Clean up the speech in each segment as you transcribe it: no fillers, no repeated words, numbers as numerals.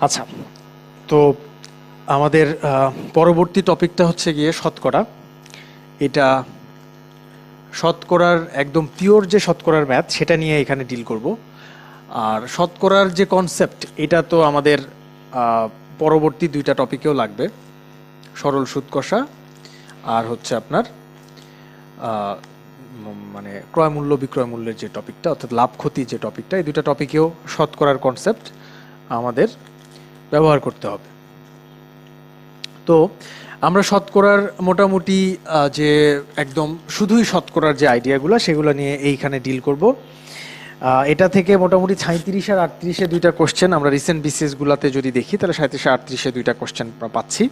আচ্ছা, তো আমাদের পরবর্তী টপিকটা হচ্ছে গিয়ে শতকরা। এটা শতকরার একদম পিওর যে শতকরার ম্যাথ সেটা নিয়ে এখানে ডিল করব। আর শতকরার যে কনসেপ্ট এটা তো আমাদের আহ, পরবর্তী দুইটা টপিকেও লাগবে, সরল সুদ কষা আর হচ্ছে আপনার আহ, মানে ক্রয় মূল্য বিক্রয় মূল্যের যে টপিকটা অর্থাৎ লাভ ক্ষতি যে টপিকটা, এই দুইটা টপিকেও শতকরার কনসেপ্ট আমাদের ব্যবহার করতে হবে। তো আমরা শতকরার মোটামুটি যে একদম শুধুই শতকরার যে আইডিয়াগুলো সেগুলো নিয়ে এইখানে ডিল করব। এটা থেকে মোটামুটি 37 আর 38-এ দুইটা কোশ্চেন আমরা রিসেন্ট বিসিএস গুলাতে যদি দেখি তাহলে 37 আর 38-এ দুইটা কোশ্চেন পাচ্ছি।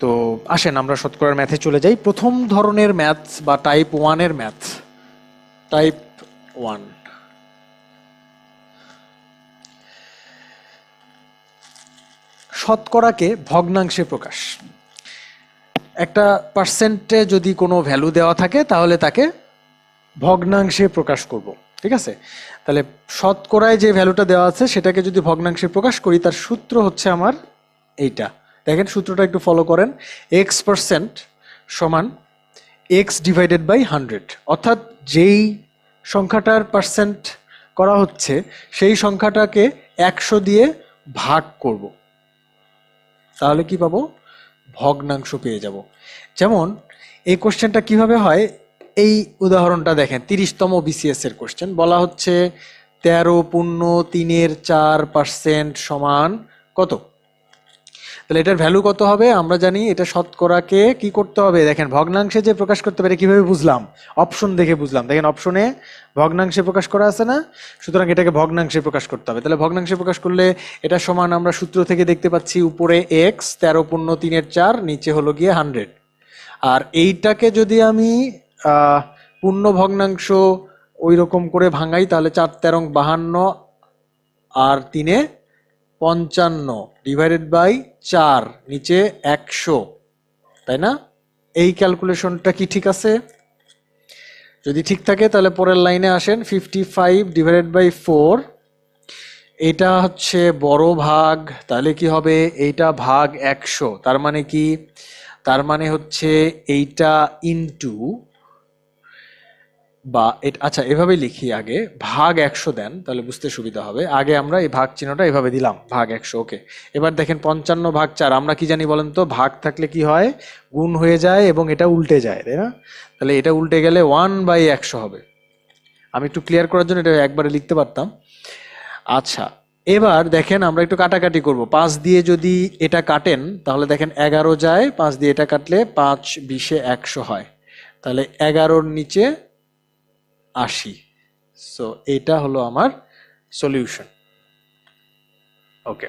তো আসেন আমরা শতকরার ম্যাথে চলে যাই। প্রথম ধরনের ম্যাথ বা টাইপ 1-এর ম্যাথ, টাইপ 1। শতকরাকে ভগ্নাংশে প্রকাশ। একটা পার্সেন্টে যদি কোনো ভ্যালু দেওয়া থাকে তাহলে তাকে ভগ্নাংশে প্রকাশ করব, ঠিক আছে? তাহলে শতকরায় যে ভ্যালুটা দেওয়া আছে সেটাকে যদি ভগ্নাংশে প্রকাশ করি তার সূত্র হচ্ছে আমার এইটা। দেখেন সূত্রটা একটু ফলো করেন। x% সমান x/100, অর্থাৎ যেই সংখ্যাটার পার্সেন্ট করা হচ্ছে সেই সংখ্যাটাকে 100 দিয়ে ভাগ করব, তাহলে কি পাবো? ভগ্নাংশ পেয়ে যাব। যেমন এই কোশ্চেনটা কিভাবে হয়, এই উদাহরণটা দেখেন, 30তম বিসিএস এর কোশ্চেন। বলা হচ্ছে 13.3/4% সমান কত? তাহলে এটার ভ্যালু কত হবে? আমরা জানি এটা শতকরাকে কি করতে হবে, দেখেন ভগ্নাংশে যে প্রকাশ করতে পারে কিভাবে বুঝলাম, অপশন দেখে বুঝলাম। দেখেন অপশনে ভগ্নাংশে প্রকাশ করা আছে না, সুতরাং এটাকে ভগ্নাংশে প্রকাশ করতে হবে। তাহলে ভগ্নাংশে প্রকাশ করলে এটা সমান আমরা সূত্র থেকে দেখতে পাচ্ছি উপরে x 13.3/4, নিচে হলো গিয়ে 100। আর এইটাকে যদি আমি পূর্ণ ভগ্নাংশ ওই রকম করে ভাঙাই তাহলে 4 13 52 আর 3 55 ডিভাইডেড বাই 4, নিচে 100, তাই না? এই ক্যালকুলেশনটা কি ঠিক আছে? যদি ঠিক থাকে তাহলে পরের লাইনে আসেন, 55/4, এটা হচ্ছে বড় ভাগ, তাহলে কি হবে? এইটা ভাগ 100, তার মানে কি? তার মানে হচ্ছে এইটা ইনটু, বা আচ্ছা এভাবে লিখি, আগে ভাগ 100 দেন তাহলে বুঝতে সুবিধা হবে। আগে আমরা এই ভাগ চিহ্নটা এভাবে দিলাম, ভাগ 100। ওকে, এবার দেখেন 55/4, আমরা কি জানি বলেন তো? ভাগ থাকলে কি হয়? গুণ হয়ে যায় এবং এটা উল্টে যায়, তাই না? তাহলে এটা উল্টে গেলে 1/100 হবে। আমি একটু ক্লিয়ার করার জন্য এটা একবারে লিখতে পারতাম। আচ্ছা, এবার দেখেন আমরা একটু কাটাকাটি করব। 5 দিয়ে যদি এটা কাটেন তাহলে দেখেন 11 যায়, 5 দিয়ে এটা কাটলে 5 20 100 হয়, তাহলে 11-র নিচে 80। সো এটা হলো আমার সলিউশন। ওকে,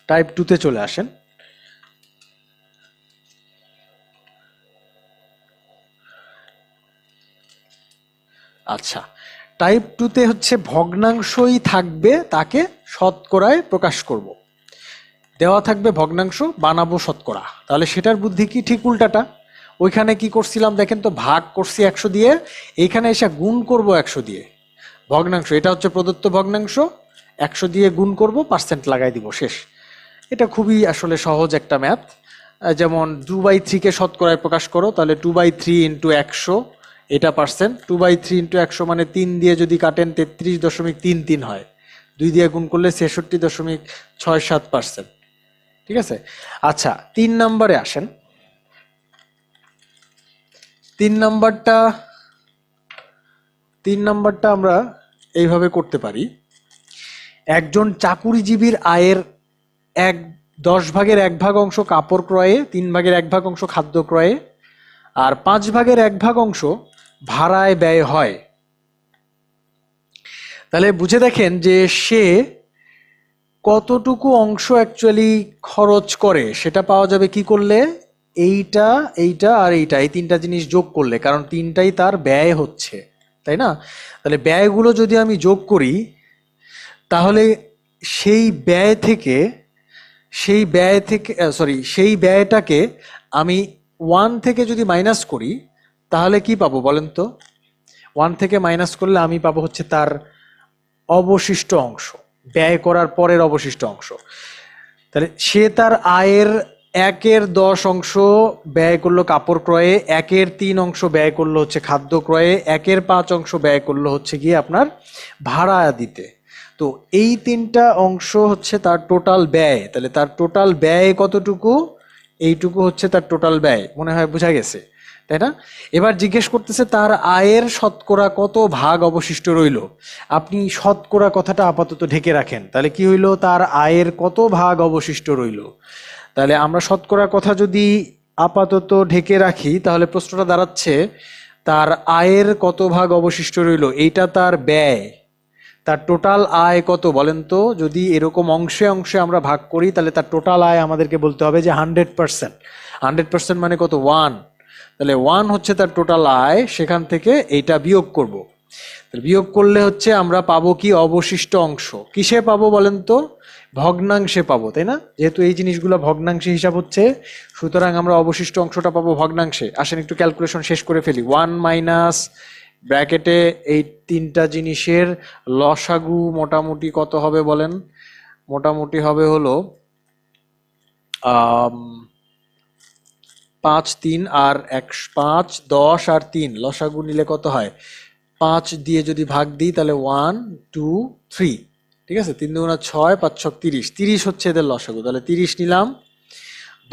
টাইপ 2-তে চলে আসেন। আচ্ছা, টাইপ 2-তে হচ্ছে ভগ্নাংশই থাকবে, তাকে শতকরায় প্রকাশ করব। দেওয়া থাকবে ভগ্নাংশ, বানাবো শতকরা। তাহলে সেটার বুদ্ধি কি? ঠিক উল্টাটা। ওইখানে কি করছিলাম দেখেন তো, ভাগ করছি 100 দিয়ে, এইখানে এসে গুণ করব 100 দিয়ে। ভগ্নাংশ এটা হচ্ছে প্রদত্ত ভগ্নাংশ, 100 দিয়ে গুণ করব, পার্সেন্ট লাগাই দিব, শেষ। এটা খুবই আসলে সহজ একটা ম্যাথ। যেমন 2/3-কে শতকরায় প্রকাশ করো, তাহলে 2/3 ইন্টু 100, এটা পার্সেন্ট। 2/3 ইন্টু 100 মানে 3 দিয়ে যদি কাটেন 33.33 হয়, 2 দিয়ে গুণ করলে 66.67%। ঠিক আছে? আচ্ছা, 3 নম্বরে আসেন। 3 নাম্বারটা আমরা এইভাবে করতে পারি। একজন চাকুরিজীবীর আয়ের 10/1 অংশ কাপড় ক্রয়ে, 3/1 অংশ খাদ্য ক্রয়ে, আর 5/1 অংশ ভাড়ায় ব্যয় হয়। তাহলে বুঝে দেখেন যে সে কতটুকু অংশ অ্যাকচুয়ালি খরচ করে, সেটা পাওয়া যাবে কি করলে? এইটা, এইটা আর এইটা, এই তিনটা জিনিস যোগ করলে, কারণ তিনটাই তার ব্যয় হচ্ছে, তাই না? তাহলে ব্যয়গুলো যদি আমি যোগ করি তাহলে সেই ব্যয় থেকে সেই ব্যয়টাকে আমি 1 থেকে যদি মাইনাস করি তাহলে কি পাবো বলেন তো? 1 থেকে মাইনাস করলে আমি পাবো হচ্ছে তার অবশিষ্ট অংশ। ব্যয় করার পরের অবশিষ্ট অংশ। তাহলে সে তার আয়ের 1/10 অংশ ব্যয় করলো কাপড় ক্রয়ে, 1/3 অংশ ব্যয় করলো হচ্ছে খাদ্য ক্রয়ে, 1/5 অংশ ব্যয় করলো হচ্ছে গিয়ে আপনার ভাড়া দিতে। তো এই 3টা অংশ হচ্ছে তার টোটাল ব্যয়। তাহলে তার টোটাল ব্যয় কতটুকু, এইটুকু হচ্ছে তার টোটাল ব্যয়। মনে হয় বোঝা গেছে, তাই না? এবার জিজ্ঞেস করতেছে তার আয়ের শতকরা কত ভাগ অবশিষ্ট রইল। আপনি শতকরা কথাটা আপাতত ঢেকে রাখেন, তাহলে কি হইল, তার আয়ের কত ভাগ অবশিষ্ট রইল। তাহলে আমরা শতকরা কথা যদি আপাতত ঢেকে রাখি, তাহলে প্রশ্নটা দাঁড়াচ্ছে তার আয়ের কত ভাগ অবশিষ্ট রইল, এইটা তার ব্যয়। তার টোটাল আয় কত বলেন তো? যদি এরকম অংশে অংশে আমরা ভাগ করি, তাহলে তার টোটাল আয় আমাদেরকে বলতে হবে যে 100%। 100% মানে কত? 1। তাহলে 1 হচ্ছে তার টোটাল আয়, সেখান থেকে এইটা বিয়োগ করব। বিয়োগ করলে হচ্ছে আমরা পাবো কি? অবশিষ্ট অংশ। কিসে পাবো বলেন তো? ভগ্নাংশে পাবো, তাই না? যেহেতু এই জিনিসগুলো ভগ্নাংশে হিসাব হচ্ছে, সুতরাং আমরা অবশিষ্ট অংশটা পাবো ভগ্নাংশে। আসেন একটু ক্যালকুলেশন শেষ করে ফেলি। 1 মাইনাস ব্র্যাকেটে এই 3টা জিনিসের লসাগু মোটামুটি কত হবে বলেন? মোটামুটি হবে হলো 5 3 আর 1 5 10 আর 3 লসাগু নিলে কত হয়? 5 দিয়ে যদি ভাগ দিই তাহলে 1 2 3, ঠিক আছে? 3 2 6 5 6 30, 30 হচ্ছে এদের লসাগু। তাহলে 30 নিলাম।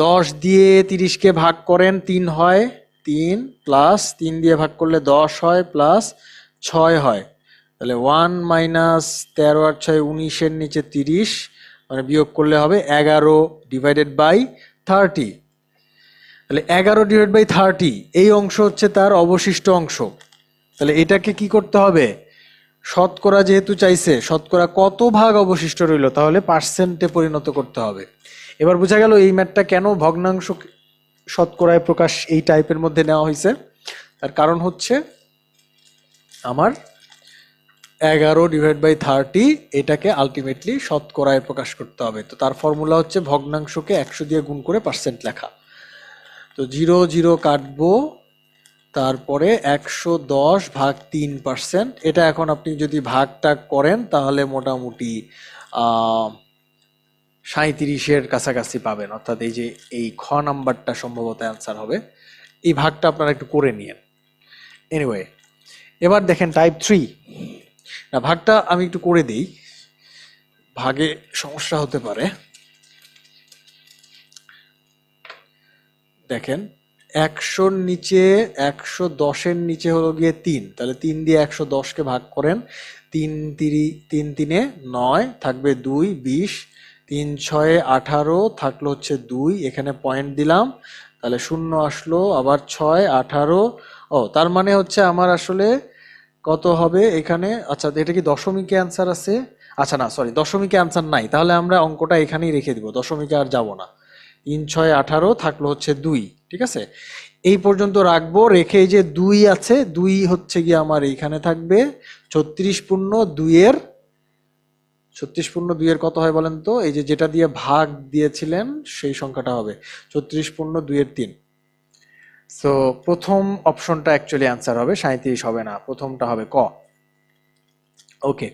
10 দিয়ে 30কে ভাগ করেন, 3 হয়, 3 প্লাস 3 দিয়ে ভাগ করলে 10 হয়, প্লাস 6 হয়। তাহলে 1 মাইনাস 13 আর 6 19, নিচে 30, মানে বিয়োগ করলে হবে 11 ডিভাইডেড বাই 30। তাহলে 11 ডিভাইড বাই 30, এই অংশ হচ্ছে তার অবশিষ্ট অংশ। তাহলে এটাকে কি করতে হবে? শতকরা যেহেতু চাইছে, শতকরা কত ভাগ অবশিষ্ট রইল, তাহলে পার্সেন্টে পরিণত করতে হবে। এবার বোঝা গেল এই ম্যাথটা কেন ভগ্নাংশ শতকরায় প্রকাশ এই টাইপের মধ্যে নেওয়া হয়েছে। তার কারণ হচ্ছে আমার 11 ডিভাইড বাই 30 এটাকে আলটিমেটলি শতকরায় প্রকাশ করতে হবে। তো তার ফর্মুলা হচ্ছে ভগ্নাংশকে 100 দিয়ে গুণ করে পার্সেন্ট লেখা। তো 0 0 কাটবো, তারপরে 110 ভাগ 3%। এটা এখন আপনি যদি ভাগটা করেন তাহলে মোটামুটি 37-এর কাছাকাছি পাবেন। অর্থাৎ এই যে এই খ নাম্বারটা সম্ভবত অ্যান্সার হবে। এই ভাগটা আপনারা একটু করে নিয়েন। এনিওয়ে, এবার দেখেন টাইপ 3 না, ভাগটা আমি একটু করে দিই, ভাগে সমস্যা হতে পারে। দেখেন 100-র নিচে 110-এর নিচে হলো গিয়ে 3, তাহলে 3 দিয়ে 110কে ভাগ করেন, 3 3 9 থাকবে 2 20, 3 6 18 থাকলো হচ্ছে 2, এখানে পয়েন্ট দিলাম, তাহলে 0 আসলো, আবার 6 18। ও তার মানে হচ্ছে আমার আসলে কত হবে এখানে? আচ্ছা, এটা কি দশমিকে অ্যান্সার আছে? আচ্ছা না, সরি, দশমিকে অ্যান্সার নাই, তাহলে আমরা অঙ্কটা এখানেই রেখে দিব, দশমিকে আর যাব না। 3 6 18 থাকলো হচ্ছে 2, ঠিক আছে? এই পর্যন্ত রাখবো, রেখে এই যে 2 আছে, 2 হচ্ছে গিয়ে আমার এইখানে থাকবে। 36 পূর্ণ 2-এর 36 পূর্ণ 2-এর কত হয় বলেন তো? এই যে যেটা দিয়ে ভাগ দিয়েছিলেন সেই সংখ্যাটা হবে 36 পূর্ণ 2-এর 3। সো প্রথম অপশনটা অ্যাকচুয়ালি অ্যান্সার হবে, 37 হবে না, প্রথমটা হবে ক। ওকে,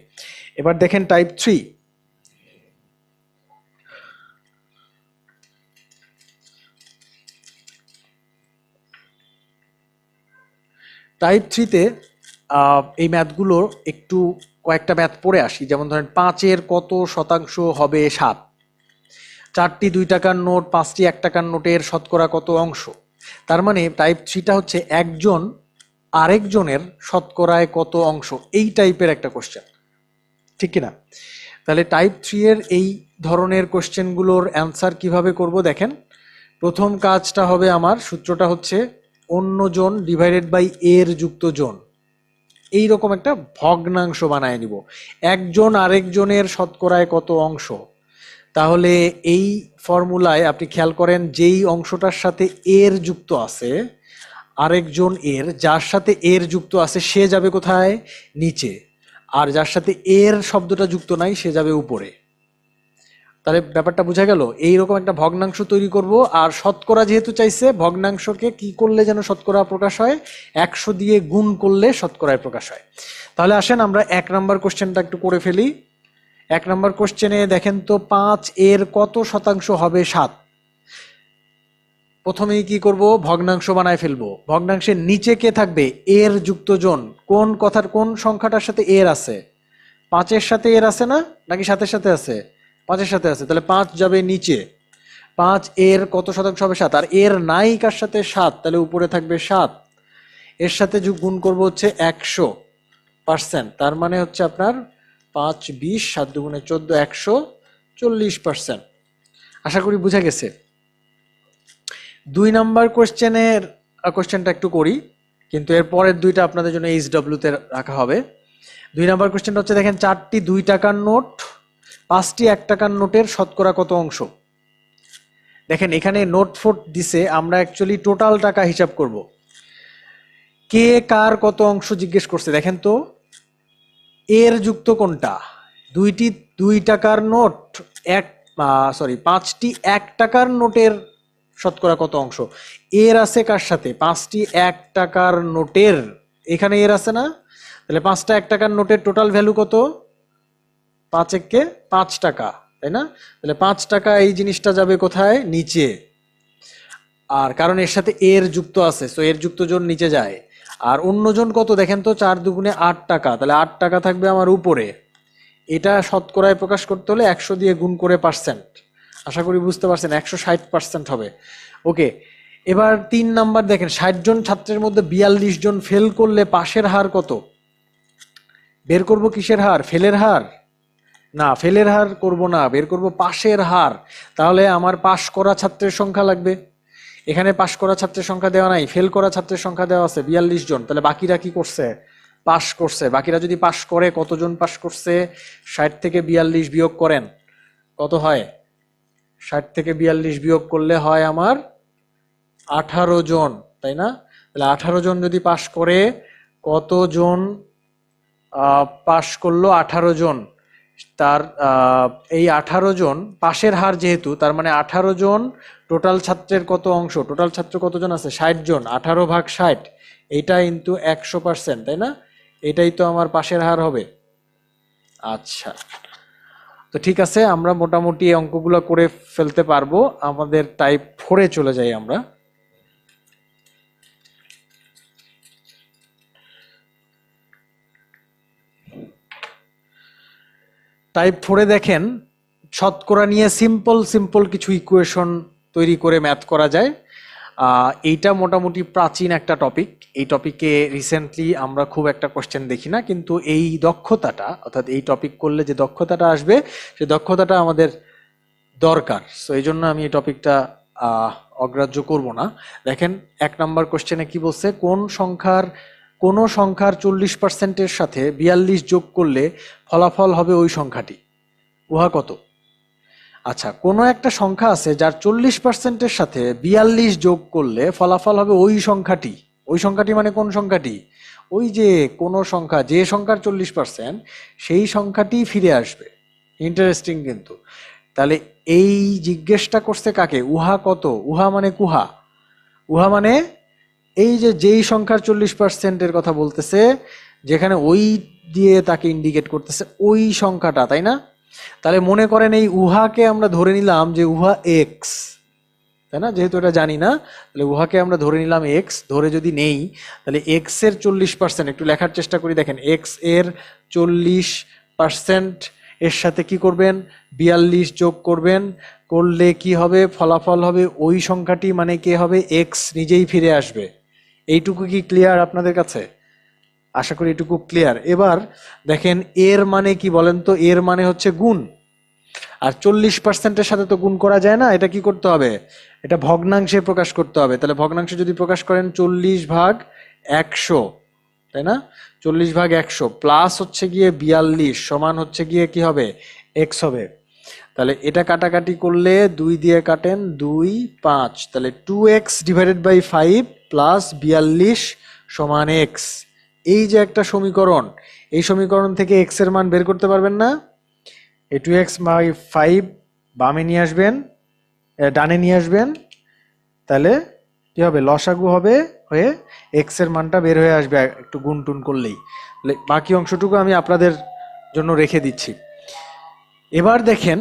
এবার দেখেন টাইপ 3। টাইপ 3-তে এই ম্যাথগুলো একটু কয়েকটা ম্যাথ পড়ে আসি। যেমন ধরেন 5-এর কত শতাংশ হবে 7? 4টি 2 টাকার নোট, 5টি 1 টাকার নোটের শতকরা কত অংশ? তার মানে টাইপ 3টা হচ্ছে একজন আরেকজনের শতকরায় কত অংশ, এই টাইপের একটা কোশ্চেন, ঠিক কিনা? তাহলে টাইপ 3-এর এই ধরনের কোশ্চেনগুলোর অ্যান্সার কিভাবে করব দেখেন। প্রথম কাজটা হবে আমার, সূত্রটা হচ্ছে অন্যজন ডিভাইডেড বাই এর যুক্ত জন। এইরকম একটা ভগ্নাংশ বানায় নিব, একজন আরেকজনের শতকরায় কত অংশ। তাহলে এই ফর্মুলায় আপনি খেয়াল করেন, যেই অংশটার সাথে এর যুক্ত আছে, আরেকজন এর যার সাথে এর যুক্ত আছে সে যাবে কোথায়? নিচে। আর যার সাথে এর শব্দটা যুক্ত নাই সে যাবে উপরে। তাহলে ব্যাপারটা বোঝা গেল? এইরকম একটা ভগ্নাংশ তৈরি করব। আর শতকরা যেহেতু চাইছে, ভগ্নাংশকে কি করলে যেন শতকরা প্রকাশ হয়? 100 দিয়ে গুণ করলে শতকরায় প্রকাশ হয়। তাহলে আসেন আমরা 1 নাম্বার কোশ্চেনটা একটু করে ফেলি। এক নম্বর কোশ্চেনে দেখেন তো 5 এর কত শতাংশ হবে 7? প্রথমেই কি করব, ভগ্নাংশ বানায় ফেলবো। ভগ্নাংশের নিচে কে থাকবে? এর যুক্তজন। কোন কথার কোন সংখ্যাটার সাথে এর আছে? 5-এর সাথে এর আছে না, নাকি 7-এর সাথে আছে? 5-এর সাথে আছে, তাহলে 5 যাবে নিচে। 5 এর কত শতাংশ হবে 7, আর এর নাই কার সাথে? 7, তাহলে উপরে থাকবে 7। এর সাথে গুণ করব হচ্ছে 100%, তার মানে হচ্ছে আপনার 5 20 7 দুগুণে 14, 140%। আশা করি বুঝা গেছে। 2 নাম্বার কোশ্চেনটা একটু করি, কিন্তু এর পরের দুইটা আপনাদের জন্য HW তে রাখা হবে। 2 নাম্বার কোশ্চেনটা হচ্ছে দেখেন 4টি 2 টাকার নোট 5টি 1 টাকার নোটের শতকরা কত অংশ? দেখেন এখানে নোট ফোট দিছে, আমরা অ্যাকচুয়ালি টোটাল টাকা হিসাব করব। কে কার কত অংশ জিজ্ঞেস করছে দেখেন তো। এর যুক্ত কোনটা? 2টি 2 টাকার নোট 5টি 1 টাকার নোটের শতকরা কত অংশ? এর আছে কার সাথে? 5টি 1 টাকার নোটের, এখানে এর আছে না, তাহলে 5টা 1 টাকার নোটের টোটাল ভ্যালু কত? 5 একে 5 টাকা, তাই না? তাহলে 5 টাকা এই জিনিসটা যাবে কোথায়? নিচে। আর কারণ এর সাথে এর যুক্ত আছে, সো এর যুক্ত জন নিচে যায়। আর অন্য জন কত দেখেন তো, 4 দুগুণে 8 টাকা, তাহলে 8 টাকা থাকবে আমার উপরে। এটা শতকরায় প্রকাশ করতে হলে 100 দিয়ে গুণ করে পার্সেন্ট। আশা করি বুঝতে পারছেন, 160% হবে। ওকে, এবার 3 নাম্বার দেখেন 60 জন ছাত্রের মধ্যে 42 জন ফেল করলে পাশের হার কত? বের করব কিসের হার? ফেলের হার? না, ফেলের হার করব না, বের করব পাশের হার। তাহলে আমার পাশ করা ছাত্রের সংখ্যা লাগবে। এখানে পাশ করা ছাত্রের সংখ্যা দেওয়া নাই, ফেল করা ছাত্রের সংখ্যা দেওয়া আছে 42 জন। তাহলে বাকিরা কি করছে? পাশ করছে। বাকিরা যদি পাশ করে, কতজন পাশ করছে? 60 থেকে 42 বিয়োগ করেন, কত হয়? 60 থেকে 42 বিয়োগ করলে হয় আমার 18 জন, তাই না? তাহলে 18 জন যদি পাশ করে, কতজন পাশ করলো? 18 জন। তার এই 18 জন পাশের হার যেহেতু, তার মানে 18 জন টোটাল ছাত্রের কত অংশ? টোটাল ছাত্র কতজন আছে? 60 জন, 18 ভাগ 60, এইটা ইন্টু 100%, তাই না? এটাই তো আমার পাশের হার হবে। আচ্ছা, তো ঠিক আছে, আমরা মোটামুটি এই অঙ্কগুলো করে ফেলতে পারবো। আমাদের টাইপ 4-এ চলে যাই আমরা। টাইপ 4-এ দেখেন শতকরা নিয়ে সিম্পল কিছু ইকুয়েশন তৈরি করে ম্যাথ করা যায়। এইটা মোটামুটি প্রাচীন একটা টপিক। এই টপিকে রিসেন্টলি আমরা খুব একটা কোশ্চেন দেখি না, কিন্তু এই দক্ষতাটা, অর্থাৎ এই টপিক করলে যে দক্ষতাটা আসবে, সেই দক্ষতাটা আমাদের দরকার। সো এই জন্য আমি এই টপিকটা অগ্রাহ্য করব না। দেখেন 1 নাম্বার কোশ্চেনে কি বলছে, কোন সংখ্যার 40%-এর সাথে 42 যোগ করলে ফলাফল হবে ওই সংখ্যাটি, উহা কত? আচ্ছা, কোনো একটা সংখ্যা আছে যার 40%-এর সাথে 42 যোগ করলে ফলাফল হবে ওই সংখ্যাটি। ওই সংখ্যাটি মানে কোন সংখ্যাটি? ওই যে কোনো সংখ্যা, যে সংখ্যার 40%, সেই সংখ্যাটি ফিরে আসবে। ইন্টারেস্টিং কিন্তু। তাহলে এই জিজ্ঞেসটা করছে কাকে? উহা কত? উহা মানে কুহা। উহা মানে এই যে যেই সংখ্যার 40%-এর কথা বলতেছে, যেখানে ওই দিয়ে তাকে ইন্ডিকেট করতেছে ওই সংখ্যাটা, তাই না? তাহলে মনে করেন এই উহাকে আমরা ধরে নিলাম যে উহা এক্স, তাই না? যেহেতু এটা জানি না, তাহলে উহাকে আমরা ধরে নিলাম এক্স। ধরে যদি নেই, তাহলে এক্স এর 40%, একটু লেখার চেষ্টা করি। দেখেন এক্স এর 40% এর সাথে কি করবেন? 42 যোগ করবেন। করলে কি হবে? ফলাফল হবে ওই সংখ্যাটি, মানে কে হবে? এক্স নিজেই ফিরে আসবে। এইটুকু কি ক্লিয়ার আপনাদের কাছে? আশা করি এটুকু ক্লিয়ার। এবার দেখেন এর মানে কি বলেন তো? এর মানে হচ্ছে গুণ। আর 40%-এর সাথে তো গুণ করা যায় না, এটা কি করতে হবে? এটা ভগ্নাংশে প্রকাশ করতে হবে। তাহলে ভগ্নাংশে যদি প্রকাশ করেন 40 ভাগ 100, তাই না? 40 ভাগ 100 প্লাস হচ্ছে গিয়ে 42 সমান হচ্ছে গিয়ে কি হবে? এক্স হবে। তাহলে এটা কাটাকাটি করলে 2 দিয়ে কাটেন, 2 5, তাহলে 2x ডিভাইডেড বাই 5 প্লাস 42 সমান এক্স। এই যে একটা সমীকরণ, এই সমীকরণ থেকে এক্স এর মান বের করতে পারবেন না? এই 2x বাই 5 বামে নিয়ে আসবেন, ডানে নিয়ে আসবেন, তাহলে কি হবে? লসাগু হবে, হয়ে এক্স এর মানটা বের হয়ে আসবে একটু গুণ টুন করলেই। বাকি অংশটুকু আমি আপনাদের জন্য রেখে দিচ্ছি। এবার দেখেন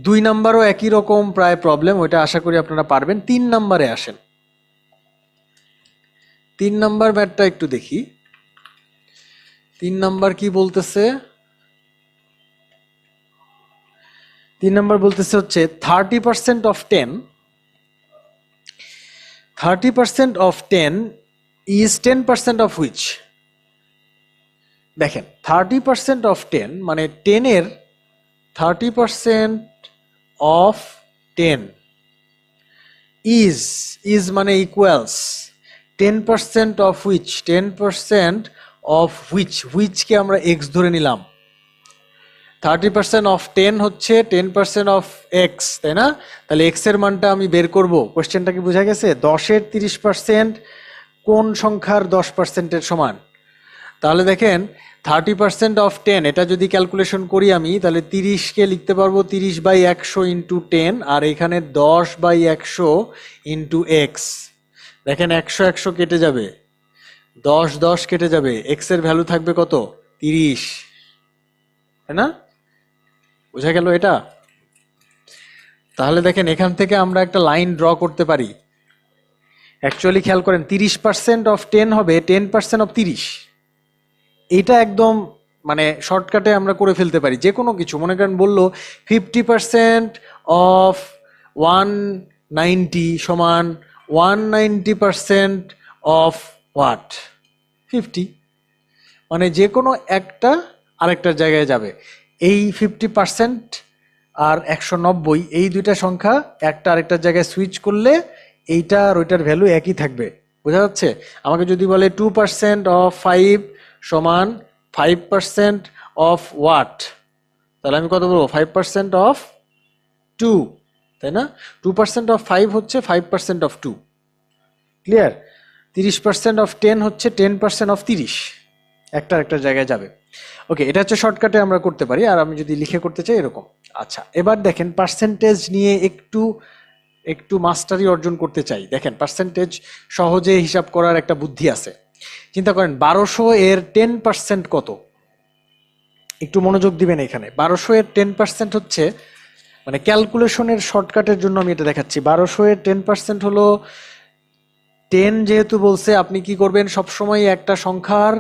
2 নাম্বারও একই রকম প্রায় প্রবলেম, ওইটা আশা করি আপনারা পারবেন। 3 নাম্বারে আসেন। 3 নাম্বার ম্যাথটা একটু দেখি। 3 নাম্বার কি বলতেছে? 3 নাম্বার বলতেছে হচ্ছে 30% of 10 is 10% of which? দেখেন 30% of 10 মানে 10 এর 30% of 10 is মানে equals 10% of which? 10% of which কে আমরা x ধরে নিলাম। 30% of 10 হচ্ছে 10% of x, তাই না? তাহলে x এর মানটা আমি বের করব। কোশ্চেনটা কি বোঝা গেছে? 10 এর 30% কোন সংখ্যার 10% এর সমান? তাহলে দেখেন 30% of 10 এটা যদি ক্যালকুলেশন করি আমি, তাহলে 30 কে লিখতে পারবো 30/100 ইন্টু 10, আর এখানে 10/100 ইন্টু x। দেখেন 100 কেটে যাবে, 10 কেটে যাবে, x এর ভ্যালু থাকবে কত? 30, তাই না? বোঝা গেল এটা? তাহলে দেখেন এখান থেকে আমরা একটা লাইন ড্র করতে পারি। অ্যাকচুয়ালি খেয়াল করেন 30% of 10 হবে 10% of 30। এটা একদম মানে শর্টকাটে আমরা করে ফেলতে পারি যে কোনো কিছু। মনে করেন বললো 50% of 190 সমান 190% of what? 50। মানে যে কোনো একটা আরেকটার জায়গায় যাবে। এই 50% আর 190 এই দুইটা সংখ্যা একটা আরেকটার জায়গায় সুইচ করলে এইটা আর ওইটার ভ্যালু একই থাকবে। বোঝা যাচ্ছে? আমাকে যদি বলে 2% of 5 সমান 5% of what, তাহলে আমি কত বলবো? 5% of 2, তাই না? 2% of 5 হচ্ছে 5% of 2। ক্লিয়ার? 30% of 10 হচ্ছে 10% of 30, একটা একটা জায়গায় যাবে। ওকে, এটা হচ্ছে শর্টকাটে আমরা করতে পারি। আর আমি যদি লিখে করতে চাই এরকম। আচ্ছা, এবার দেখেন পার্সেন্টেজ নিয়ে একটু মাস্টারি অর্জন করতে চাই। দেখেন পার্সেন্টেজ সহজে হিসাব করার একটা বুদ্ধি আছে। চিন্তা করেন 1200 এর 10% কত? একটু মনোযোগ দিবেন এখানে। 1200 এর 10% হচ্ছে, মানে ক্যালকুলেশনের শর্টকাটের জন্য আমি এটা দেখাচ্ছি। 1200 এর 10% হলো 10 যেহেতু বলছে, আপনি কি করবেন? সবসময় একটা সংখ্যার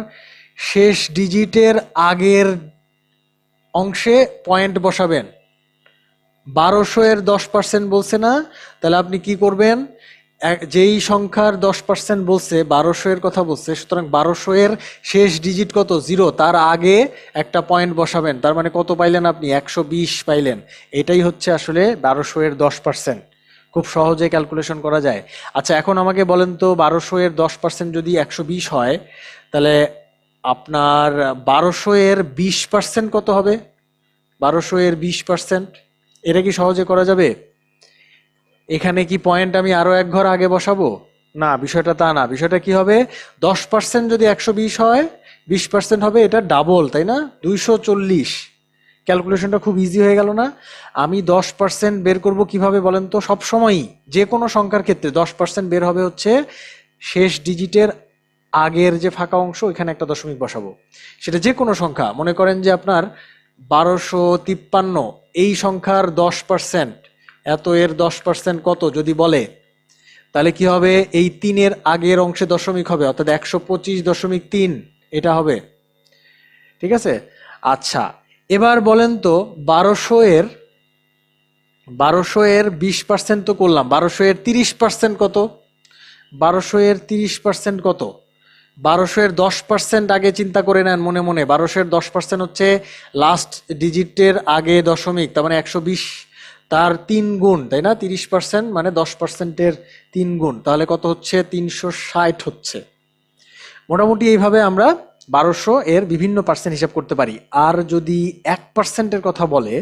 শেষ ডিজিটের আগের অংশে পয়েন্ট বসাবেন। 1200 এর 10% বলছে না? তাহলে আপনি কি করবেন? যেই সংখ্যার 10% বলছে, 1200 এর কথা বলছে, সুতরাং 1200 এর শেষ ডিজিট কত? 0, তার আগে একটা পয়েন্ট বসাবেন। তার মানে কত পাইলেন আপনি? 120 পাইলেন। এটাই হচ্ছে আসলে 1200 এর 10%। খুব সহজে ক্যালকুলেশন করা যায়। আচ্ছা, এখন আমাকে বলেন তো 1200 এর 10% যদি 120 হয়, তাহলে আপনার 1200 এর 20% কত হবে? 1200 এর 20%, এটা কি সহজে করা যাবে? এখানে কি পয়েন্ট আমি আরো এক ঘর আগে বসাবো? না, বিষয়টা তা না। বিষয়টা কি হবে? 10% যদি 120 হয়, 20% হবে এটা ডাবল, তাই না? 240। ক্যালকুলেশনটা খুব ইজি হয়ে গেল না? আমি 10% বের করব কিভাবে বলেন তো? সবসময়ই যে কোনো সংখ্যার ক্ষেত্রে 10% বের হবে হচ্ছে শেষ ডিজিটের আগের যে ফাঁকা অংশ, এখানে একটা দশমিক বসাবো। সেটা যে কোনো সংখ্যা। মনে করেন যে আপনার 1253, এই সংখ্যার 10%, এত এর 10% কত যদি বলে, তাহলে কি হবে? এই 3 এর আগের অংশে দশমিক হবে, অর্থাৎ 125.3 এটা হবে। ঠিক আছে? আচ্ছা, এবার বলেন তো 1200 এর 20% তো করলাম, 1200 এর 30% কত? 1200 এর 30% কত? 1200 এর 10% আগে চিন্তা করে নেন মনে মনে। 1200 এর 10% হচ্ছে লাস্ট ডিজিটের আগে দশমিক, তার মানে 120, তার 3 গুণ, তাই না? 30% মানে 10%-এর 3 গুণ, তাহলে কত হচ্ছে? 360 হচ্ছে। মোটামুটি এইভাবে আমরা 1200 এর বিভিন্ন পার্সেন্ট হিসাব করতে পারি। আর যদি 1%-এর কথা বলে,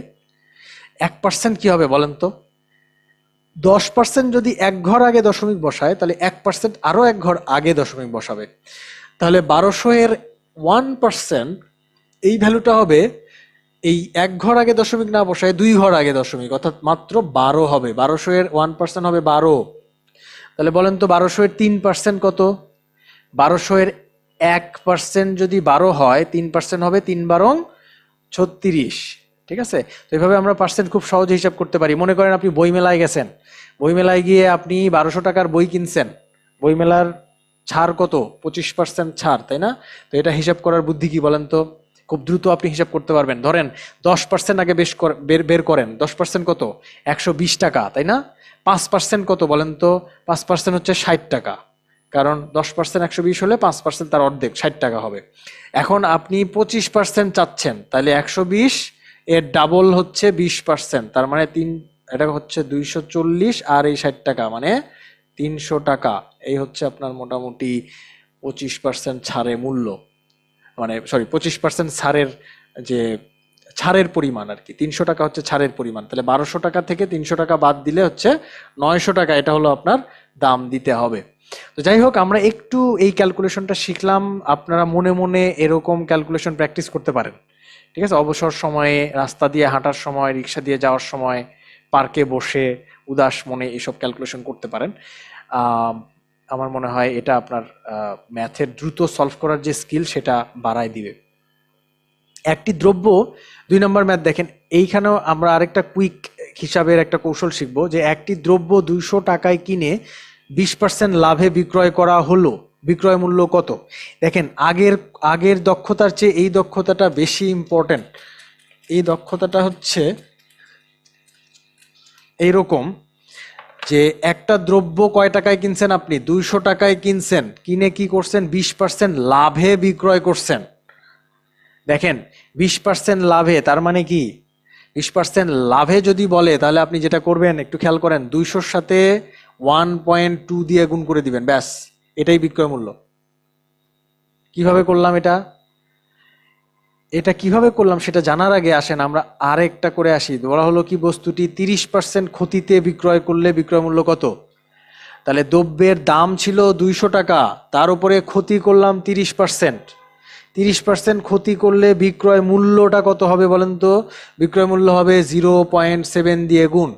1% কি হবে বলেন তো? 10% যদি এক ঘর আগে দশমিক বসায়, তাহলে 1% আরো এক ঘর আগে দশমিক বসাবে। তাহলে 1200 এর 1% এই ভ্যালুটা হবে, এই এক ঘর আগে দশমিক না বসায় 2 ঘর আগে দশমিক, অর্থাৎ মাত্র 12 হবে। 1200 এর 1% হবে 12। তাহলে বলেন তো 1200 এর 3% কত? 1200 এর 1% যদি 12 হয়, 3% হবে 3 বারং 36। ঠিক আছে? তো এইভাবে আমরা পার্সেন্ট খুব সহজে হিসাব করতে পারি। মনে করেন আপনি বই মেলায় গেছেন, বই মেলায় গিয়ে আপনি 1200 টাকার বই কিনছেন, বই মেলার ছাড় কত? 25% ছাড়, তাই না? তো এটা হিসাব করার বুদ্ধি কি বলেন তো? খুব দ্রুত আপনি হিসাব করতে পারবেন। ধরেন 10% আগে বের করেন। 10% কত? 120 টাকা, তাই না? 5% কত বলেন তো? 5% হচ্ছে 60 টাকা। কারণ 10% 120 হলে 5% তার অর্ধেক 60 টাকা হবে। এখন আপনি 25% চাচ্ছেন, তাহলে 120 এর ডাবল হচ্ছে 20%, তার মানে এটা হচ্ছে 240, আর এই 60 টাকা মানে 300 টাকা। এই হচ্ছে আপনার মোটামুটি 25% ছাড়ে মূল্য, মানে সরি 25% ছাড়ের যে ছাড়ের পরিমাণ আর কি। 300 টাকা হচ্ছে ছাড়ের পরিমাণ, তাহলে 1200 টাকা থেকে 300 টাকা বাদ দিলে হচ্ছে 900 টাকা, এটা হলো আপনার দাম দিতে হবে। তো যাই হোক, আমরা একটু এই ক্যালকুলেশনটা শিখলাম। আপনারা মনে মনে এরকম ক্যালকুলেশন প্র্যাকটিস করতে পারেন, ঠিক আছে? অবসর সময়ে, রাস্তা দিয়ে হাঁটার সময়, রিক্সা দিয়ে যাওয়ার সময়, পার্কে বসে উদাস মনে এইসব ক্যালকুলেশন করতে পারেন। আমার মনে হয় এটা আপনার ম্যাথের দ্রুত সলভ করার যে স্কিল সেটা বাড়ায় দিবে। একটি দ্রব্য, 2 নম্বর ম্যাথ দেখেন। এইখানেও আমরা আরেকটা কুইক হিসাবের একটা কৌশল শিখবো, যে একটি দ্রব্য 200 টাকায় কিনে 20% লাভে বিক্রয় করা হলো, বিক্রয় মূল্য কত? দেখেন, আগের দক্ষতার চেয়ে এই দক্ষতাটা বেশি ইম্পর্টেন্ট। এই দক্ষতাটা হচ্ছে এইরকম, যে একটা দ্রব্য কয় টাকায় কিনছেন আপনি? 200 টাকায় কিনছেন, কিনে কি করছেন? 20% লাভে বিক্রয় করছেন। দেখেন, 20% লাভে, তার মানে কি? 20% লাভে যদি বলে, তাহলে আপনি যেটা করবেন একটু খেয়াল করেন, 200-র সাথে 1.2 দিয়ে গুণ করে দিবেন, ব্যাস, এটাই বিক্রয় মূল্য। কিভাবে করলাম এটা? এটা কিভাবে করলাম সেটা জানার আগে আসেন আমরা আরেকটা করে আসি। বলা হলো কি, বস্তুটি 30% ক্ষতিতে বিক্রয় করলে বিক্রয় মূল্য কত? তাহলে দ্রব্যের দাম ছিল 200 টাকা, তার উপরে ক্ষতি করলাম 30%। 30% ক্ষতি করলে বিক্রয় মূল্যটা কত হবে বলেন তো? বিক্রয় মূল্য হবে 0.7 দিয়ে গুণ।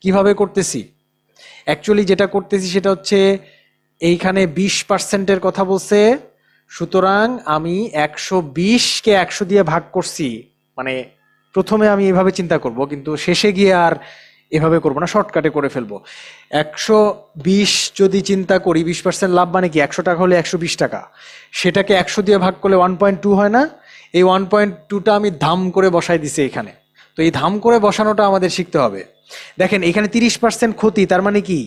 কিভাবে করতেছি? অ্যাকচুয়ালি যেটা করতেছি সেটা হচ্ছে, এইখানে 20%-এর কথা বলছে, সুতরাং আমি 120-কে 100 দিয়ে ভাগ করছি। মানে প্রথমে আমি এভাবে চিন্তা করব, কিন্তু শেষে গিয়ে আর এভাবে করবো না, শর্টকাটে করে ফেলবো। 120 যদি চিন্তা করি, 20% লাভ মানে কি? 100 টাকা হলে 120 টাকা, সেটাকে 100 দিয়ে ভাগ করলে 1.2 হয় না? এই 1.2টা আমি ধাম করে বসাই দিছি এখানে। তো এই ধাম করে বসানোটা আমাদের শিখতে হবে। দেখেন, এখানে 30% ক্ষতি, তার মানে কি?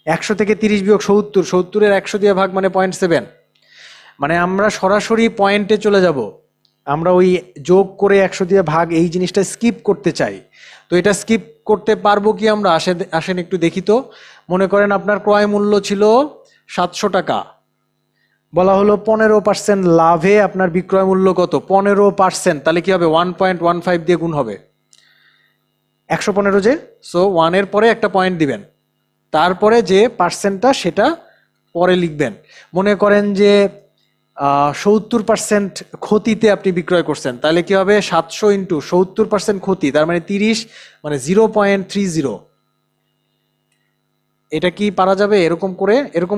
100 থেকে 30 বিয়োগ 70, 70-এর 100 দিয়ে ভাগ মানে 0.7। মানে আমরা সরাসরি পয়েন্টে চলে যাব, আমরা ওই যোগ করে 100 দিয়ে ভাগ এই জিনিসটা স্কিপ করতে চাই। তো এটা স্কিপ করতে পারবো কি আমরা? আসেন একটু দেখি তো। মনে করেন আপনার ক্রয় মূল্য ছিল 700 টাকা, বলা হলো 15% লাভে আপনার বিক্রয় মূল্য কত? 15%, তাহলে কি হবে? 1.15 দিয়ে গুণ হবে 115, যে সো 1-এর পরে একটা পয়েন্ট দিবেন, তারপরে যে পার্সেন্টটা সেটা পরে লিখবেন। মনে করেন যে 70% ক্ষতিতে আপনি বিক্রয় করছেন, তাহলে কি হবে? 700 ইন্টু 70% ক্ষতি, তার মানে 30, মানে 0.30। এটা কি পারা যাবে? এরকম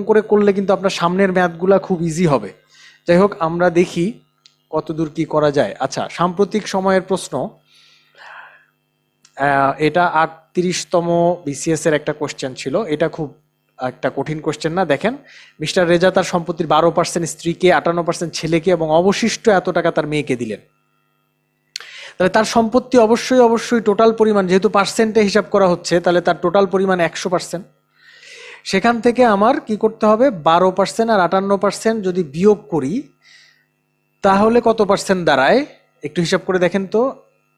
করে করলে কিন্তু আপনার সামনের ম্যাথগুলা খুব ইজি হবে। যাই হোক, আমরা দেখি কতদূর কি করা যায়। আচ্ছা, সাম্প্রতিক সময়ের প্রশ্ন, এটা 38তম বিসিএস এর একটা কোশ্চেন ছিল। এটা খুব একটা কঠিন কোশ্চেন না। দেখেন, মিস্টার রেজা তার সম্পত্তির 12% স্ত্রীকে, 58% ছেলেকে এবং অবশিষ্ট এত টাকা তার মেয়েকে দিলেন। তাহলে তার সম্পত্তি অবশ্যই টোটাল পরিমাণ, যেহেতু পার্সেন্টে হিসাব করা হচ্ছে, তাহলে তার টোটাল পরিমাণ 100%। সেখান থেকে আমার কি করতে হবে? 12% আর 58% যদি বিয়োগ করি, তাহলে কত পার্সেন্ট দাঁড়ায়? একটু হিসাব করে দেখেন তো।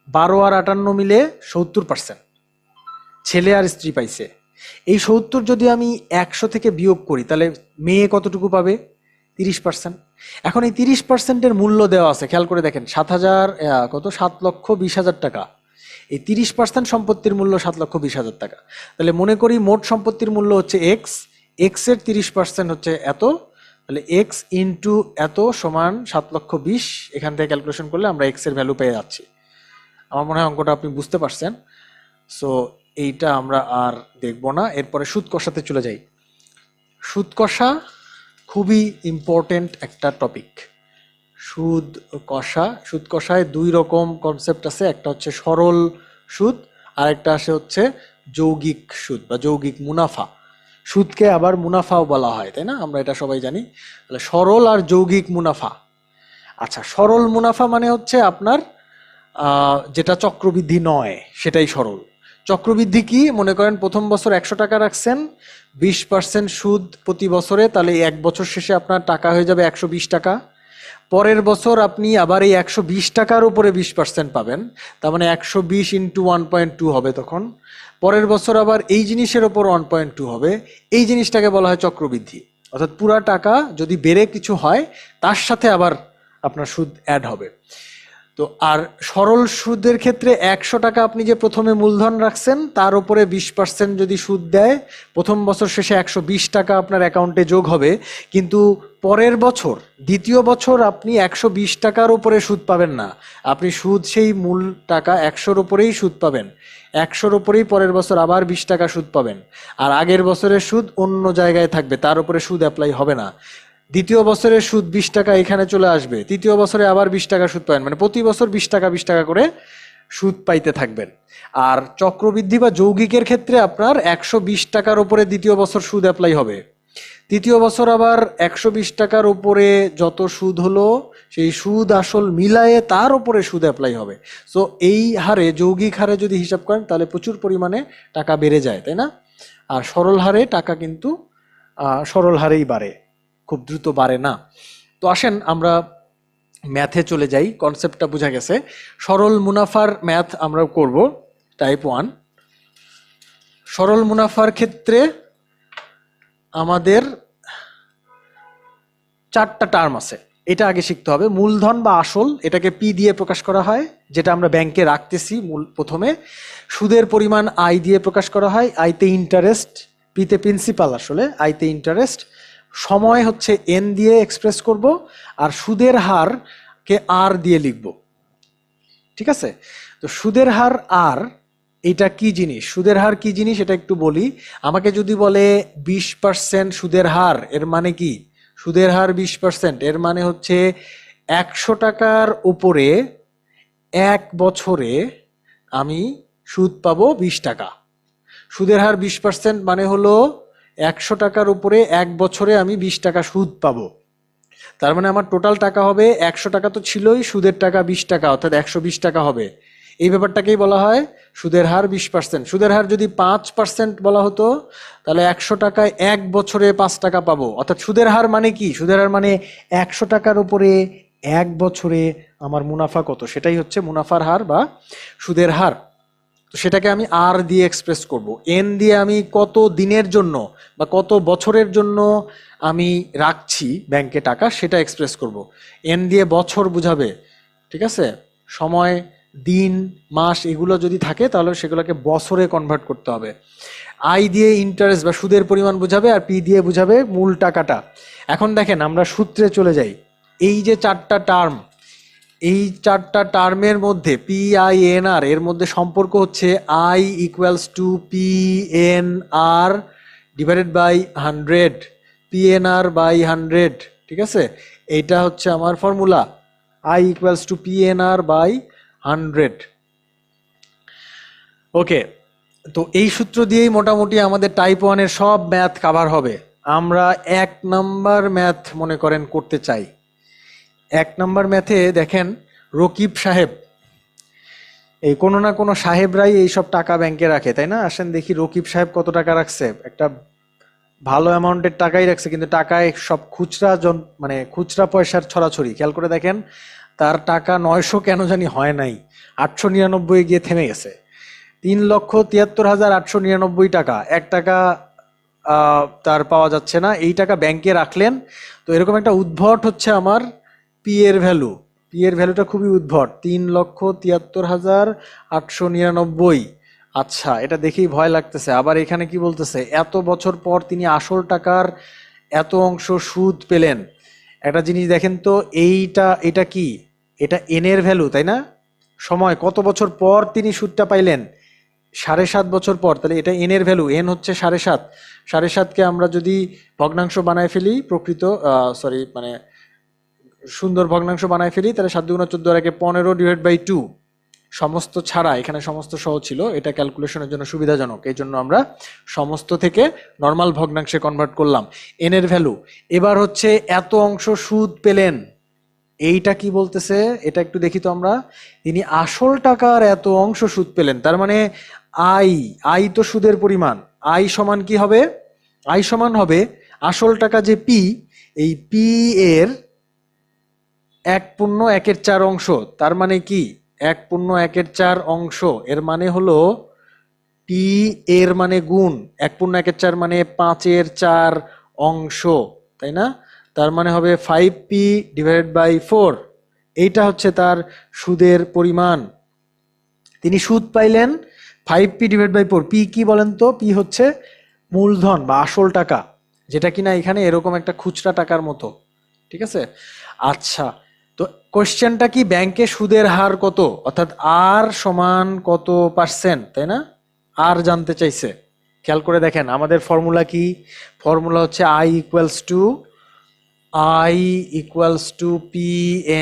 12 আর 58 মিলে 70% ছেলে আর স্ত্রী পাইছে। এই 70 যদি আমি 100 থেকে বিয়োগ করি, তাহলে মেয়ে কতটুকু পাবে? 30%। এখন এই 30%-এর মূল্য দেওয়া আছে, খেয়াল করে দেখেন, 7,20,000 টাকা। এই 30% সম্পত্তির মূল্য 7,20,000 টাকা। তাহলে মনে করি মোট সম্পত্তির মূল্য হচ্ছে এক্স, এক্স-এর 30% হচ্ছে এত, তাহলে এক্স ইন্টু এত সমান 7,20,000। এখান থেকে ক্যালকুলেশন করলে আমরা এক্স-এর ভ্যালু পেয়ে যাচ্ছি। আমার মনে হয় অঙ্কটা আপনি বুঝতে পারছেন। সো এইটা আমরা আর দেখব না, এরপরে সুদ কষাতে চলে যাই। সুদ কষা খুবই ইম্পর্টেন্ট একটা টপিক। সুদ কষা। সুদ কষায় দুই রকম কনসেপ্ট আছে, একটা হচ্ছে সরল সুদ আর একটা আসে হচ্ছে যৌগিক সুদ বা যৌগিক মুনাফা। সুদকে আবার মুনাফাও বলা হয়, তাই না? আমরা এটা সবাই জানি। তাহলে সরল আর যৌগিক মুনাফা। আচ্ছা, সরল মুনাফা মানে হচ্ছে আপনার যেটা চক্রবৃদ্ধি নয় সেটাই সরল। চক্রবৃদ্ধি কি? মনে করেন প্রথম বছর 100 টাকা রাখছেন, 20% সুদ প্রতি বছরে, তাহলে এক বছর শেষে আপনার টাকা হয়ে যাবে 120 টাকা। পরের বছর আপনি আবার এই 120 টাকার উপরে 20% পাবেন, তার মানে 120 ইন্টু 1.2 হবে তখন। পরের বছর আবার এই জিনিসের ওপর 1.2 হবে, এই জিনিসটাকে বলা হয় চক্রবৃদ্ধি। অর্থাৎ পুরা টাকা যদি বেড়ে কিছু হয় তার সাথে আবার আপনার সুদ অ্যাড হবে। তো আর সরল সুদের ক্ষেত্রে 100 টাকা আপনি যে প্রথমে মূলধন রাখছেন তার উপরে 20% যদি সুদ দেয়, প্রথম বছর শেষে 120 টাকা আপনার অ্যাকাউন্টে যোগ হবে, কিন্তু পরের বছর দ্বিতীয় বছর আপনি 120 টাকার উপরে সুদ পাবেন না, আপনি সুদ সেই মূল টাকা 100-র উপরেই সুদ পাবেন। 100-র উপরেই পরের বছর আবার 20 টাকা সুদ পাবেন, আর আগের বছরের সুদ অন্য জায়গায় থাকবে, তার উপরে সুদ অ্যাপ্লাই হবে না। দ্বিতীয় বছরের সুদ 20 টাকা এখানে চলে আসবে, তৃতীয় বছরে আবার 20 টাকা সুদ পাবেন, মানে প্রতি বছর 20 টাকা 20 টাকা করে সুদ পাইতে থাকবেন। আর চক্রবৃদ্ধি বা যৌগিকের ক্ষেত্রে আপনার 120 টাকার উপরে দ্বিতীয় বছর সুদ অ্যাপ্লাই হবে, তৃতীয় বছর আবার 120 টাকার উপরে যত সুদ হলো সেই সুদ আসল মিলায়ে তার উপরে সুদ অ্যাপ্লাই হবে। সো এই হারে, যৌগিক হারে যদি হিসাব করেন তাহলে প্রচুর পরিমাণে টাকা বেড়ে যায়, তাই না? আর সরল হারে টাকা কিন্তু সরল হারেই বাড়ে, খুব দ্রুত বাড়ে না। তো আসেন আমরা ম্যাথে চলে যাই, কনসেপ্টটা বোঝা গেছে। সরল মুনাফার ম্যাথ আমরা করব, টাইপ 1। সরল মুনাফার ক্ষেত্রে আমাদের 4টা টার্ম আছে, এটা আগে শিখতে হবে। মূলধন বা আসল, এটাকে পি দিয়ে প্রকাশ করা হয়, যেটা আমরা ব্যাংকে রাখতেছি প্রথমে। সুদের পরিমাণ আই দিয়ে প্রকাশ করা হয়, আইতে ইন্টারেস্ট, পিতে প্রিন্সিপাল, আসলে আইতে ইন্টারেস্ট। সময় হচ্ছে এন দিয়ে এক্সপ্রেস করব, আর সুদের হারকে আর দিয়ে লিখব, ঠিক আছে? তো সুদের হার আর, এটা কি জিনিস? সুদের হার কি জিনিস এটা একটু বলি। আমাকে যদি বলে 20% সুদের হার, এর মানে কি? সুদের হার 20%, এর মানে হচ্ছে 100 টাকার উপরে এক বছরে আমি সুদ পাবো 20 টাকা। সুদের হার 20% মানে হলো 100 টাকার উপরে এক বছরে আমি 20 টাকা সুদ পাবো। তার মানে আমার টোটাল টাকা হবে 100 টাকা, তো ছিলই, সুদের টাকা 20 টাকা, অর্থাৎ 120 টাকা হবে। এই ব্যাপারটাকেই বলা হয় সুদের হার 20%। সুদের হার যদি 5% বলা হতো তাহলে 100 টাকায় এক বছরে 5 টাকা পাবো। অর্থাৎ সুদের হার মানে কি? সুদের হার মানে 100 টাকার উপরে এক বছরে আমার মুনাফা কত, সেটাই হচ্ছে মুনাফার হার বা সুদের হার। তো সেটাকে আমি আর দিয়ে এক্সপ্রেস করব। এন দিয়ে আমি কত দিনের জন্য বা কত বছরের জন্য আমি রাখছি ব্যাংকে টাকা সেটা এক্সপ্রেস করব। এন দিয়ে বছর বুঝাবে, ঠিক আছে? সময়, দিন, মাস এগুলো যদি থাকে তাহলে সেগুলোকে বছরে কনভার্ট করতে হবে। আই দিয়ে ইন্টারেস্ট বা সুদের পরিমাণ বুঝাবে, আর পি দিয়ে বুঝাবে মূল টাকাটা। এখন দেখেন আমরা সূত্রে চলে যাই। এই যে 4টা টার্ম, এই 4টা টার্মের মধ্যে পি আই এন আর, এর মধ্যে সম্পর্ক হচ্ছে I equals to P N R divided by 100, P N R by 100, ঠিক আছে? এইটা হচ্ছে আমার formula, I equals to P N R by 100। Okay, তো এই সূত্র দিয়েই মোটামুটি আমাদের টাইপ 1-এর সব ম্যাথ কাভার হবে। আমরা 1 নাম্বার ম্যাথ মনে করেন করতে চাই। 1 নাম্বার ম্যাথে দেখেন, রকিব সাহেব, এই কোনো না কোনো সাহেবরাই এইসব টাকা ব্যাংকে রাখে, তাই না? আসেন দেখি রকিব সাহেব কত টাকা রাখছে। একটা ভালো অ্যামাউন্টের টাকাই রাখছে, কিন্তু টাকায় সব খুচরা মানে খুচরা পয়সার ছড়াছড়ি। খেয়াল করে দেখেন তার টাকা 900 কেন জানি হয় নাই, 899 গিয়ে থেমে গেছে। 3,73,899 টাকা, 1 টাকা তার পাওয়া যাচ্ছে না। এই টাকা ব্যাংকে রাখলেন, তো এরকম একটা উদ্ভট হচ্ছে আমার পি এর ভ্যালু। পি এর ভ্যালুটা খুবই উদ্ভট, 3,73,899। আচ্ছা, এটা দেখেই ভয় লাগতেছে। আবার এখানে কি বলতেছে, এত বছর পর তিনি আসল টাকার এত অংশ সুদ পেলেন। একটা জিনিস দেখেন তো, এটা কি? এটা এন এর ভ্যালু, তাই না? সময়, কত বছর পর তিনি সুদটা পাইলেন? 7.5 বছর পর। তাহলে এটা এন এর ভ্যালু, এন হচ্ছে 7.5। 7.5কে আমরা যদি ভগ্নাংশ বানায় ফেলি, প্রকৃত মানে সুন্দর ভগ্নাংশ বানায় ফেলি, তাহলে 7 দুগুণা 14 আর একে 15 ডিভাইড বাই 2, সমস্ত ছাড়া, এখানে সমস্ত সহ ছিল, এটা ক্যালকুলেশনের জন্য সুবিধাজনক, এই জন্য আমরা সমস্ত থেকে নর্মাল ভগ্নাংশে কনভার্ট করলাম। এন এর ভ্যালু এবার হচ্ছে এত অংশ সুদ পেলেন, এইটা কি বলতেছে এটা একটু দেখি তো আমরা। তিনি আসল টাকার এত অংশ সুদ পেলেন, তার মানে আই তো সুদের পরিমাণ, আই সমান কি হবে, আই সমান হবে আসল টাকা যে পি, এই পি এর 1/1/4 অংশ, তার মানে কি 1/1/4 অংশ, এর মানে হলো পি এর মানে গুণ 1/1/4 মানে 5/4 অংশ, তাই না? তার মানে হবে 5p ডিভাইডেড বাই 4, এইটা হচ্ছে তার সুদের পরিমাণ। তিনি সুদ পাইলেন 5p ডিভাইড বাই 4, পি কি বলেন তো? পি হচ্ছে মূলধন বা আসল টাকা, যেটা কিনা এখানে এরকম একটা খুচরা টাকার মতো, ঠিক আছে? আচ্ছা, তো কোশ্চেনটা কি, ব্যাংকে সুদের হার কত, অর্থাৎ আর সমান কত পার্সেন্ট, তাই না? আর জানতে চাইছে। খেয়াল করে দেখেন আমাদের ফর্মুলা কি, ফর্মুলা হচ্ছে I equals to P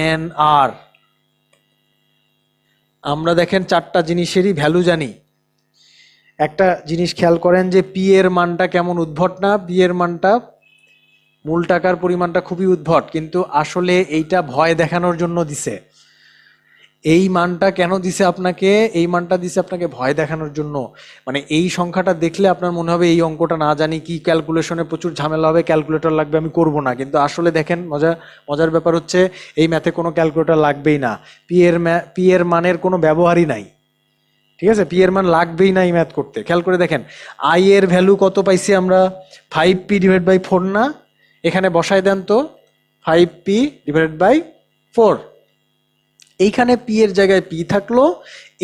N R. আমরা দেখেন 4টা জিনিসেরই ভ্যালু জানি। একটা জিনিস খেয়াল করেন যে পি এর মানটা কেমন উদ্ভট না, পি এর মানটা মূল টাকার পরিমাণটা খুবই উদ্ভট, কিন্তু আসলে এইটা ভয় দেখানোর জন্য দিছে। এই মানটা কেন দিছে আপনাকে, এই মানটা দিছে আপনাকে ভয় দেখানোর জন্য, মানে এই সংখ্যাটা দেখলে আপনার মনে হবে এই অঙ্কটা না জানি কি, ক্যালকুলেশনে প্রচুর ঝামেলা হবে, ক্যালকুলেটর লাগবে, আমি করব না। কিন্তু আসলে দেখেন মজার ব্যাপার হচ্ছে এই ম্যাথে কোনো ক্যালকুলেটর লাগবেই না, পি এর মানের কোনো ব্যবহারই নাই, ঠিক আছে? পি এর মান লাগবেই না এই ম্যাথ করতে। খেয়াল করে দেখেন আই এর ভ্যালু কত পাইছি আমরা, 5p ডিভাইড বাই 4 না, এখানে বসাই দেন তো 5p ডিভাইড বাই 4, এইখানে পি এর জায়গায় পি থাকলো,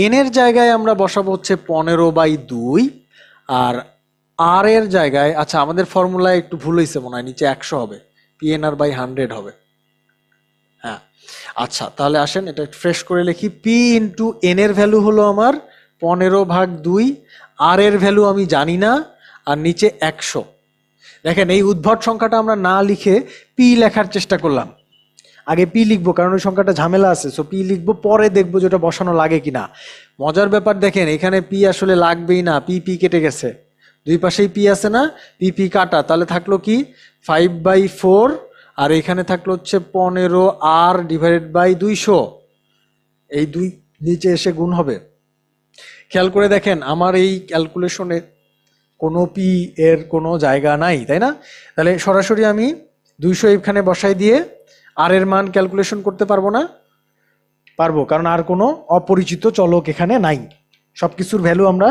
এন এর জায়গায় আমরা বসাবো হচ্ছে 15/2, আর আর এর জায়গায়, আচ্ছা আমাদের ফর্মুলায় একটু ভুল হয়েছে মনে হয়, নিচে 100 হবে, পি এন আর বাই 100 হবে। হ্যাঁ, আচ্ছা তাহলে আসেন এটা ফ্রেশ করে লিখি, পি ইন্টু এন এর ভ্যালু হলো আমার 15/2, আর এর ভ্যালু আমি জানি না, আর নিচে 100। দেখেন এই উদ্ভট সংখ্যাটা আমরা না লিখে পি লেখার চেষ্টা করলাম, আগে পি লিখবো কারণ ওই সংখ্যাটা ঝামেলা আছে, সো পি লিখবো, পরে দেখবো যেটা বসানো লাগে কিনা। মজার ব্যাপার দেখেন এখানে পি আসলে লাগবেই না, পি কেটে গেছে, দুই পাশেই পি আছে না, পি কাটা, তাহলে থাকলো কি 5/4, আর এখানে থাকলো হচ্ছে 15 আর ডিভাইডেড বাই 200, এই 2 নিচে এসে গুণ হবে। খেয়াল করে দেখেন আমার এই ক্যালকুলেশনে কোনো পি এর কোনো জায়গা নাই, তাই না? তাহলে সরাসরি আমি 200 এখানে বসাই দিয়ে আর এর মান ক্যালকুলেশন করতে পারবো না? পারবো, কারণ আর কোনো অপরিচিত চলক এখানে নাই, সবকিছুর ভ্যালু আমরা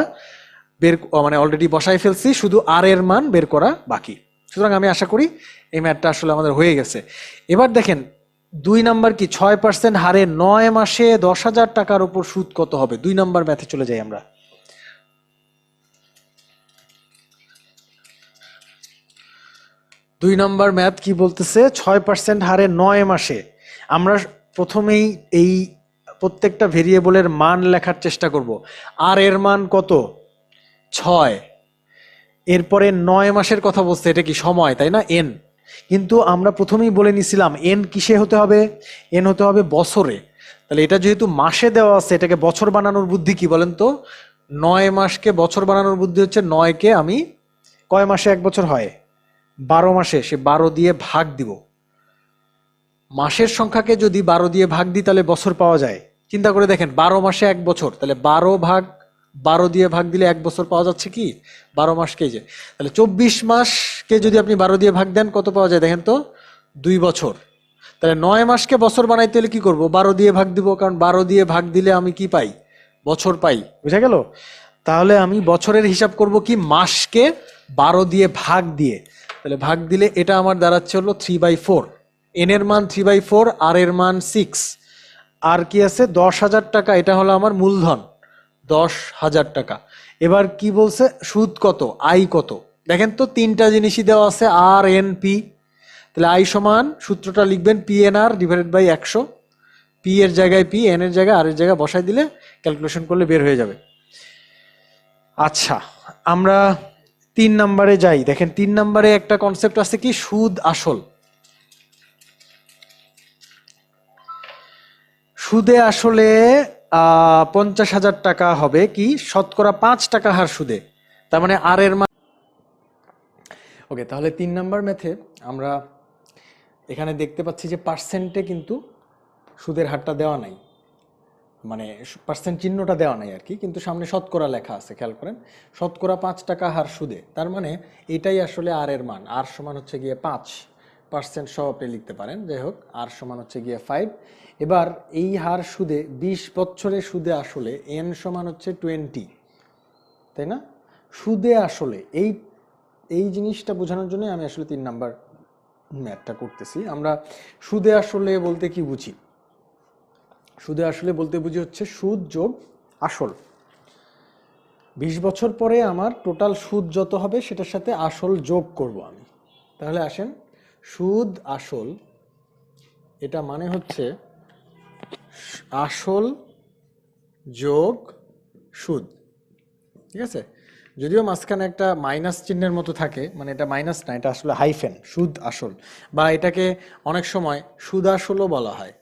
মানে অলরেডি বসাই ফেলছি, শুধু আর এর মান বের করা বাকি। সুতরাং আমি আশা করি এই ম্যাথটা আসলে আমাদের হয়ে গেছে। এবার দেখেন 2 নাম্বার কি, 6% হারে 9 মাসে 10,000 টাকার উপর সুদ কত হবে? 2 নাম্বার ম্যাথে চলে যাই আমরা। 2 নাম্বার ম্যাথ কি বলতেছে, 6% হারে 9 মাসে। আমরা প্রথমেই এই প্রত্যেকটা ভেরিয়েবলের মান লেখার চেষ্টা করব। আর এর মান কত? 6, এরপরে 9 মাসের কথা বলছে, এটা কি সময়, তাই না? এন, কিন্তু আমরা প্রথমেই বলে নিছিলাম এন কিসে হতে হবে, এন হতে হবে বছরে। তাহলে এটা যেহেতু মাসে দেওয়া আছে, এটাকে বছর বানানোর বুদ্ধি কি বলেন তো? 9 মাসকে বছর বানানোর বুদ্ধি হচ্ছে 9কে আমি, কয় মাসে 1 বছর হয়? 12 মাসে, সে 12 দিয়ে ভাগ দিব। মাসের সংখ্যাকে যদি 12 দিয়ে ভাগ দিই তাহলে বছর পাওয়া যায়। চিন্তা করে দেখেন 12 মাসে 1 বছর, তাহলে 12 দিয়ে ভাগ দিলে 1 বছর পাওয়া যাচ্ছে কি? 12 মাসকে যে, তাহলে 24 মাসকে যদি আপনি 12 দিয়ে ভাগ দেন কত পাওয়া যায় দেখেন তো? 2 বছর। তাহলে 9 মাসকে বছর বানাইতে হলে কি করব? 12 দিয়ে ভাগ দিব, কারণ 12 দিয়ে ভাগ দিলে আমি কি পাই? বছর পাই। বুঝা গেল? তাহলে আমি বছরের হিসাব করব কি? মাসকে 12 দিয়ে ভাগ দিয়ে, তাহলে ভাগ দিলে এটা আমার দাঁড়াচ্ছে হলো 3/4, এন এর মান 3/4, আর এর মান 6, আর কি আছে 10,000 টাকা, এটা হলো আমার মূলধন 10,000 টাকা। এবার কি বলছে, সুদ কত, আই কত? দেখেন তো 3টা জিনিসই দেওয়া আছে, আর এন পি, তাহলে আই সমান সূত্রটা লিখবেন P N R divided by 100, P এর জায়গায় পি, এন এর জায়গায় আর এর জায়গায় বসাই দিলে ক্যালকুলেশন করলে বের হয়ে যাবে। আচ্ছা আমরা 3 নম্বরে যাই। দেখেন 3 নম্বরে একটা কনসেপ্ট আছে কি, সুদ আসল। সুদে আসলে 50,000 টাকা হবে কি শতকরা 5 টাকা হার সুদে, তার মানে আর এর মান। ওকে, তাহলে 3 নাম্বার ম্যাথে আমরা এখানে দেখতে পাচ্ছি যে পার্সেন্টে কিন্তু সুদের হারটা দেওয়া নাই, মানে পার্সেন্ট চিহ্নটা দেওয়া নাই আর কি, কিন্তু সামনে শতকরা লেখা আছে, খেয়াল করেন শতকরা 5 টাকা হার সুদে, তার মানে এটাই আসলে আর এর মান। আর সমান হচ্ছে গিয়ে 5% সহ আপনি লিখতে পারেন, যাই হোক আর সমান হচ্ছে গিয়ে 5। এবার এই হার সুদে 20 বছরের সুদে আসলে এন সমান হচ্ছে 20, তাই না? সুদে আসলে এই জিনিসটা বোঝানোর জন্য আমি আসলে 3 নাম্বার ম্যাথটা করতেছি। আমরা সুদে আসলে বলতে কি বুঝি? সুদে আসলে বলতে বুঝি হচ্ছে সুদ যোগ আসল। 20 বছর পরে আমার টোটাল সুদ যত হবে সেটার সাথে আসল যোগ করব আমি। তাহলে আসেন, সুদ আসল এটা মানে হচ্ছে আসল যোগ সুদ, ঠিক আছে? যদিও মাঝখানে একটা মাইনাস চিহ্নের মতো থাকে, মানে এটা মাইনাস না, এটা আসলে হাইফেন, সুদ আসল, বা এটাকে অনেক সময় সুদ আসলও বলা হয়,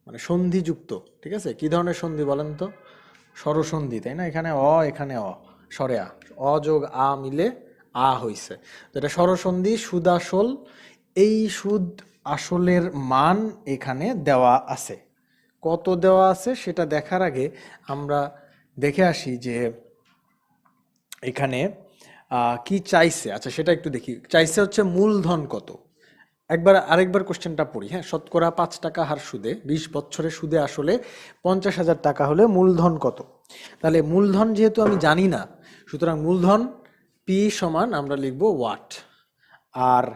মানে সন্ধিযুক্ত। ঠিক আছে, কি ধরনের সন্ধি বলেন তো? স্বরসন্ধি, তাই না? এখানে অ, এখানে অ, স্বরে আ, অ যোগ আ মিলে আ হইছে, তো এটা স্বরসন্ধি, সুদ আসল। এই সুদ আসলের মান এখানে দেওয়া আছে। কত দেওয়া আছে সেটা দেখার আগে আমরা দেখে আসি যে এখানে কি চাইছে। আচ্ছা, সেটা একটু দেখি। চাইছে হচ্ছে মূলধন কত। আরেকবার কোশ্চেনটা পড়ি, হ্যাঁ। শতকরা 5 টাকা হার সুদে 20 বছরের সুদে আসলে 50,000 টাকা হলে মূলধন কত? তাহলে মূলধন যেহেতু আমি জানি না, সুতরাং মূলধন পি সমান আমরা লিখব ওয়াট। আর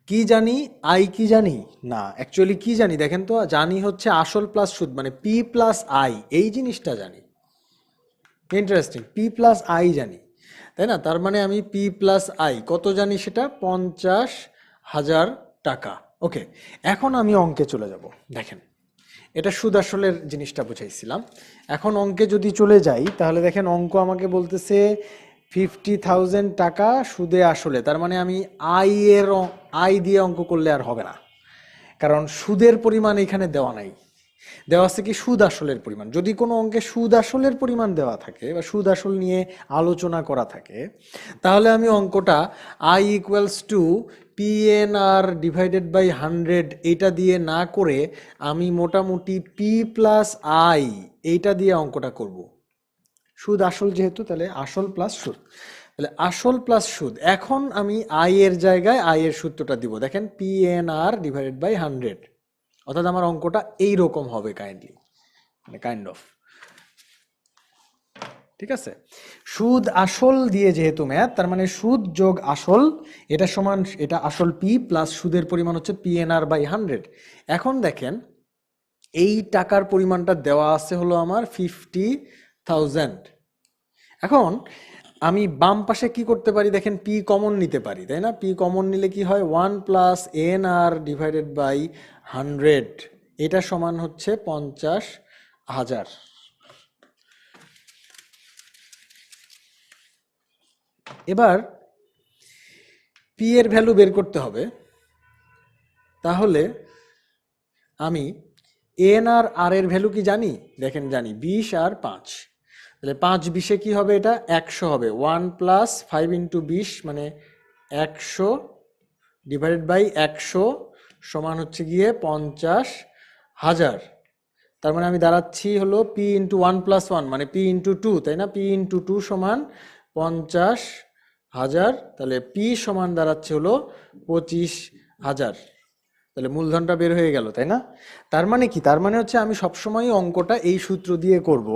কি জানি? আই কি জানি না, অ্যাকচুয়ালি কি জানি দেখেন তো, জানি হচ্ছে আসল প্লাস সুদ, মানে পি প্লাস আই, এই জিনিসটা জানি। ইন্টারেস্টিং, পি প্লাস আই জানি, তাই না? তার মানে আমি পি প্লাস আই কত জানি, সেটা 50,000 টাকা। ওকে, এখন আমি অঙ্কে চলে যাব। দেখেন, এটা সুদ আসলের জিনিসটা বুঝাইছিলাম। এখন অঙ্কে যদি চলে যাই, তাহলে দেখেন অঙ্ক আমাকে বলতেছে 50,000 টাকা সুদে আসলে, তার মানে আমি আই দিয়ে অঙ্ক করলে আর হবে না, কারণ সুদের পরিমাণ এখানে দেওয়া নাই। দেওয়া আছে কি সুদ আসলের পরিমাণ। যদি কোনো অঙ্কে সুদ আসলের পরিমাণ দেওয়া থাকে বা সুদ আসল নিয়ে আলোচনা করা থাকে, তাহলে আমি অঙ্কটা I equals to PNR divided by 100 এটা দিয়ে না করে আমি মোটামুটি পি প্লাস আই এইটা দিয়ে অঙ্কটা করব। সুদ আসল যেহেতু, তাহলে আসল প্লাস সুদ, তাহলে আসল প্লাস সুদ। এখন আমি আই এর জায়গায় আই এর সূত্রটা দিব। দেখেন, PNR ডিভাইডেড বাই 100, অর্থাৎ আমার অঙ্কটা এইরকম হবে কাইন্ড অফ। ঠিক আছে, সুদ আসল দিয়ে যেহেতু ম্যাথ, তার মানে সুদ যোগ আসল এটা সমান, এটা আসল পি প্লাস সুদের পরিমাণ হচ্ছে PNR বাই 100। এখন দেখেন, এই টাকার পরিমাণটা দেওয়া আছে হলো আমার 50,000। এখন আমি বাম পাশে কি করতে পারি? দেখেন, পি কমন নিতে পারি, তাই না? পি কমন নিলে কি হয়? 1 প্লাস NR ডিভাইডেড বাই 100, এটা সমান হচ্ছে 50,000। এবার পি এর ভ্যালু বের করতে হবে। তাহলে আমি আর এর ভ্যালু কি জানি? দেখেন, জানি 20 আর 5। তাহলে 5 20-এ কি হবে? এটা 100 হবে। 1 প্লাস 5 ইন্টু 20 মানে 100 ডিভাইডেড বাই 100 সমান হচ্ছে গিয়ে 50,000। তার মানে আমি দাঁড়াচ্ছি হলো পি ইন্টু 1 প্লাস 1 মানে পি ইন্টু 2, তাই না? পি ইন্টু 2 সমান 50,000। তাহলে পি সমান দাঁড়াচ্ছে হলো 25,000। তাহলে মূলধনটা বের হয়ে গেল, তাই না? তার মানে কি? তার মানে হচ্ছে আমি সবসময় অঙ্কটা এই সূত্র দিয়ে করব,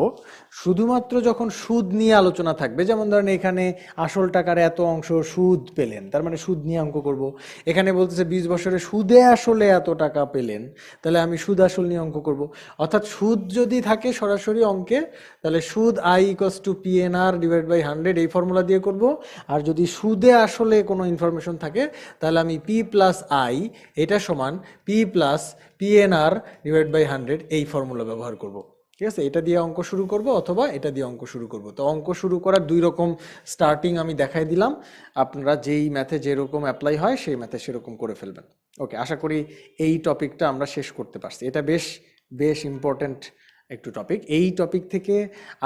শুধুমাত্র যখন সুদ নিয়ে আলোচনা থাকবে। যেমন ধরেন, এখানে আসল টাকার এত অংশ সুদ পেলেন, তার মানে সুদ নিয়ে অঙ্ক করব। এখানে বলতেছে 20 বছরে সুদে আসলে এত টাকা পেলেন, তাহলে আমি সুদ আসল নিয়ে অঙ্ক করব। অর্থাৎ সুদ যদি থাকে সরাসরি অঙ্কে, তাহলে সুদ I equals to PNR divide by 100 এই ফর্মুলা দিয়ে করব। আর যদি সুদে আসলে কোনো ইনফরমেশন থাকে, তাহলে আমি পি প্লাস আই এটা সমান P plus PNR divide by 100 এই ফর্মুলা ব্যবহার করব। ঠিক আছে, এটা দিয়ে অঙ্ক শুরু করব অথবা এটা দিয়ে অঙ্ক শুরু করব। তো অঙ্ক শুরু করার 2 রকম স্টার্টিং আমি দেখাই দিলাম। আপনারা যেই ম্যাথে যেরকম অ্যাপ্লাই হয় সেই ম্যাথে সেরকম করে ফেলবেন। ওকে, আশা করি এই টপিকটা আমরা শেষ করতে পারছি। এটা বেশ বেশ ইম্পর্টেন্ট একটু টপিক, এই টপিক থেকে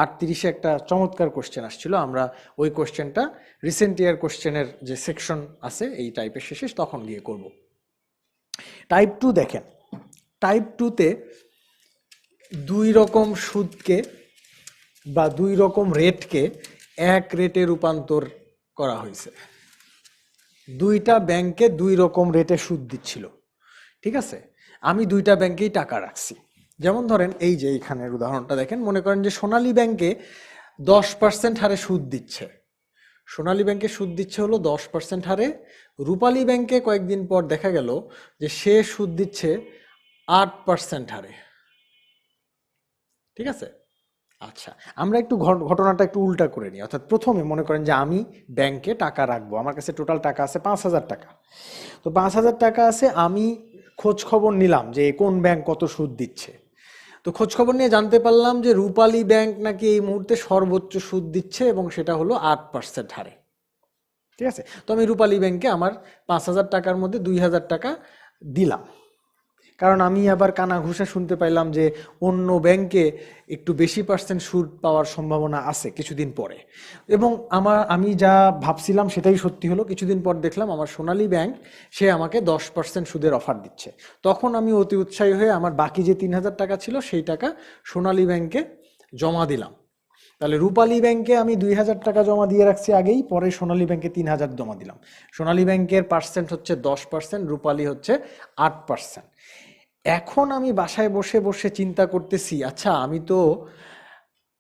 38-এ একটা চমৎকার কোশ্চেন আসছিল, আমরা ওই কোশ্চেনটা রিসেন্ট ইয়ার কোশ্চেনের যে সেকশন আছে এই টাইপের শেষে তখন গিয়ে করব। টাইপ 2 দেখেন, টাইপ 2-তে 2 রকম সুদকে বা 2 রকম রেটকে এক রেটে রূপান্তর করা হয়েছে। 2টা ব্যাংকে 2 রকম রেটে সুদ দিচ্ছিল, ঠিক আছে। আমি 2টা ব্যাংকেই টাকা রাখছি। যেমন ধরেন এই যে এইখানের উদাহরণটা দেখেন, মনে করেন যে সোনালী ব্যাংকে 10% হারে সুদ দিচ্ছে, সোনালী ব্যাংকে সুদ দিচ্ছে হলো 10% হারে। রূপালী ব্যাংকে কয়েকদিন পর দেখা গেল যে সে সুদ দিচ্ছে 8% হারে, ঠিক আছে। আচ্ছা, আমরা একটু ঘটনাটা একটু উল্টা করে নিই। অর্থাৎ প্রথমে মনে করেন যে আমি ব্যাংকে টাকা রাখবো, আমার কাছে টোটাল টাকা আছে 5,000 টাকা। তো 5,000 টাকা আছে, আমি খোঁজ খবর নিলাম যে কোন ব্যাংক কত সুদ দিচ্ছে। তো খোঁজ খবর নিয়ে জানতে পারলাম যে রূপালী ব্যাংক নাকি এই মুহূর্তে সর্বোচ্চ সুদ দিচ্ছে এবং সেটা হলো 8% হারে, ঠিক আছে। তো আমি রূপালী ব্যাংকে আমার 5,000 টাকার মধ্যে 2,000 টাকা দিলাম, কারণ আমি আবার কানা ঘুষা শুনতে পাইলাম যে অন্য ব্যাংকে একটু বেশি পার্সেন্ট সুদ পাওয়ার সম্ভাবনা আছে কিছুদিন পরে, এবং আমি যা ভাবছিলাম সেটাই সত্যি হলো। কিছুদিন পর দেখলাম আমার সোনালী ব্যাংক সে আমাকে 10% সুদের অফার দিচ্ছে। তখন আমি অতি উৎসাহী হয়ে আমার বাকি যে 3,000 টাকা ছিল সেই টাকা সোনালী ব্যাংকে জমা দিলাম। তাহলে রূপালী ব্যাংকে আমি 2,000 টাকা জমা দিয়ে রাখছি আগেই, পরে সোনালী ব্যাংকে 3,000 জমা দিলাম। সোনালী ব্যাংকের পার্সেন্ট হচ্ছে 10%, রূপালী হচ্ছে 8%। এখন আমি বাসায় বসে বসে চিন্তা করতেছি, আচ্ছা আমি তো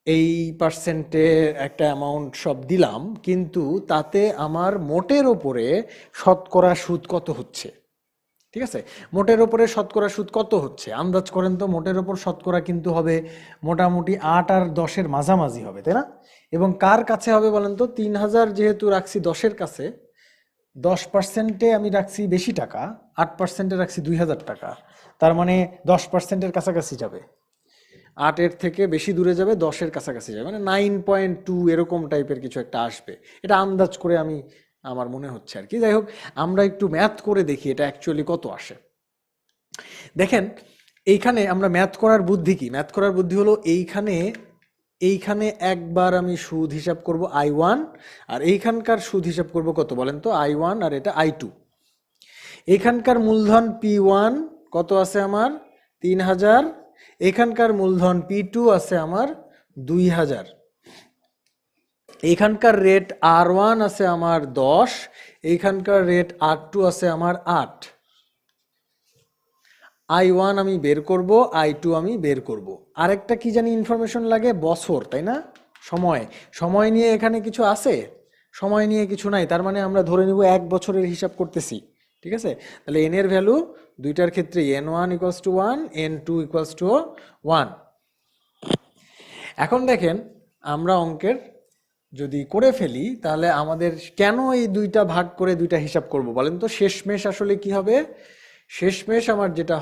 এই পার্সেন্টে একটা অ্যামাউন্ট সব দিলাম, কিন্তু তাতে আমার মোটের ওপরে শতকরা সুদ কত হচ্ছে, ঠিক আছে। মোটের ওপরে শতকরা সুদ কত হচ্ছে আন্দাজ করেন তো। মোটের ওপর শতকরা কিন্তু হবে মোটামুটি 8 আর 10-এর মাঝামাঝি হবে, তাই না। এবং কার কাছে হবে বলেন তো, 3,000 যেহেতু রাখছি 10-এর কাছে, 10%-এ আমি রাখছি বেশি টাকা, 8%-এ রাখছি 2,000 টাকা, তার মানে 10%-এর কাছাকাছি যাবে, 8-এর থেকে বেশি দূরে যাবে, 10-এর কাছাকাছি যাবে, মানে 9.2 এরকম টাইপের কিছু একটা আসবে, এটা আন্দাজ করে আমার মনে হচ্ছে আর কি। যাই হোক, আমরা একটু ম্যাথ করে দেখি এটা অ্যাকচুয়ালি কত আসে। দেখেন এইখানে আমরা ম্যাথ করার বুদ্ধি কি, ম্যাথ করার বুদ্ধি হলো এইখানে একবার আমি সুদ হিসাব করব I1, আর এইখানকার সুদ হিসাব করব কত বলেন তো, I1 আর এটা I2। এখানকার মূলধন P1 কত আছে আমার 3,000, এখানকার মূলধন P2 আছে আমার 2,000, এখানকার রেট R1 আছে আমার 10, এইখানকার রেট R2 আছে আমার 8। I1 আমি বের করব, I2 আমি বের করব। আরেকটা কি জানি ইনফরমেশন লাগে, বছর, তাই না। সময় নিয়ে এখানে কিছু আছে, সময় নিয়ে কিছু নাই, তার মানে আমরা ধরে নিব 1 বছরের হিসাব করতেছি, ঠিক আছে। তাহলে n এর ভ্যালু দুইটার ক্ষেত্রে n1 = 1, n2 = 1। এখন দেখেন আমরা অঙ্কের যদি করে ফেলি তাহলে আমাদের কেন এই দুইটা ভাগ করে দুইটা হিসাব করব বলেন তো। শেষমেশ আসলে কি হবে, শেষমেশ আমার যেটা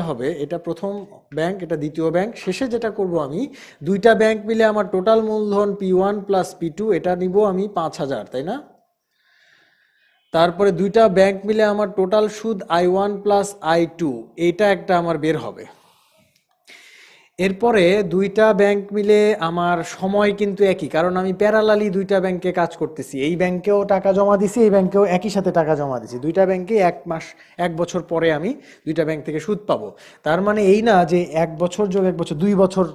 হবে এটা প্রথম ব্যাংক, এটা দ্বিতীয় ব্যাংক, শেষে যেটা করব আমি, দুইটা ব্যাংক মিলে আমার টোটাল মূলধন P1 প্লাস P2 এটা নিব আমি 5,000, তাই না। তারপরে দুইটা ব্যাংক মিলে আমার টোটাল সুদ I1 প্লাস I2 এটা একটা আমার বের হবে। এরপরে দুইটা ব্যাংক মিলে আমার সময় কিন্তু একই, কারণ আমি প্যারালালি দুইটা ব্যাংকে কাজ করতেছি, এই ব্যাংকেও টাকা জমা দিছি, এই ব্যাংকেও একই সাথে টাকা জমা দিছি, দুইটা ব্যাংকে 1 বছর পরে আমি দুইটা ব্যাংক থেকে সুদ পাবো। তার মানে এই না যে 1 বছর যোগ 1 বছর 2 বছর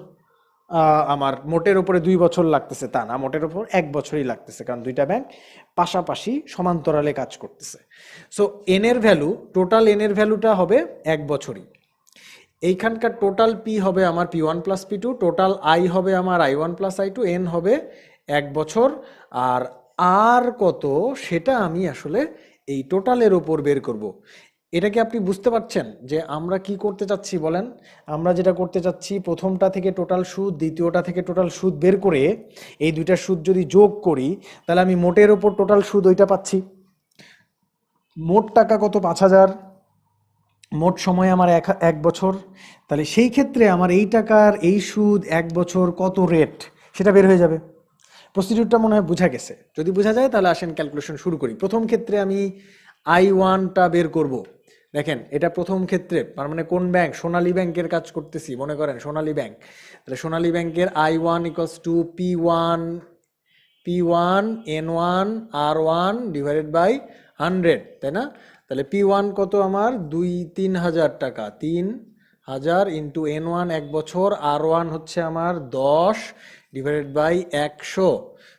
আমার মোটের উপরে 2 বছর লাগতেছে, তা না, মোটের উপর 1 বছরই লাগতেছে, কারণ দুইটা ব্যাংক পাশাপাশি সমান্তরালে কাজ করতেছে। সো এন এর ভ্যালু, টোটাল এন এর ভ্যালুটা হবে 1 বছরই। এইখানকার টোটাল পি হবে আমার P1 plus P2, total I হবে আমার I1 প্লাস I2, এন হবে 1 বছর, আর কত সেটা আমি আসলে এই টোটালের উপর বের করব। এটা কি আপনি বুঝতে পারছেন যে আমরা কি করতে চাচ্ছি বলেন। আমরা যেটা করতে চাচ্ছি, প্রথমটা থেকে টোটাল সুদ, দ্বিতীয়টা থেকে টোটাল সুদ বের করে এই দুইটা সুদ যদি যোগ করি তাহলে আমি মোটের ওপর টোটাল সুদ ওইটা পাচ্ছি। মোট টাকা কত 5,000, মোট সময় আমার 1 বছর, তাহলে সেই ক্ষেত্রে আমার এই টাকার এই সুদ 1 বছর কত রেট সেটা বের হয়ে যাবে। প্রসিডিউরটা মনে হয় বোঝা গেছে। যদি বোঝা যায় তাহলে আসেন ক্যালকুলেশন শুরু করি। প্রথম ক্ষেত্রে আমি I1টা বের করব। দেখেন এটা প্রথম ক্ষেত্রে, তার মানে কোন ব্যাংক? সোনালী ব্যাংকের কাজ করতেছি, মনে করেন সোনালী ব্যাংক। তাহলে সোনালী ব্যাংকের I1 equals to P1 N1 R1 divided by 100, তাই না? তাহলে P1 কত আমার? 3,000 টাকা, 3,000 ইন্টু N1 1 বছর, R1 হচ্ছে আমার 10 ডিভাইডেড বাই 100।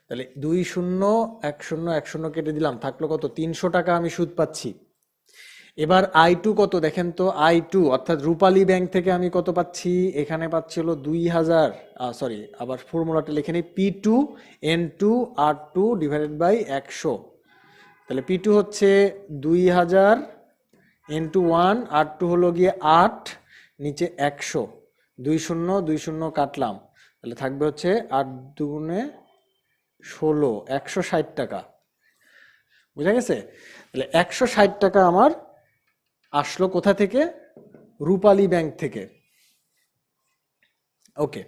তাহলে 2 0 1 0 1 0 কেটে দিলাম, থাকলো কত? 300 টাকা আমি সুদ পাচ্ছি। এবার I2 কত দেখেন তো? I2 অর্থাৎ রূপালী ব্যাংক থেকে আমি কত পাচ্ছি? এখানে পাচ্ছি হলো 2,000, সরি আবার ফর্মুলাটা লিখে নিই, P2 N2 R2 divided by 100। তাহলে P2 হচ্ছে 2,000 ইন্টু 1, R2 হলো গিয়ে 8, নিচে 100, 2 0 2 0 কাটলাম, তাহলে থাকবে হচ্ছে 8 দুগুণে 16, 160 টাকা। বুঝা গেছে? তাহলে 160 টাকা আমার আসলো কোথা থেকে? রূপালী ব্যাংক থেকে। ওকে,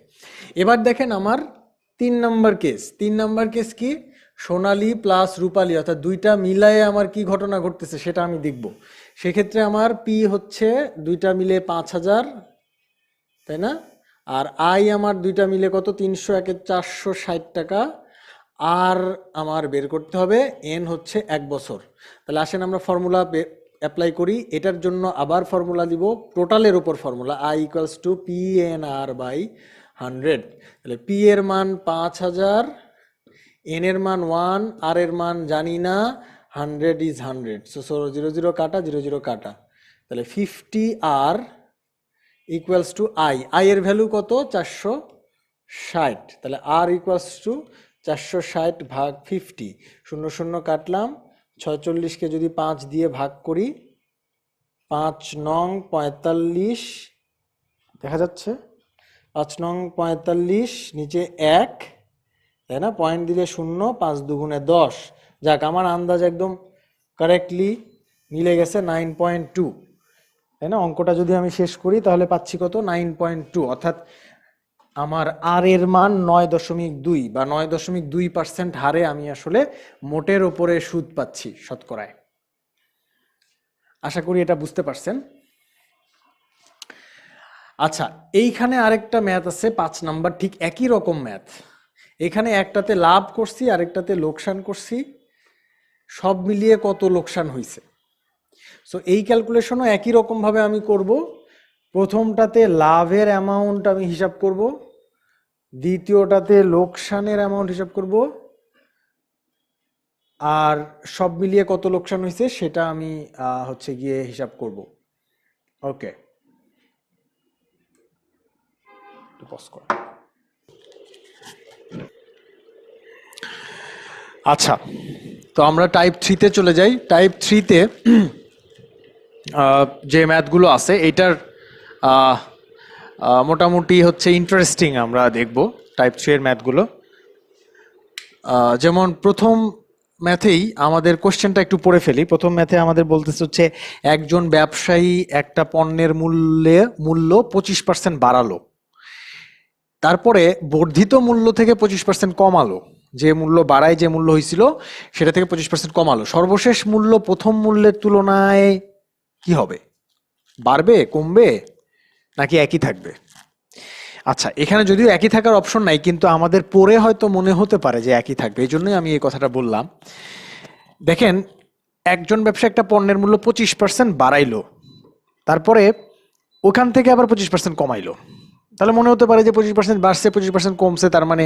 এবার দেখেন আমার 3 নম্বর কেস। 3 নম্বর কেস কি? সোনালী প্লাস রূপালী, অর্থাৎ দুইটা মিলায়ে আমার কি ঘটনা ঘটতেছে সেটা আমি দেখব। সেক্ষেত্রে আমার পি হচ্ছে দুইটা মিলে 5,000, তাই না? আর আই আমার দুইটা মিলে কত? 300 একে 460 টাকা। আর আমার বের করতে হবে এন হচ্ছে 1 বছর। তাহলে আসেন আমরা ফর্মুলা অ্যাপ্লাই করি। এটার জন্য আবার ফর্মুলা দিব, টোটালের উপর formula, I equals to P N R by 100। তাহলে পি এর মান 5,000, এন এর মান 1, আর এর মান জানি না, 100 ইজ 100, সো 0 0 কাটা, 0 0 কাটা। তাহলে 50 আর ইকুয়ালস টু আই এর ভ্যালু কত? 460। তাহলে আর ইকুয়ালস টু 460 ভাগ 50, 0 0 কাটলাম, 46কে যদি 5 দিয়ে ভাগ করি, 5 নং 45, দেখা যাচ্ছে 5 নং 45, নিচে 1, তাই না? পয়েন্ট দিলে 0, 5 দুগুণে 10। যাক, আমার আন্দাজ একদম কারেক্টলি মিলে গেছে, 9.2, তাই না? অঙ্কটা যদি আমি শেষ করি তাহলে পাচ্ছি কত? 9.2, অর্থাৎ আমার আর এর মান 9.2 বা 9.2% হারে আমি আসলে মোটের ওপরে সুদ পাচ্ছি শতকরায়। আশা করি এটা বুঝতে পারছেন। আচ্ছা, এইখানে আরেকটা ম্যাথ আছে 5 নাম্বার, ঠিক একই রকম ম্যাথ। এখানে একটাতে লাভ করছি, আরেকটাতে লোকসান করছি, সব মিলিয়ে কত লোকসান হয়েছে। সো এই ক্যালকুলেশনও একই রকম ভাবে আমি করব। প্রথমটাতে লাভের অ্যামাউন্ট আমি হিসাব করব, দ্বিতীয়টাতে লোকসানের অ্যামাউন্ট হিসাব করব, আর সব মিলিয়ে কত লোকসান হয়েছে সেটা আমি হচ্ছে গিয়ে হিসাব করব। ওকে, আচ্ছা, তো আমরা টাইপ 3-তে চলে যাই। টাইপ 3-তে যে ম্যাথগুলো আছে এইটার মোটামুটি হচ্ছে ইন্টারেস্টিং, আমরা দেখব টাইপ 3 এর ম্যাথগুলো। যেমন প্রথম ম্যাথেই আমাদের কোশ্চেনটা একটু পড়ে ফেলি। প্রথম ম্যাথে আমাদের বলতেছে হচ্ছে একজন ব্যবসায়ী একটা পণ্যের মূল্য 25% বাড়ালো, তারপরে বর্ধিত মূল্য থেকে 25% কমালো, যে মূল্য বাড়ায় যে মূল্য হয়েছিল সেটা থেকে 25% কমালো। সর্বশেষ মূল্য প্রথম মূল্যের তুলনায় কি হবে? বাড়বে, কমবে, নাকি একই থাকবে? আচ্ছা, এখানে যদিও একই থাকার অপশন নাই, কিন্তু আমাদের পরে হয়তো মনে হতে পারে যে একই থাকবে, এই জন্যই আমি এই কথাটা বললাম। দেখেন, একজন ব্যবসা একটা পণ্যের মূল্য 25% বাড়াইলো, তারপরে ওখান থেকে আবার 25% কমাইলো। তাহলে মনে হতে পারে যে 25% বাড়ছে, 25% কমছে, তার মানে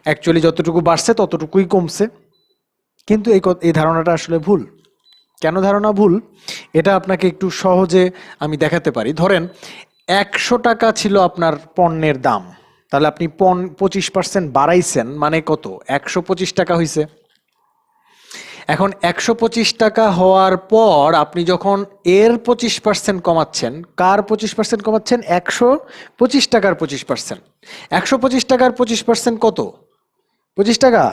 অ্যাকচুয়ালি যতটুকু বাড়ছে ততটুকুই কমছে। কিন্তু এই ধারণাটা আসলে ভুল। কেন ধারণা ভুল এটা আপনাকে একটু সহজে আমি দেখাতে পারি। ধরেন 100 টাকা ছিল আপনার পণ্যের দাম, তাহলে আপনি 25% বাড়াইছেন, মানে কত? 125 টাকা হয়েছে। এখন 125 টাকা হওয়ার পর আপনি যখন এর 25% কমাচ্ছেন, কার 25% কমাচ্ছেন? 125 টাকার 25%। 125 টাকার 25% কত? 25 টাকা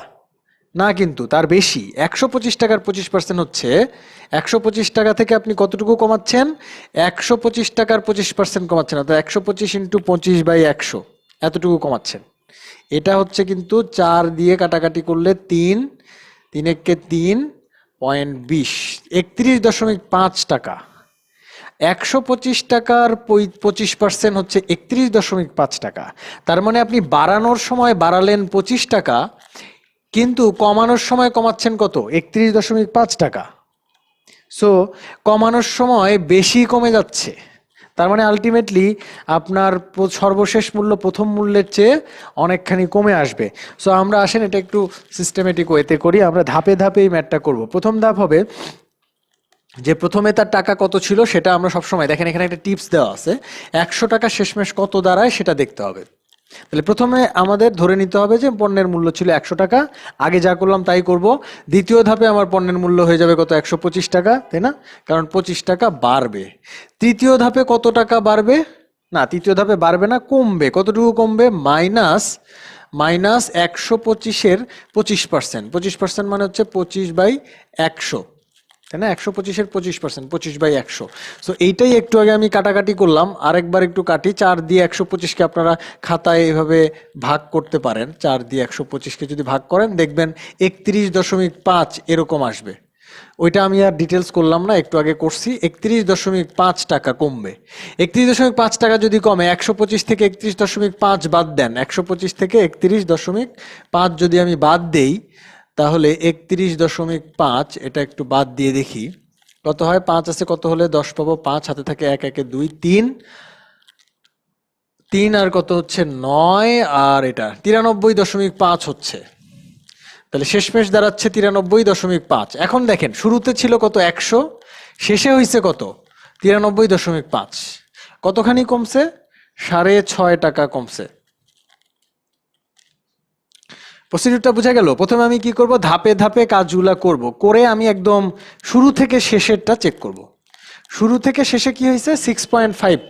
না, কিন্তু তার বেশি। 125 টাকার 25% হচ্ছে 125 টাকা থেকে আপনি কতটুকু কমাচ্ছেন? 125 টাকার 25% কমাচ্ছেন, অর্থাৎ 125 ইন্টু 25/100 এতটুকু কমাচ্ছেন। এটা হচ্ছে কিন্তু 4 দিয়ে কাটাকাটি করলে 3, 3 একে 3, 0.20, 31.5 টাকা। 125 টাকার 25% হচ্ছে 31.5 টাকা। তার মানে আপনি বাড়ানোর সময় বাড়ালেন 25 টাকা, কিন্তু কমানোর সময় কমাচ্ছেন কত? 31.5 টাকা। সো কমানোর সময় বেশি কমে যাচ্ছে, তার মানে আলটিমেটলি আপনার সর্বশেষ মূল্য প্রথম মূল্যের চেয়ে অনেকখানি কমে আসবে। সো আমরা আসেন এটা একটু সিস্টেমেটিক ওয়েতে করি, আমরা ধাপে ধাপে এই ম্যাথটা করব। প্রথম ধাপ হবে যে প্রথমে তার টাকা কত ছিল সেটা আমরা সবসময়, দেখেন এখানে একটা টিপস দেওয়া আছে, 100 টাকা শেষমেশ কত দাঁড়ায় সেটা দেখতে হবে। তাহলে প্রথমে আমাদের ধরে নিতে হবে যে পণ্যের মূল্য ছিল 100 টাকা, আগে যা করলাম তাই করব। দ্বিতীয় ধাপে আমার পণ্যের মূল্য হয়ে যাবে কত? 125 টাকা, তাই না? কারণ 25 টাকা বাড়বে। তৃতীয় ধাপে কত টাকা বাড়বে? না, তৃতীয় ধাপে বাড়বে না, কমবে। কতটুকু কমবে? মাইনাস 125-এর 25%। 25% মানে হচ্ছে 25/100, তাই না? 125-এর 25%, 25/100। সো এইটাই একটু আগে আমি কাটাকাটি করলাম, আরেকবার একটু কাটি। 4 দিয়ে 125-কে আপনারা খাতায় এইভাবে ভাগ করতে পারেন। 4 দিয়ে 125-কে যদি ভাগ করেন দেখবেন 31.5 এরকম আসবে। ওইটা আমি আর ডিটেলস করলাম না, একটু আগে করছি। 31.5 টাকা কমবে। 31.5 টাকা যদি কমে, 125 থেকে 31.5 বাদ দেন, 125 থেকে 31.5 যদি আমি বাদ দেই, তাহলে 31.5, এটা একটু বাদ দিয়ে দেখি কত হয়। 5 আছে, কত হলে 10 পাবো? 5 হাতে থাকে 1, 1 2, 3, 3 আর কত হচ্ছে 9, আর এটা 93.5 হচ্ছে। তাহলে শেষমেশ দাঁড়াচ্ছে 93.5। এখন দেখেন শুরুতে ছিল কত? 100, শেষে হয়েছে কত? 93.5। কতখানি কমছে? 6.5 টাকা কমছে। প্রসিডিউরটা বোঝা গেল? প্রথমে আমি কি করব? ধাপে ধাপে কাজগুলা করব, করে আমি একদম শুরু থেকে শেষেরটা চেক করব। শুরু থেকে শেষে কি হয়েছে? 6.5,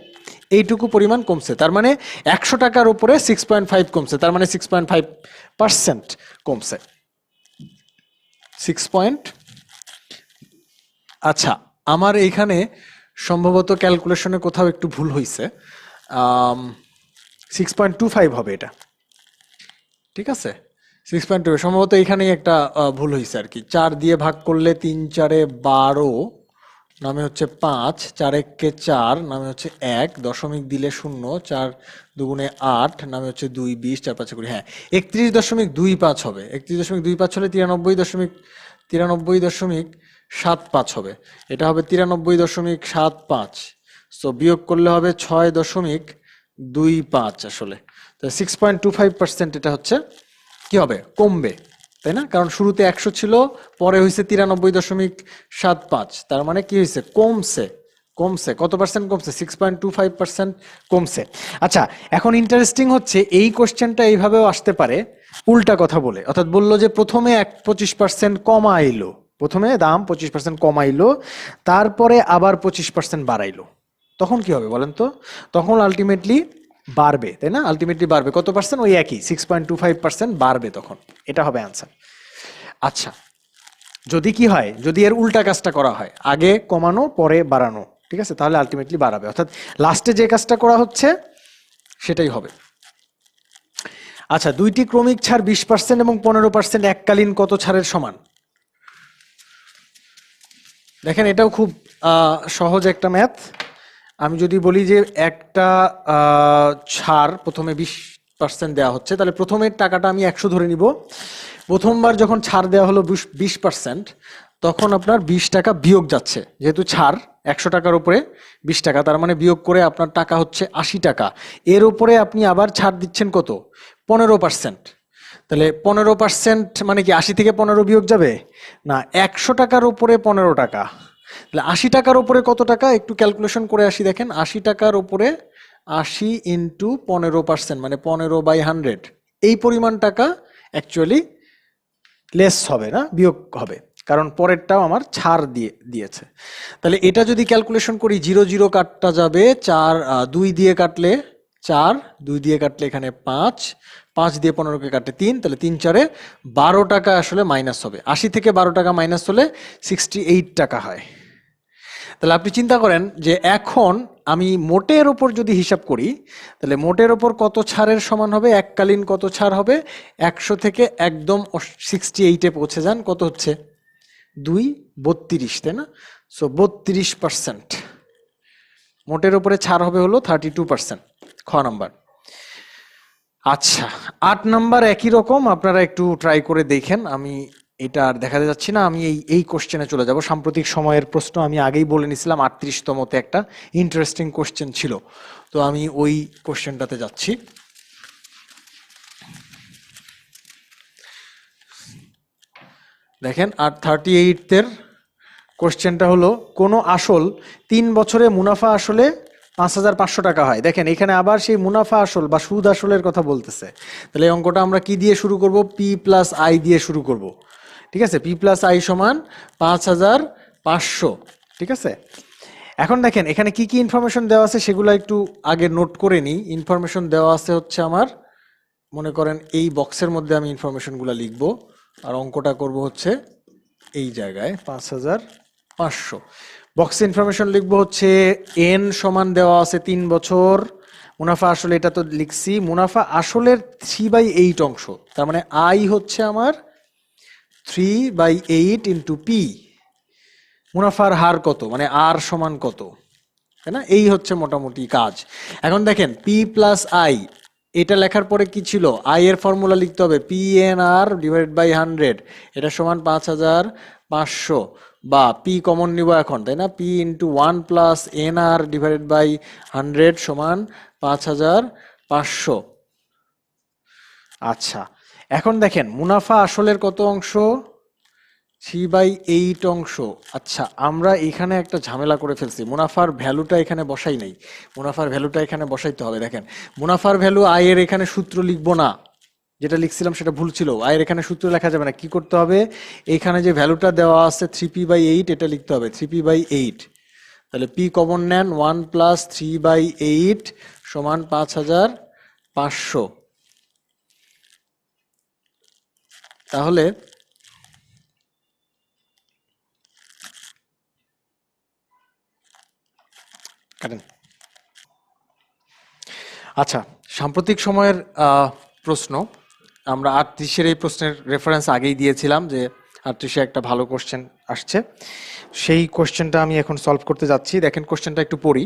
এইটুকু পরিমাণ কমছে। তার মানে 100 টাকার উপরে 6.5 কমছে, তার মানে 6.5% কমছে। 6 আচ্ছা, আমার এইখানে সম্ভবত ক্যালকুলেশনে কোথাও একটু ভুল হয়েছে। 6.25 হবে এটা, ঠিক আছে? 6.2 সম্ভবত এখানেই একটা ভুল হয়েছে আর কি। 4 দিয়ে ভাগ করলে 3 4-এ 12, নামে হচ্ছে 5, 4 1-কে 4, নামে হচ্ছে 1, দশমিক দিলে 0, 4 2-গুণে 8, নামে হচ্ছে 2, 20, 4 5 20, হ্যাঁ 31.25 হবে। 31.25 হলে 93.75 হবে। এটা হবে 93.75। সো বিয়োগ করলে হবে 6.25 আসলে। তো 6.25% এটা হচ্ছে কি হবে? কমবে, তাই না? কারণ শুরুতে 100 ছিল, পরে হয়েছে 93.75, তার মানে কি হয়েছে? কমছে। কমছে কত পার্সেন্ট কমছে? 6.25% কমছে। আচ্ছা, এখন ইন্টারেস্টিং হচ্ছে এই কোশ্চেনটা এইভাবেও আসতে পারে উল্টা কথা বলে, অর্থাৎ বললো যে প্রথমে 25% কমাইলো, প্রথমে দাম 25% কমাইলো, তারপরে আবার 25% বাড়াইলো, তখন কি হবে বলেন তো? তখন আলটিমেটলি বাড়বে, তাই না? আলটিমেটলি বাড়বে কত পার্সেন্ট? ওই একই 6.25% বাড়বে, তখন এটা হবে অ্যান্সার। আচ্ছা, যদি কি হয়, যদি এর উল্টা কাজটা করা হয়, আগে কমানো পরে বাড়ানো, ঠিক আছে, তাহলে আলটিমেটলি বাড়াবে, অর্থাৎ লাস্টে যে কাজটা করা হচ্ছে সেটাই হবে। আচ্ছা, দুইটি ক্রমিক ছাড় 20% এবং 15% এককালীন কত ছাড়ের সমান? দেখেন এটাও খুব সহজ একটা ম্যাথ। আমি যদি বলি যে একটা ছাড় প্রথমে 20% দেওয়া হচ্ছে, তাহলে প্রথমের টাকাটা আমি 100 ধরে নিব। প্রথমবার যখন ছাড় দেওয়া হলো 20%, তখন আপনার 20 টাকা বিয়োগ যাচ্ছে, যেহেতু ছাড় 100 টাকার উপরে 20 টাকা, তার মানে বিয়োগ করে আপনার টাকা হচ্ছে 80 টাকা। এর উপরে আপনি আবার ছাড় দিচ্ছেন কত? 15%। তাহলে 15% মানে কি 80 থেকে 15 বিয়োগ যাবে? না, 100 টাকার উপরে 15 টাকা। তাহলে 80 টাকার উপরে কত টাকা? একটু ক্যালকুলেশন করে আসি। দেখেন 80 টাকার উপরে 80 ইন্টু 15%, মানে 15/100, এই পরিমাণ টাকা অ্যাকচুয়ালি লেস হবে, না বিয়োগ হবে, কারণ পরেরটাও আমার ছাড় দিয়েছে। তাহলে এটা যদি ক্যালকুলেশন করি, 0 0 কাটটা যাবে, 4 2 দিয়ে কাটলে 4, 2 দিয়ে কাটলে এখানে 5, 5 দিয়ে 15-কে কাটলে 3, তাহলে 3 4-এ 12 টাকা আসলে মাইনাস হবে। 80 থেকে 12 টাকা মাইনাস হলে 68 টাকা হয়। তাহলে আপনি চিন্তা করেন যে এখন আমি মোটের ওপর যদি হিসাব করি, তাহলে মোটের ওপর কত ছাড়ের সমান হবে? এককালীন কত ছাড় হবে? 100 থেকে একদম 68-এ পৌঁছে যান, কত হচ্ছে? 2 32, তাই না? সো 32%। মোটের উপরে ছাড় হবে হলো 32%, খ নাম্বার। আচ্ছা 8 নাম্বার একই রকম, আপনারা একটু ট্রাই করে দেখেন, আমি এটা আর দেখাতে যাচ্ছি না, আমি এই কোশ্চেনে চলে যাব। সাম্প্রতিক সময়ের প্রশ্ন আমি আগেই বলে নিছিলাম 38তমতে একটা ইন্টারেস্টিং কোশ্চেন ছিল, তো আমি ওই কোশ্চেনটাতে যাচ্ছি। দেখেন আর 38 কোশ্চেনটা হলো কোনো আসল 3 বছরে মুনাফা আসলে 5,500 টাকা হয়। দেখেন এখানে আবার সেই মুনাফা আসল বা সুদ আসলের কথা বলতেছে, তাহলে এই অঙ্কটা আমরা কি দিয়ে শুরু করব? পি প্লাস আই দিয়ে শুরু করব, ঠিক আছে? পি প্লাস আই সমান 5,500, ঠিক আছে? এখন দেখেন এখানে কি কি ইনফরমেশন দেওয়া আছে সেগুলো একটু আগে নোট করে নিই। ইনফরমেশন দেওয়া আছে হচ্ছে আমার, মনে করেন এই বক্সের মধ্যে আমি ইনফরমেশনগুলো লিখব, আর অঙ্কটা করব হচ্ছে এই জায়গায় 5,500। বক্সে ইনফরমেশন লিখবো হচ্ছে এন সমান দেওয়া আছে 3 বছর, মুনাফা আসলে এটা তো লিখছি, মুনাফা আসলের 3/8 অংশ, তার মানে আই হচ্ছে আমার 3/8 ইন্টু পি। মুনাফার হার কত, মানে আর সমান কত, তাই না? এই হচ্ছে মোটামুটি কাজ। এখন দেখেন পি প্লাস আই, এটা লেখার পরে কি ছিল? আই এর ফর্মুলা লিখতে হবে P N R divided by 100, এটা সমান 5,500, বা পি কমন নিব এখন, তাই না? P into 1 plus N R divided by 100 সমান 5,500। আচ্ছা এখন দেখেন মুনাফা আসলের কত অংশ? 3/8 অংশ। আচ্ছা আমরা এখানে একটা ঝামেলা করে ফেলছি, মুনাফার ভ্যালুটা এখানে বসাই নাই, মুনাফার ভ্যালুটা এখানে বসাইতে হবে। দেখেন মুনাফার ভ্যালু আয়ের এখানে সূত্র লিখবো না, যেটা লিখছিলাম সেটা ভুল ছিল, আয়ের এখানে সূত্র লেখা যাবে না। কি করতে হবে? এখানে যে ভ্যালুটা দেওয়া আছে 3p/8, এটা লিখতে হবে 3p/8। তাহলে পি কমন নেন, 1 প্লাস 3/8 সমান 5,500। তাহলে কাটেন। আচ্ছা সাম্প্রতিক সময়ের প্রশ্ন, আমরা 38-এর এই প্রশ্নের রেফারেন্স আগেই দিয়েছিলাম যে 38-এ একটা ভালো কোশ্চেন আসছে, সেই কোশ্চেনটা আমি এখন সলভ করতে যাচ্ছি। দেখেন কোশ্চেনটা একটু পড়ি।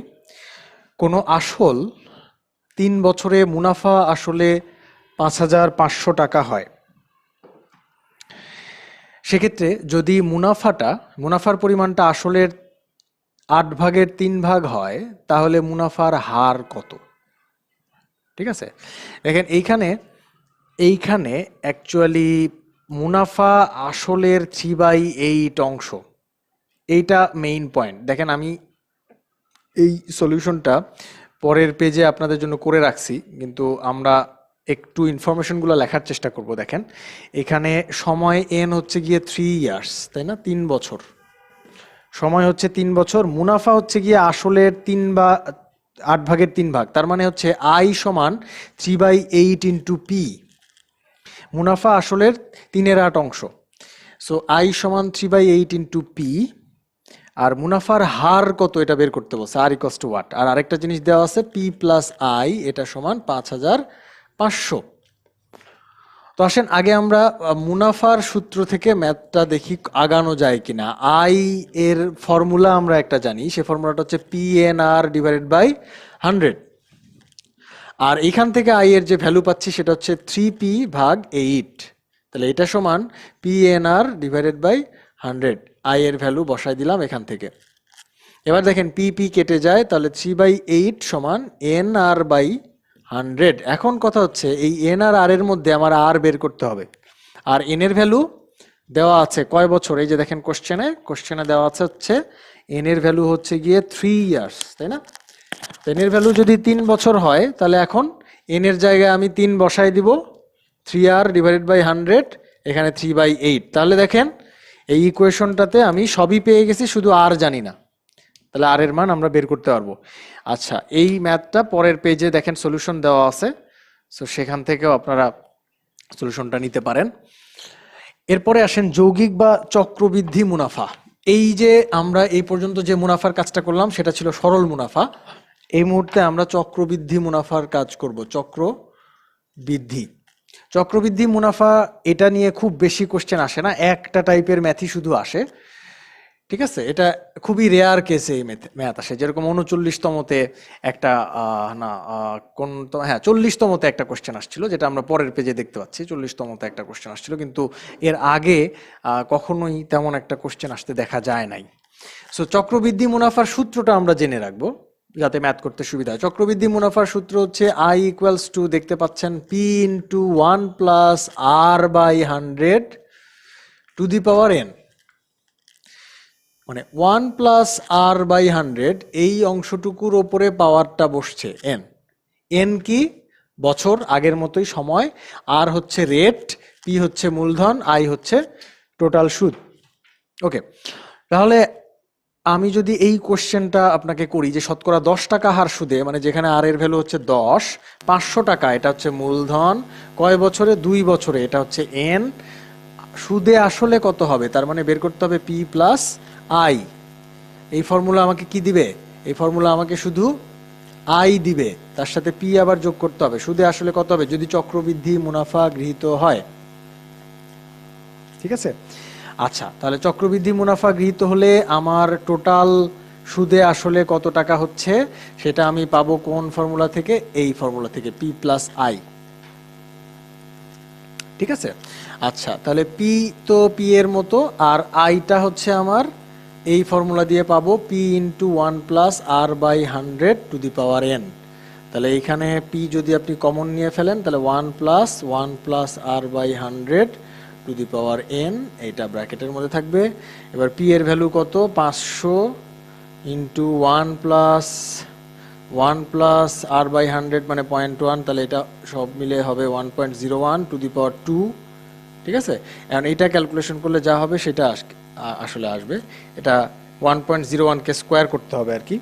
কোনো আসল 3 বছরে মুনাফা আসলে 5,500 টাকা হয়, সেক্ষেত্রে যদি মুনাফার পরিমাণটা আসলের 8/3 হয়, তাহলে মুনাফার হার কত? ঠিক আছে, দেখেন এইখানে অ্যাকচুয়ালি মুনাফা আসলের 3/8 অংশ, এইটা মেইন পয়েন্ট। দেখেন আমি এই সলিউশনটা পরের পেজে আপনাদের জন্য করে রাখছি, কিন্তু আমরা একটু ইনফরমেশনগুলো লেখার চেষ্টা করব। দেখেন এখানে সময় এন হচ্ছে গিয়ে 3 ইয়ার্স, তাই না? 3 বছর সময় হচ্ছে 3 বছর, মুনাফা হচ্ছে গিয়ে আসলের 8/3 তার মানে হচ্ছে আই সমান 3/8 ইন্টু পি। মুনাফা আসলের 3/8 অংশ, সো আই সমান 3/8 ইন্টু পি। আর মুনাফার হার কত এটা বের করতে বলছে, আর ইকস টু ওয়াট। আর আরেকটা জিনিস দেওয়া আছে পি প্লাস আই, এটা সমান 5,500। তো আসেন আগে আমরা মুনাফার সূত্র থেকে ম্যাথটা দেখি আগানো যায় কিনা। আই এর ফর্মুলা আমরা একটা জানি, সে ফর্মুলাটা হচ্ছে P N R divided by 100, আর এখান থেকে আই এর যে ভ্যালু পাচ্ছি সেটা হচ্ছে 3p/8, তাহলে এটা সমান P N R divided by 100। I এর ভ্যালু বসাই দিলাম এখান থেকে। এবার দেখেন পি কেটে যায়, তাহলে 3/8 সমান এন আর বাই 100। এখন কথা হচ্ছে এই এন আর আর এর মধ্যে আমার আর বের করতে হবে, আর এন এর ভ্যালু দেওয়া আছে কয় বছর? এই যে দেখেন কোশ্চেনে দেওয়া আছে হচ্ছে এন এর ভ্যালু হচ্ছে গিয়ে 3 ইয়ার্স, তাই না? এন এর ভ্যালু যদি 3 বছর হয়, তাহলে এখন এন এর জায়গায় আমি 3 বসাই দিব, 3r ডিভাইডেড বাই 100, এখানে 3/8। তাহলে দেখেন এই ইকুয়েশনটাতে আমি সবই পেয়ে গেছি, শুধু আর জানি না, তাহলে আর এর মান আমরা বের করতে পারবো। আচ্ছা এই ম্যাথটা পরের পেজে দেখেন সলিউশন দেওয়া আছে, সো সেখান থেকেও আপনারা সলিউশনটা নিতে পারেন। এরপরে আসেন যৌগিক বা চক্রবৃদ্ধি মুনাফা। এই যে আমরা এই পর্যন্ত যে মুনাফার কাজটা করলাম সেটা ছিল সরল মুনাফা, এই মুহূর্তে আমরা চক্রবৃদ্ধি মুনাফার কাজ করব। চক্রবৃদ্ধি মুনাফা, এটা নিয়ে খুব বেশি কোশ্চেন আসে না, একটা টাইপের ম্যাথই শুধু আসে, ঠিক আছে, এটা খুবই রেয়ার কেসে এই ম্যাথ আসে, যেরকম 39তমতে একটা না কোন তো হ্যাঁ 40তমতে একটা কোশ্চেন আসছিল, যেটা আমরা পরের পেজে দেখতে পাচ্ছি। 40তমতে একটা কোশ্চেন আসছিল, কিন্তু এর আগে কখনোই তেমন একটা কোশ্চেন আসতে দেখা যায় নাই। সো চক্রবৃদ্ধি মুনাফার সূত্রটা আমরা জেনে রাখবো যাতে ম্যাথ করতে সুবিধা হয়। চক্রবৃদ্ধি মুনাফার সূত্র হচ্ছে আই ইকুয়ালস টু, দেখতে পাচ্ছেন, P into 1 plus R by 100 to the power N. মানে 1 প্লাস আর বাই 100, এই অংশটুকুর ওপরে পাওয়ারটা বসছে এন। এন কি? বছর, আগের মতোই সময়। আর হচ্ছে রেট, পি হচ্ছে মূলধন, আই হচ্ছে টোটাল সুদ। ওকে, তাহলে আমি যদি এই কোশ্চেনটা আপনাকে করি যে শতকরা 10 টাকা হার সুদে, মানে যেখানে আর এর ভ্যালু হচ্ছে 10, 500 টাকা এটা হচ্ছে মূলধন, কয় বছরে? 2 বছরে, এটা হচ্ছে এন। সুদে আসলে কত হবে? তার মানে বের করতে হবে পি প্লাস আই। এই ফর্মুলা আমাকে কি দিবে? এই ফর্মুলা আমাকে শুধু আই দিবে, তার সাথে পি আবার যোগ করতে হবে। সুদে আসলে কত হবে যদি চক্রবৃদ্ধি মুনাফা গৃহীত হয়? ঠিক আছে, আচ্ছা, তাহলে চক্রবৃদ্ধি মুনাফা গৃহীত হলে আমার টোটাল সুদে আসলে কত টাকা হচ্ছে সেটা আমি পাবো কোন ফর্মুলা থেকে? এই ফর্মুলা থেকে, পি প্লাস আই। ঠিক আছে, আচ্ছা, তাহলে পি তো পি এর মতো, আর আইটা হচ্ছে আমার এই ফর্মুলা দিয়ে পাবো, P into 1 plus R by 100 to the power N. তাহলে এইখানে পি যদি আপনি কমন নিয়ে ফেলেন, তাহলে 1 plus R by 100 to the power N, এইটা ব্র্যাকেটের মধ্যে থাকবে। এবার পি এর ভ্যালু কত? 500 ইন্টু 1 প্লাস আর বাই 100 মানে 0.1, তাহলে এটা সব মিলে হবে 1.01 টু দি পাওয়ার 2। ঠিক আছে, এখন এইটা ক্যালকুলেশন করলে যা হবে সেটা আসলে আসবে, এটা 1.01কে স্কোয়ার করতে হবে আর কি।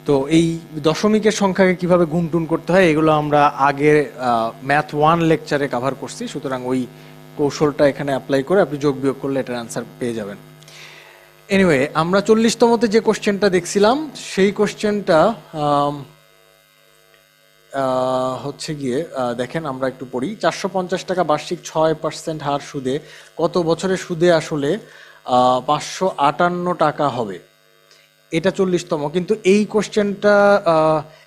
তো এই দশমিকের সংখ্যাকে কিভাবে গুণটুন করতে হয় এগুলো আমরা আগে ম্যাথ 1 লেকচারে কভার করছি, সুতরাং ওই কৌশলটা এখানে অ্যাপ্লাই করে আপনি যোগ বিয়োগ করলে এটার অ্যান্সার পেয়ে যাবেন। এনিওয়ে, আমরা 40তমতে যে কোশ্চেনটা দেখছিলাম সেই কোশ্চেনটা হচ্ছে গিয়ে দেখেন, আমরা একটু পড়ি। 450 টাকা বার্ষিক 6% হার সুদে কত বছরের সুদে আসলে 558 টাকা হবে? এটা 40তম, কিন্তু এই কোশ্চেনটা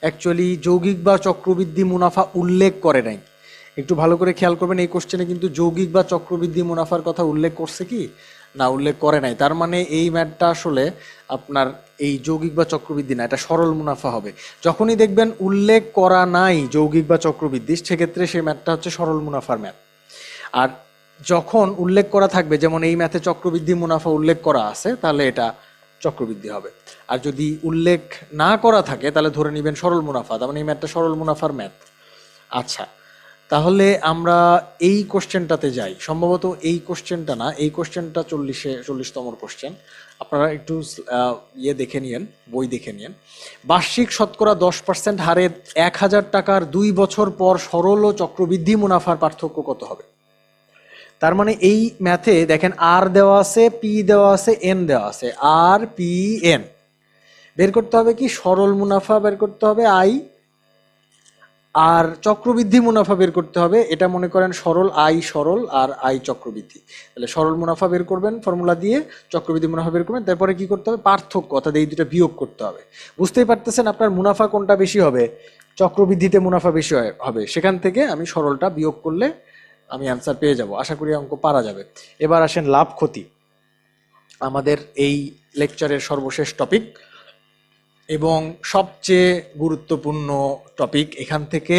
অ্যাকচুয়ালি যৌগিক বা চক্রবৃদ্ধি মুনাফা উল্লেখ করে নাই। একটু ভালো করে খেয়াল করবেন, এই কোশ্চেনে কিন্তু যৌগিক বা চক্রবৃদ্ধি মুনাফার কথা উল্লেখ করছে কি না? উল্লেখ করে নাই। তার মানে এই ম্যাথটা আসলে আপনার এই যৌগিক বা চক্রবৃদ্ধি না, এটা সরল মুনাফা হবে। যখনই দেখবেন উল্লেখ করা নাই যৌগিক বা চক্রবৃদ্ধি, সেক্ষেত্রে সেই ম্যাথটা হচ্ছে সরল মুনাফার ম্যাথ। আর যখন উল্লেখ করা থাকবে, যেমন এই ম্যাথে চক্রবৃদ্ধি মুনাফা উল্লেখ করা আছে, তাহলে এটা চক্রবৃদ্ধি হবে। আর যদি উল্লেখ না করা থাকে তাহলে ধরে নেবেন সরল মুনাফা, তার মানে এই ম্যাথটা সরল মুনাফার ম্যাথ। আচ্ছা, তাহলে আমরা এই কোশ্চেনটাতে যাই। সম্ভবত এই কোশ্চেনটা না, এই কোশ্চেনটা 40তম কোশ্চেন। আপনারা একটু ইয়ে দেখে নিয়েন, বই দেখে নিয়েন। বার্ষিক শতকরা 10% হারে 1000 টাকার 2 বছর পর সরল ও চক্রবৃদ্ধি মুনাফার পার্থক্য কত হবে? তার মানে এই ম্যাথে দেখেন আর দেওয়া আছে, পি দেওয়া আছে, এন দেওয়া আছে, আর পি এন। বের করতে হবে কি? সরল মুনাফা বের করতে হবে আই, আর চক্রবৃদ্ধি মুনাফা বের করতে হবে। এটা মনে করেন সরল, আই সরল আর আই চক্রবৃদ্ধি। তাহলে সরল মুনাফা বের করবেন ফর্মুলা দিয়ে, চক্রবৃদ্ধি মুনাফা বের করবেন, তারপরে কি করতে হবে? পার্থক্য, অর্থাৎ এই দুটো বিয়োগ করতে হবে। বুঝতেই পারতেছেন আপনার মুনাফা কোনটা বেশি হবে? চক্রবৃদ্ধিতে মুনাফা বেশি হবে, সেখান থেকে আমি সরলটা বিয়োগ করলে আমি অ্যান্সার পেয়ে যাব। আশা করি অঙ্ক পারা যাবে। এবার আসেন লাভ ক্ষতি, আমাদের এই লেকচারের সর্বশেষ টপিক এবং সবচেয়ে গুরুত্বপূর্ণ টপিক। এখান থেকে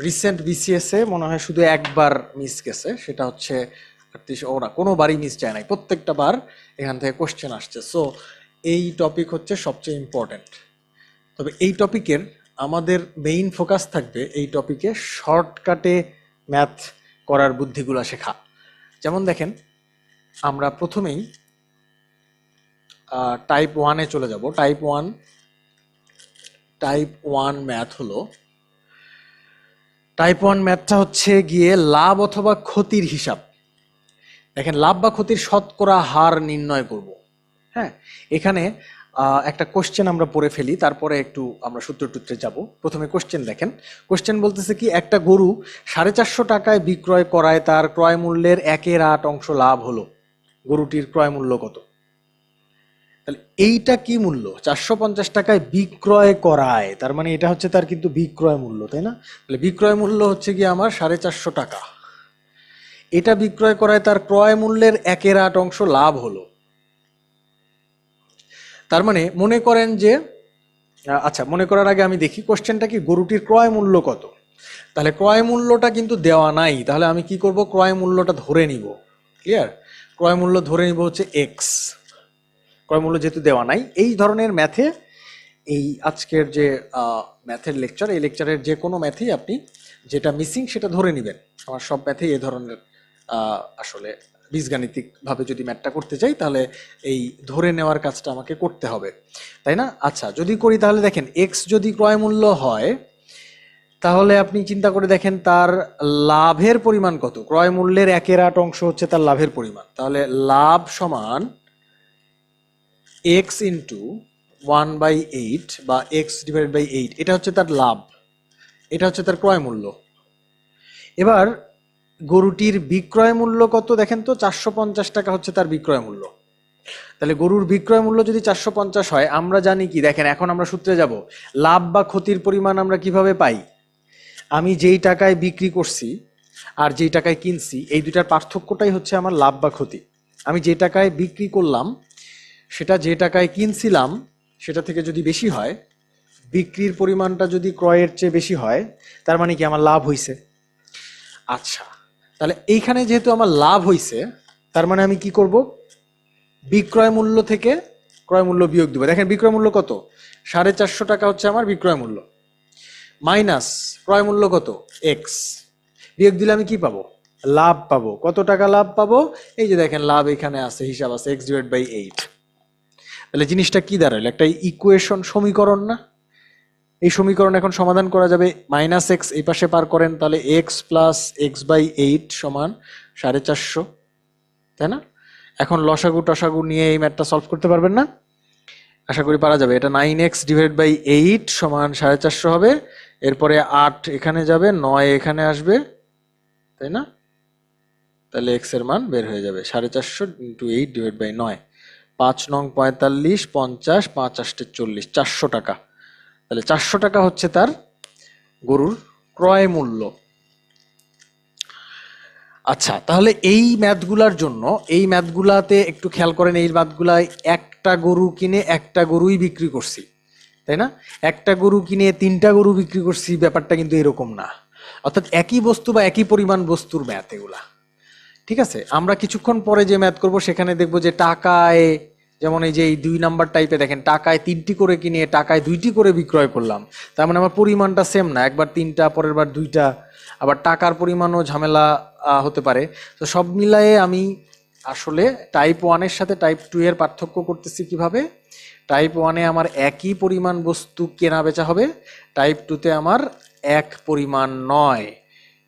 রিসেন্ট বিসিএসে মনে হয় শুধু একবার মিস গেছে, সেটা হচ্ছে ওরা কোনো বারই মিস যায় নাই, প্রত্যেকটা বার এখান থেকে কোশ্চেন আসছে। সো এই টপিক হচ্ছে সবচেয়ে ইম্পর্টেন্ট। তবে এই টপিকের আমাদের মেইন ফোকাস থাকবে এই টপিকে শর্টকাটে ম্যাথ করার বুদ্ধিগুলো শেখা। যেমন দেখেন, আমরা প্রথমেই টাইপ 1-এ চলে যাব। টাইপ 1 ম্যাথ হলো, টাইপ 1 ম্যাথটা হচ্ছে গিয়ে লাভ অথবা ক্ষতির হিসাব। দেখেন, লাভ বা ক্ষতির শতকরা হার নির্ণয় করব। হ্যাঁ, এখানে একটা কোশ্চেন আমরা পড়ে ফেলি, তারপরে একটু আমরা সূত্রে যাব। প্রথমে কোশ্চেন দেখেন। কোশ্চেন বলতেছে কি, একটা গরু 450 টাকায় বিক্রয় করায় তার ক্রয় মূল্যের 1/8 অংশ লাভ হলো। গরুটির ক্রয় মূল্য কত? তাহলে এইটা কি মূল্য? 450 টাকায় বিক্রয় করায়, তার মানে এটা হচ্ছে তার কিন্তু বিক্রয় মূল্য, তাই না? তাহলে বিক্রয় মূল্য হচ্ছে কি আমার 450 টাকা। এটা বিক্রয় করায় তার ক্রয় মূল্যের 1/8 অংশ লাভ হলো। তার মানে মনে করেন যে আচ্ছা, মনে করার আগে আমি দেখি কোশ্চেনটা কি, গরুটির ক্রয় মূল্য কত। তাহলে ক্রয় মূল্যটা কিন্তু দেওয়া নাই, তাহলে আমি কি করব, ক্রয় মূল্যটা ধরে নিব। ক্লিয়ার? ক্রয় মূল্য ধরে নিব হচ্ছে এক্স। ক্রয় মূল্য যেহেতু দেওয়া নাই, এই ধরনের ম্যাথে, এই আজকের যে ম্যাথের লেকচার, এই লেকচারের যে কোনো ম্যাথেই আপনি যেটা মিসিং সেটা ধরে নেবেন। আমার সব ম্যাথেই এই ধরনের আসলে বীজগাণিতিকভাবে যদি ম্যাথটা করতে চাই তাহলে এই ধরে নেওয়ার কাজটা আমাকে করতে হবে, তাই না? আচ্ছা, যদি করি তাহলে দেখেন এক্স যদি ক্রয় মূল্য হয়, তাহলে আপনি চিন্তা করে দেখেন তার লাভের পরিমাণ কত। ক্রয় মূল্যের 1/8 অংশ হচ্ছে তার লাভের পরিমাণ, তাহলে লাভ সমান এক্স ইন্টু 1/8 বা এক্স ডিভাইডেড বাই 8, এটা হচ্ছে তার লাভ, এটা হচ্ছে তার ক্রয় মূল্য। এবার গরুটির বিক্রয় মূল্য কত দেখেন তো, 450 টাকা হচ্ছে তার বিক্রয় মূল্য। তাহলে গরুর বিক্রয় মূল্য যদি 450 হয়, আমরা জানি কি, দেখেন এখন আমরা সূত্রে যাব, লাভ বা ক্ষতির পরিমাণ আমরা কিভাবে পাই। আমি যেই টাকায় বিক্রি করছি আর যেই টাকায় কিনছি, এই দুটার পার্থক্যটাই হচ্ছে আমার লাভ বা ক্ষতি। আমি যে টাকায় বিক্রি করলাম সেটা যে টাকায় কিনছিলাম সেটা থেকে যদি বেশি হয়, বিক্রির পরিমাণটা যদি ক্রয়ের চেয়ে বেশি হয়, তার মানে কি আমার লাভ হইছে। আচ্ছা, তাহলে এইখানে যেহেতু আমার লাভ হইছে, তার মানে আমি কি করব, বিক্রয় মূল্য থেকে ক্রয় মূল্য বিয়োগ দেবো। দেখেন বিক্রয় মূল্য কত, 450 টাকা হচ্ছে আমার বিক্রয় মূল্য, মাইনাস ক্রয় মূল্য কত এক্স, বিয়োগ দিলে আমি কি পাবো, লাভ পাবো। কত টাকা লাভ পাবো, এই যে দেখেন লাভ এখানে আছে, হিসাব আছে, এক্স ডিভাইড বাই 8। তাহলে জিনিসটা কি দাঁড়ালো, একটা ইকুয়েশন, সমীকরণ না? এই সমীকরণ এখন সমাধান করা যাবে, মাইনাস এক্স এই পাশে পার করেন, তাহলে এক্স প্লাস এক্স বাই 8 সমান 450, তাই না? এখন লসাগু টসাগু নিয়ে এই ম্যাথটা সলভ করতে পারবেন না? আশা করি পারা যাবে। এটা 9x ডিভাইড বাই 8 সমান 450 হবে। এরপরে 8 এখানে যাবে, 9 এখানে আসবে, তাই না? তাহলে এক্স এর মান বের হয়ে যাবে 450 ইন্টু 8 ডিভাইড বাই 9, 5 নং 45, 50, 5 8 40, 400 টাকা। তাহলে 400 টাকা হচ্ছে তার গরুর ক্রয় মূল্য। আচ্ছা, তাহলে এই ম্যাথগুলার জন্য, এই ম্যাথগুলাতে একটু খেয়াল করেন, এই ম্যাথগুলায় একটা গরু কিনে একটা গরুই বিক্রি করছি, তাই না? একটা গরু কিনে 3টা গরু বিক্রি করছি, ব্যাপারটা কিন্তু এরকম না। অর্থাৎ একই বস্তু বা একই পরিমাণ বস্তুর ম্যাথ এগুলা, ঠিক আছে? আমরা কিছুক্ষণ পরে যে ম্যাথ করব সেখানে দেখব যে টাকায়, যেমন এই যে এই 2 নাম্বার টাইপে দেখেন, টাকায় 3টি করে কিনে টাকায় 2টি করে বিক্রয় করলাম, তার মানে আমার পরিমাণটা সেম না, একবার 3টা পরের বার 2টা, আবার টাকার পরিমাণও ঝামেলা হতে পারে। তো সব মিলায়ে আমি আসলে টাইপ 1-এর সাথে টাইপ 2 এর পার্থক্য করতেছি কিভাবে। টাইপ 1-এ আমার একই পরিমাণ বস্তু কেনা বেচা হবে, টাইপ 2-তে আমার এক পরিমাণ নয়,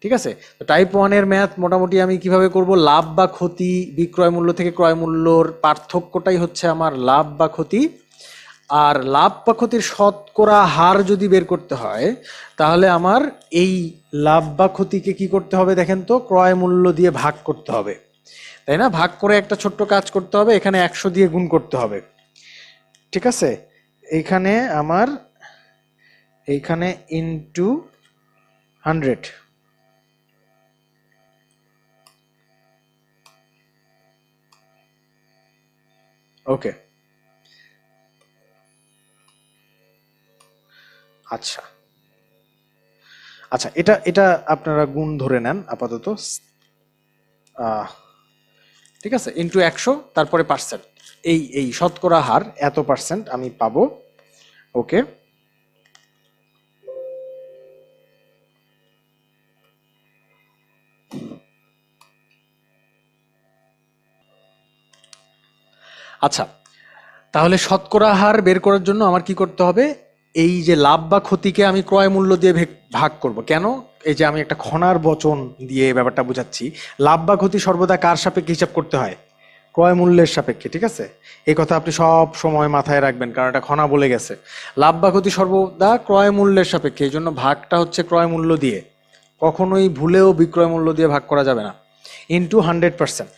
ঠিক আছে? তো টাইপ 1-এর ম্যাথ মোটামুটি আমি কিভাবে করব, লাভ বা ক্ষতি, বিক্রয় মূল্য থেকে ক্রয় মূল্যর পার্থক্যটাই হচ্ছে আমার লাভ বা ক্ষতি। আর লাভ বা ক্ষতির শতকরা হার যদি বের করতে হয়, তাহলে আমার এই লাভ বা ক্ষতিকে কি করতে হবে দেখেন তো, ক্রয় মূল্য দিয়ে ভাগ করতে হবে, তাই না? ভাগ করে একটা ছোট্ট কাজ করতে হবে, এখানে 100 দিয়ে গুণ করতে হবে, ঠিক আছে? এইখানে আমার, এইখানে ইনটু 100, ওকে। আচ্ছা আচ্ছা, এটা এটা আপনারা গুণ ধরে নেন আপাতত, ঠিক আছে? ইনটু 100, তারপরে পার্সেন্ট, এই এই শতকরা হার এত পার্সেন্ট আমি পাবো, ওকে। আচ্ছা, তাহলে শতকরা হার বের করার জন্য আমার কি করতে হবে, এই যে লাভ বা ক্ষতিকে আমি ক্রয় মূল্য দিয়ে ভাগ করব। কেন? এই যে আমি একটা খনার বচন দিয়ে ব্যাপারটা বুঝাচ্ছি। লাভ বা ক্ষতি সর্বদা কার সাপেক্ষে হিসাব করতে হয়, ক্রয় মূল্যের সাপেক্ষে, ঠিক আছে? এই কথা আপনি সব সময় মাথায় রাখবেন, কারণ এটা খনা বলে গেছে। লাভ বা ক্ষতি সর্বদা ক্রয় মূল্যের সাপেক্ষে, এই জন্য ভাগটা হচ্ছে ক্রয় মূল্য দিয়ে, কখনোই ভুলেও বিক্রয় মূল্য দিয়ে ভাগ করা যাবে না, ইনটু 100%।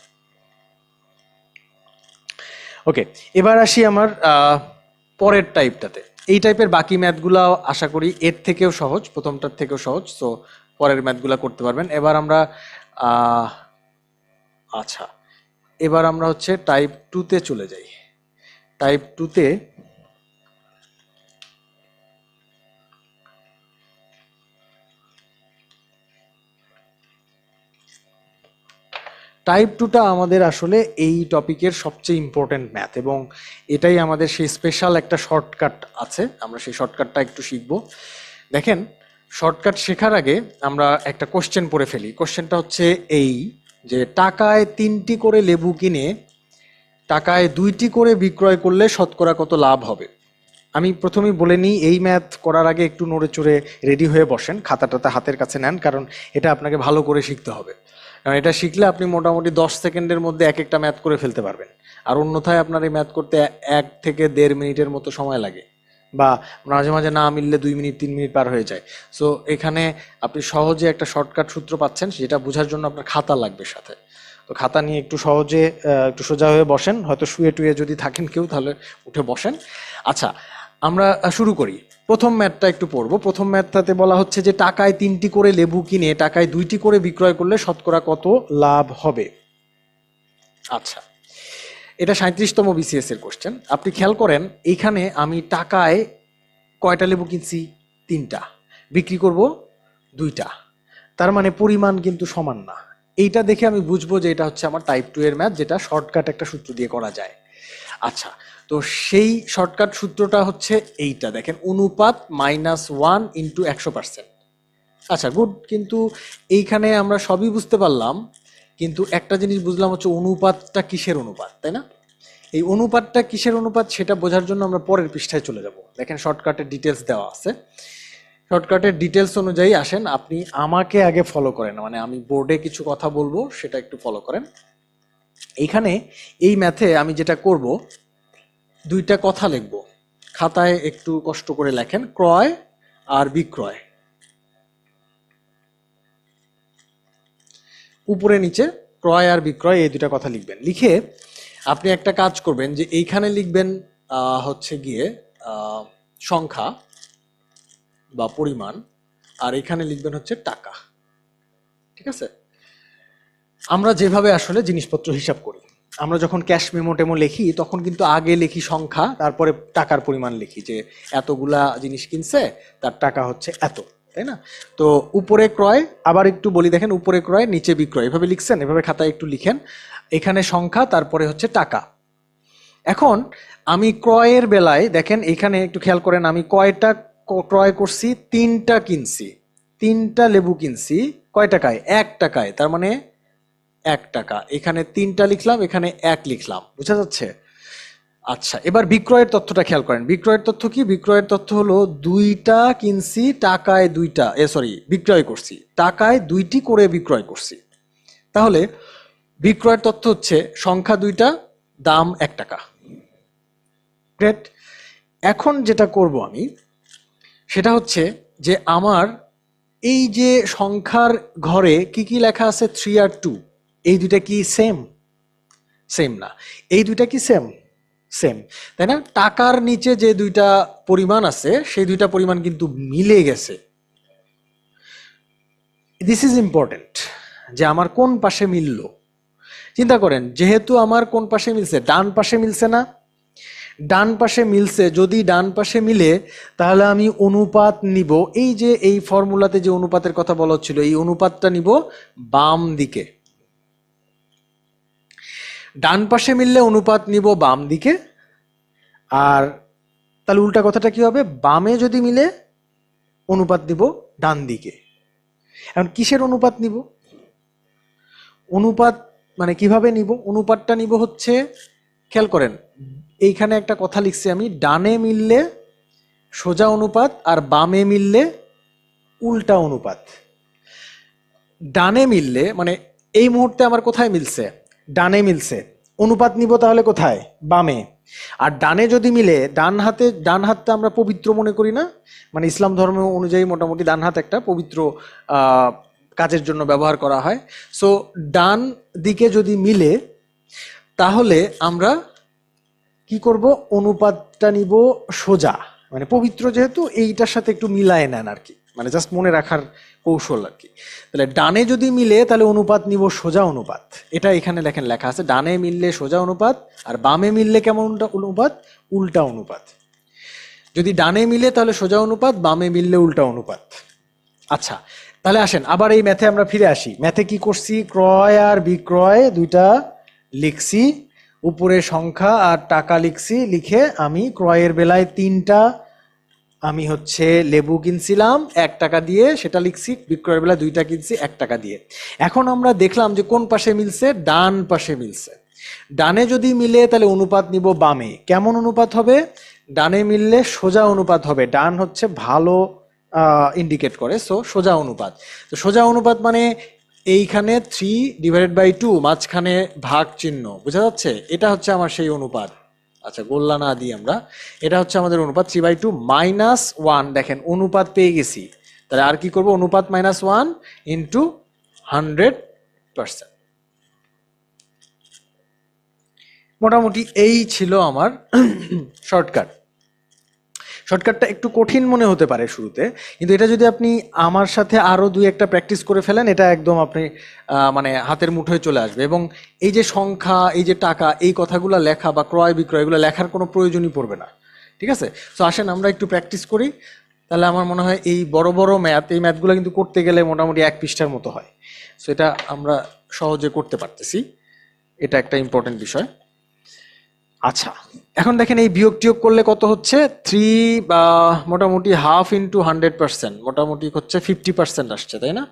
ওকে, এবার আসি আমার পরের টাইপটাতে। এই টাইপের বাকি ম্যাথগুলো আশা করি এর থেকেও সহজ, প্রথমটার থেকেও সহজ, সো পরের ম্যাথগুলো করতে পারবেন। এবার আমরা আচ্ছা, এবার আমরা হচ্ছে টাইপ 2-তে চলে যাই। টাইপ 2-তে টাইপ 2টা আমাদের আসলে এই টপিকের সবচেয়ে ইম্পর্টেন্ট ম্যাথ, এবং এটাই আমাদের সেই স্পেশাল একটা শর্টকাট আছে, আমরা সেই শর্টকাটটা একটু শিখব। দেখেন, শর্টকাট শেখার আগে আমরা একটা কোশ্চেন পড়ে ফেলি। কোশ্চেনটা হচ্ছে এই যে টাকায় 3টি করে লেবু কিনে টাকায় 2টি করে বিক্রয় করলে শতকরা কত লাভ হবে। আমি প্রথমেই বলে নিই, এই ম্যাথ করার আগে একটু নড়ে চড়ে রেডি হয়ে বসেন, খাতাটাতে হাতের কাছে নেন, কারণ এটা আপনাকে ভালো করে শিখতে হবে। কারণ এটা শিখলে আপনি মোটামুটি 10 সেকেন্ডের মধ্যে এক একটা ম্যাথ করে ফেলতে পারবেন। আর অন্যথায় আপনার এই ম্যাথ করতে 1 থেকে 1.5 মিনিটের মতো সময় লাগে, বা মাঝে মাঝে না মিললে 2 মিনিট 3 মিনিট পার হয়ে যায়। সো এখানে আপনি সহজে একটা শর্টকাট সূত্র পাচ্ছেন, যেটা বোঝার জন্য আপনার খাতা লাগবে সাথে। তো খাতা নিয়ে একটু সহজে একটু সোজা হয়ে বসেন, হয়তো শুয়ে টুয়ে যদি থাকেন কেউ তাহলে উঠে বসেন। আচ্ছা, আমরা শুরু করি। প্রথম ম্যাথটা একটু পড়বো। প্রথম ম্যাথটাতে বলা হচ্ছে যে টাকায় 3টি করে লেবু কিনে টাকায় 2টি করে বিক্রয় করলে শতকরা কত লাভ হবে। আচ্ছা, এটা 37তম বিসিএস এর কোশ্চেন। আপনি খেয়াল করেন, এইখানে আমি টাকায় কয়টা লেবু কিনছি? 3টা। বিক্রি করব 2টা, তার মানে পরিমাণ কিন্তু সমান না। এইটা দেখে আমি বুঝবো যে এটা হচ্ছে আমার টাইপ 2 এর ম্যাথ, যেটা শর্টকাট একটা সূত্র দিয়ে করা যায়। আচ্ছা, তো সেই শর্টকাট সূত্রটা হচ্ছে এইটা, দেখেন, অনুপাত -1 ইন্টু 100%। আচ্ছা, গুড। কিন্তু এইখানে আমরা সবই বুঝতে পারলাম, কিন্তু একটা জিনিস বুঝলাম হচ্ছে অনুপাতটা কিসের অনুপাত, তাই না? এই অনুপাতটা কিসের অনুপাত সেটা বোঝার জন্য আমরা পরের পৃষ্ঠায় চলে যাব। দেখেন, শর্টকাটের ডিটেলস দেওয়া আছে। শর্টকাটের ডিটেলস অনুযায়ী আসেন, আপনি আমাকে আগে ফলো করেন, মানে আমি বোর্ডে কিছু কথা বলবো সেটা একটু ফলো করেন। এইখানে এই ম্যাথে আমি যেটা করব, 2টা কথা লিখব। খাতায় একটু কষ্ট করে লেখেন, ক্রয় আর বিক্রয়, উপরে নিচে ক্রয় আর বিক্রয়, এই 2টা কথা লিখবেন। লিখে আপনি একটা কাজ করবেন, যে এইখানে লিখবেন হচ্ছে গিয়ে সংখ্যা বা পরিমাণ, আর এখানে লিখবেন হচ্ছে টাকা। ঠিক আছে? আমরা যেভাবে আসলে জিনিসপত্র হিসাব করি, আমরা যখন ক্যাশ মেমো টেমো লিখি তখন কিন্তু আগে লিখি সংখ্যা, তারপরে টাকার পরিমাণ লিখি, যে এতগুলা জিনিস কিনছে, তার টাকা হচ্ছে এত, তাই না? তো উপরে ক্রয়, আবার একটু বলি, দেখেন, উপরে ক্রয় নিচে বিক্রয়, এভাবে লিখছেন, এভাবে খাতায় একটু লিখেন। এখানে সংখ্যা, তারপরে হচ্ছে টাকা। এখন আমি ক্রয়ের বেলায় দেখেন, এখানে একটু খেয়াল করেন, আমি কয়টা ক্রয় করছি? 3টা কিনছি, 3টা লেবু কিনছি। কয় টাকায়? 1 টাকায়, তার মানে 1 টাকা। এখানে 3টা লিখলাম, এখানে 1 লিখলাম, বুঝা যাচ্ছে? আচ্ছা, এবার বিক্রয়ের তথ্যটা খেয়াল করেন। বিক্রয়ের তথ্য কি? বিক্রয়ের তথ্য হলো 2টা কিনছি, টাকায় 2টা, বিক্রয় করছি, টাকায় 2টি করে বিক্রয় করছি। তাহলে বিক্রয়ের তথ্য হচ্ছে সংখ্যা 2টা, দাম 1 টাকা। গ্রেট। এখন যেটা করব আমি, সেটা হচ্ছে যে আমার এই যে সংখ্যার ঘরে কি কি লেখা আছে, 3 আর 2, এই 2টা কি সেম? সেম না। এই 2টা কি সেম? সেম, তাই না? টাকার নিচে যে 2টা পরিমাণ আছে, সেই 2টা পরিমাণ কিন্তু মিলে গেছে। দিস ইজ ইম্পর্টেন্ট, যে আমার কোন পাশে মিলল। চিন্তা করেন, যেহেতু আমার কোন পাশে মিলছে, ডান পাশে মিলছে না? ডান পাশে মিলছে, যদি ডান পাশে মিলে তাহলে আমি অনুপাত নিব, এই যে এই ফর্মুলাতে যে অনুপাতের কথা বলা হচ্ছিল, এই অনুপাতটা নিব বাম দিকে। ডান পাশে মিললে অনুপাত নিব বাম দিকে, আর তাহলে উল্টা কথাটা কি হবে? বামে যদি মিলে অনুপাত নিব ডান দিকে। এখন কিসের অনুপাত নিব? অনুপাত মানে কিভাবে নিব? অনুপাতটা নিব হচ্ছে, খেয়াল করেন, এইখানে একটা কথা লিখছি আমি, ডানে মিললে সোজা অনুপাত, আর বামে মিললে উল্টা অনুপাত। ডানে মিললে মানে এই মুহূর্তে আমার কোথায় মিলছে? ডানে মিলছে। অনুপাত নিব তাহলে কোথায়? বামে। আর ডানে যদি মিলে, ডান হাতটা আমরা পবিত্র মনে করি না? মানে ইসলাম ধর্ম অনুযায়ী মোটামুটি ডান হাত একটা পবিত্র কাজের জন্য ব্যবহার করা হয়। সো ডান দিকে যদি মিলে, তাহলে আমরা কি করব, অনুপাতটা নিব সোজা, মানে পবিত্র যেহেতু এইটার সাথে একটু মিলায় নেন আর কি, মানে জাস্ট মনে রাখার কৌশল আর কি। তাহলে ডানে যদি মিলে তাহলে অনুপাত নিব সোজা অনুপাত, এটা এখানে লেখেন লেখা আছে, ডানে মিললে সোজা অনুপাত আর বামে মিললে কেমন অনুপাত, উল্টা অনুপাত। যদি ডানে মিলে তাহলে সোজা অনুপাত, বামে মিললে উল্টা অনুপাত। আচ্ছা, তাহলে আসেন আবার এই ম্যাথে আমরা ফিরে আসি। ম্যাথে কি করছি, ক্রয় আর বিক্রয় দুইটা লিখছি, উপরে সংখ্যা আর টাকা লিখছি, লিখে আমি ক্রয়ের বেলায় 3টা আমি হচ্ছে লেবু কিনছিলাম 1 টাকা দিয়ে, সেটা লিখছি, বিক্রয়ের বেলায় 2টা কিনছি 1 টাকা দিয়ে। এখন আমরা দেখলাম যে কোন পাশে মিলছে, ডান পাশে মিলছে। ডানে যদি মিলে তাহলে অনুপাত নিব বামে, কেমন অনুপাত হবে, ডানে মিললে সোজা অনুপাত হবে, ডান হচ্ছে ভালো ইন্ডিকেট করে, সো সোজা অনুপাত। তো সোজা অনুপাত মানে এইখানে 3/2, মাঝখানে ভাগ চিহ্ন, বোঝা যাচ্ছে, এটা হচ্ছে আমার সেই অনুপাত। আচ্ছা, গোল্লা না দিই আমরা, এটা হচ্ছে আমাদের অনুপাত 3/2 -1। দেখেন অনুপাত পেয়ে গেছি, তাহলে আর কি করব, অনুপাত -1 ইন্টু 100%। মোটামুটি এই ছিল আমার শর্টকাট। শর্টকাটটা একটু কঠিন মনে হতে পারে শুরুতে, কিন্তু এটা যদি আপনি আমার সাথে আরো 2-1টা প্র্যাকটিস করে ফেলেন, এটা একদম আপনি মানে হাতের মুঠোয় চলে আসবে। এবং এই যে সংখ্যা, এই যে টাকা, এই কথাগুলো লেখা বা ক্রয় বিক্রয় এগুলো লেখার কোনো প্রয়োজনই পড়বে না, ঠিক আছে? সো আসেন আমরা একটু প্র্যাকটিস করি, তাহলে আমার মনে হয় এই বড় বড় ম্যাথ, এই ম্যাথগুলো কিন্তু করতে গেলে মোটামুটি 1 পৃষ্ঠার মতো হয়। সো এটা আমরা সহজে করতে পারতেছি, এটা একটা ইম্পর্টেন্ট বিষয়। আচ্ছা, এখন দেখেন এই বিয়োগ টিয়োগ করলে কত হচ্ছে, 3 মোটামুটি হাফ ইন্টু 100%, মোটামুটি হচ্ছে 50% আসছে, তাই না?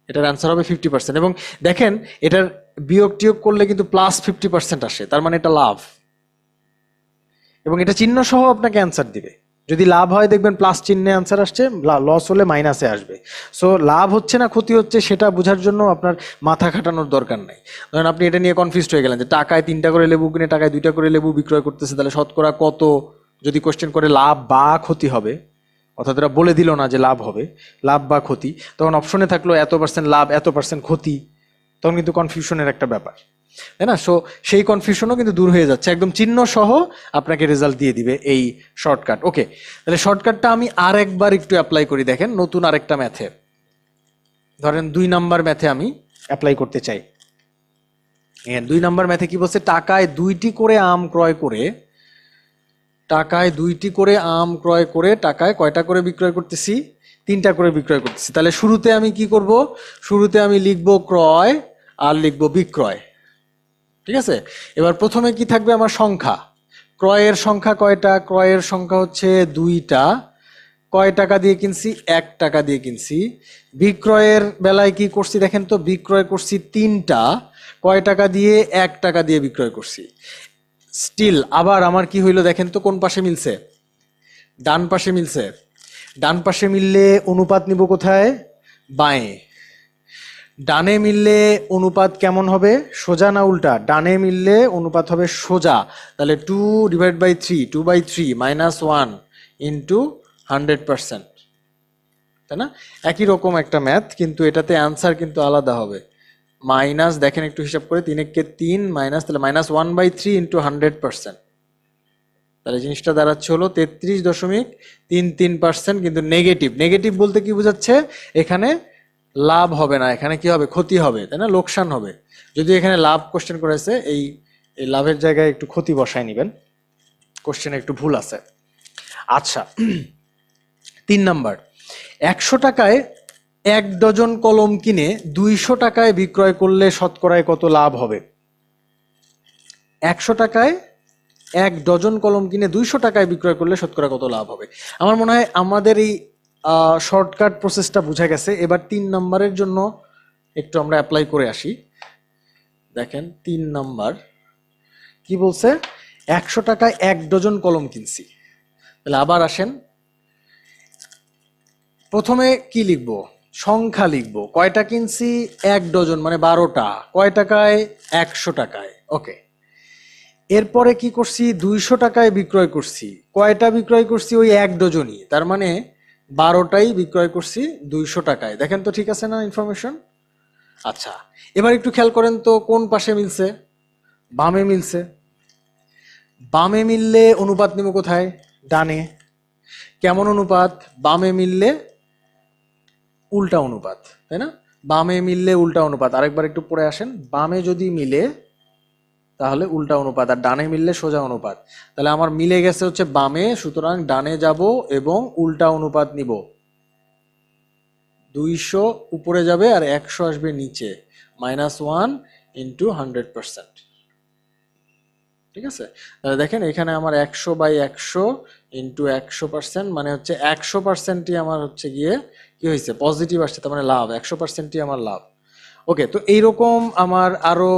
এটার অ্যান্সার হবে 50%। এবং দেখেন এটার বিয়োগ টিয়োগ করলে কিন্তু +50% আসে, তার মানে এটা লাভ। এবং এটা চিহ্ন সহ আপনাকে অ্যান্সার দিবে, যদি লাভ হয় দেখবেন প্লাস চিহ্নে অ্যান্সার আসছে, লস হলে মাইনাসে আসবে। সো লাভ হচ্ছে না ক্ষতি হচ্ছে সেটা বোঝার জন্য আপনার মাথা খাটানোর দরকার নাই। ধরেন আপনি এটা নিয়ে কনফিউজড হয়ে গেলেন যে টাকায় 3টা করে লেবু কিনে টাকায় 2টা করে লেবু বিক্রয় করতেছে, তাহলে শতকরা কত, যদি কোশ্চেন করে লাভ বা ক্ষতি হবে, অর্থাৎ এরা বলে দিল না যে লাভ হবে, লাভ বা ক্ষতি, তখন অপশনে থাকলো এত% লাভ এত% ক্ষতি, তখন কিন্তু কনফিউশনের একটা ব্যাপার, তাই না? সো সেই কনফিউশনও কিন্তু দূর হয়ে যাচ্ছে, একদম চিহ্ন সহ আপনাকে রেজাল্ট দিয়ে দিবে এই শর্টকাট। ওকে, তাহলে শর্টকাটটা আমি আর একবার একটু অ্যাপ্লাই করি, দেখেন নতুন আরেকটা ম্যাথে, ধরেন 2 নাম্বার ম্যাথে আমি অ্যাপ্লাই করতে চাই। 2 নাম্বার ম্যাথে কি বলছে, টাকায় 2টি করে আম ক্রয় করে, টাকায় 2টি করে আম ক্রয় করে টাকায় কয়টা করে বিক্রয় করতেছি, 3টা করে বিক্রয় করতেছি। তাহলে শুরুতে আমি কি করব, শুরুতে আমি লিখব ক্রয় আর লিখব বিক্রয়, ঠিক আছে? এবার প্রথমে কি থাকবে আমার সংখ্যা, ক্রয়ের সংখ্যা কয়টা, ক্রয়ের সংখ্যা হচ্ছে 2টা, কয় টাকা দিয়ে কিনছি, 1 টাকা দিয়ে কিনছি। বিক্রয়ের বেলায় কি করছি দেখেন তো, বিক্রয় করছি 3টা, কয় টাকা দিয়ে, 1 টাকা দিয়ে বিক্রয় করছি। স্টিল আবার আমার কি হইলো দেখেন তো, কোন পাশে মিলছে, ডান পাশে মিলছে। ডান পাশে মিললে অনুপাত নিব কোথায়, বাঁয়ে। ডানে মিললে অনুপাত কেমন হবে, সোজা না উল্টা, ডানে মিললে অনুপাত হবে সোজা, তাহলে 2/3, 2/3 -1 ইন্টু 100%, তাই না? একই রকম একটা ম্যাথ, কিন্তু এটাতে অ্যান্সার কিন্তু আলাদা হবে। মাইনাস, দেখেন একটু হিসাব করে, 3 মাইনাস, তাহলে -1/3 ইন্টু 100%, তাহলে জিনিসটা দাঁড়াচ্ছে হলো 33.33%, কিন্তু নেগেটিভ। নেগেটিভ বলতে কি বোঝাচ্ছে, এখানে লাভ হবে না, এখানে কি হবে, ক্ষতি হবে, তাই না, লোকসান হবে। যদি এখানে লাভ কোশ্চেন করেছে, এই লাভের জায়গায় একটু ক্ষতি বসায় নিবেন, কোশ্চেনে একটু ভুল আছে। আচ্ছা, 3 নাম্বার, 100 টাকায় 1 ডজন কলম কিনে 200 টাকায় বিক্রয় করলে শতকরায় কত লাভ হবে। 100 টাকায় 1 ডজন কলম কিনে 200 টাকায় বিক্রয় করলে শতকরা কত লাভ হবে। আমার মনে হয় আমাদের এই শর্টকাট প্রসেসটা বোঝা গেছে। এবার 3 নাম্বারের জন্য একটু আমরা অ্যাপ্লাই করে আসি। দেখেন 3 নাম্বার কি বলছে, 100 টাকায় 1 ডজন কলম কিনছি। তাহলে আবার আসেন, প্রথমে কি লিখবো, সংখ্যা লিখবো, কয়টা কিনছি, 1 ডজন মানে 12টা, কয় টাকায়, 100 টাকায়। ওকে, এরপরে কি করছি, 200 টাকায় বিক্রয় করছি, কয়টা বিক্রয় করছি, ওই 1 ডজনই, তার মানে 12টাই বিক্রয় করছি 200 টাকায়। দেখেন তো ঠিক আছে না ইনফরমেশন? আচ্ছা, এবার একটু খেয়াল করেন তো কোন পাশে মিলছে, বামে মিলছে। বামে মিললে অনুপাত নিব কোথায়? ডানে। কেমন অনুপাত? বামে মিললে উল্টা অনুপাত, তাই না? বামে মিললে উল্টা অনুপাত। আরেকবার একটু পড়ে আসেন, বামে যদি মিলে তাহলে উল্টা অনুপাত, আর ডানে মিললে সোজা অনুপাত। তাহলে আমার মিলে গেছে হচ্ছে বামে, সুতরাং ডানে যাব এবং উল্টা অনুপাত নিব। 200 উপরে যাবে আর 100 আসবে নিচে, -1 ইন্টু 100%। ঠিক আছে, তাহলে দেখেন এখানে আমার 100/100 ইন্টু 100%, মানে হচ্ছে 100%ই আমার হচ্ছে গিয়ে কি হয়েছে, পজিটিভ আসছে, তার মানে লাভ, 100%ই আমার লাভ। ওকে, তো এইরকম আমার আরো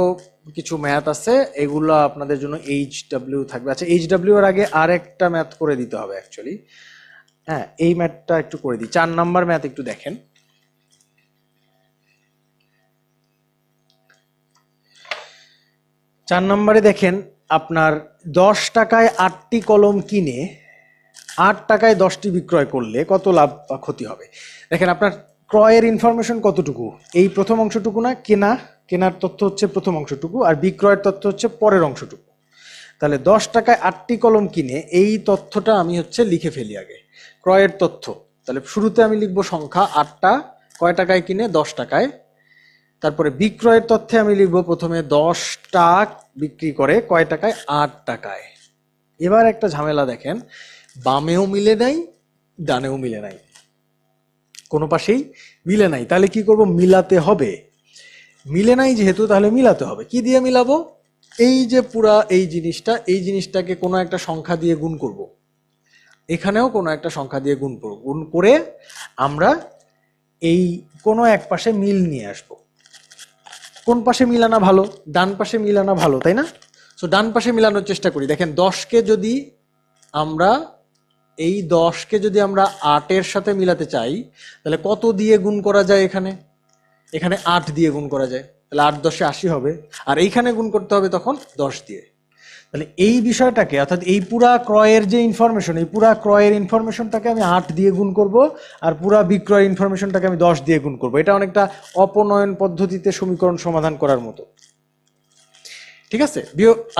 কিছু ম্যাথ আছে, এগুলো আপনাদের জন্য HW থাকবে। আচ্ছা, HW এর আগে আর একটা ম্যাথ করে দিতে হবে অ্যাকচুয়ালি। হ্যাঁ, এই ম্যাথটা একটু করে দিই। 4 নাম্বার ম্যাথ একটু দেখেন। 4 নম্বরে দেখেন, আপনার 10 টাকায় 8টি কলম কিনে 8 টাকায় 10টি বিক্রয় করলে কত লাভ বা ক্ষতি হবে? দেখেন আপনার ক্রয়ের ইনফরমেশন কতটুকু, এই প্রথম অংশটুকু না, কেনার তথ্য হচ্ছে প্রথম অংশটুকু, আর বিক্রয়ের তথ্য হচ্ছে পরের অংশটুকু। তাহলে 10 টাকায় 8টি কলম কিনে, এই তথ্যটা আমি হচ্ছে লিখে ফেলি আগে, ক্রয়ের তথ্য। তাহলে শুরুতে আমি লিখবো সংখ্যা 8টা, কয় টাকায় কিনে? 10 টাকায়। তারপরে বিক্রয়ের তথ্যে আমি লিখবো প্রথমে 10টা বিক্রি করে কয় টাকায়? 8 টাকায়। এবার একটা ঝামেলা দেখেন, বামেও মিলে নাই, ডানেও মিলে নাই, কোনো পাশেই মিলে নাই। তাহলে কি করব? মিলাতে হবে। মিলে নাই যেহেতু, তাহলে মিলাতে হবে। কি দিয়ে মিলাবো? এই যে পুরা এই জিনিসটাকে কোনো একটা সংখ্যা দিয়ে গুণ করব, এখানেও কোনো একটা সংখ্যা দিয়ে গুণ করব, গুণ করে আমরা এই কোনো এক পাশে মিল নিয়ে আসব। কোন পাশে মিলানো ভালো? ডান পাশে মিলানো ভালো, তাই না? সো ডান পাশে মিলানোর চেষ্টা করি। দেখেন 10কে যদি আমরা 8-এর সাথে মিলাতে চাই, তাহলে কত দিয়ে গুণ করা যায়? এখানে 8 দিয়ে গুণ করা যায়, তাহলে 8×10 80 হবে। আর এইখানে গুণ করতে হবে তখন 10 দিয়ে। তাহলে এই বিষয়টাকে, অর্থাৎ এই পুরা ক্রয়ের যে ইনফরমেশন, এই পুরা ক্রয়ের ইনফরমেশনটাকে আমি 8 দিয়ে গুণ করব, আর পুরা বিক্রয়ের ইনফরমেশনটাকে আমি 10 দিয়ে গুণ করব। এটা অনেকটা অপনয়ন পদ্ধতিতে সমীকরণ সমাধান করার মতো। ঠিক আছে,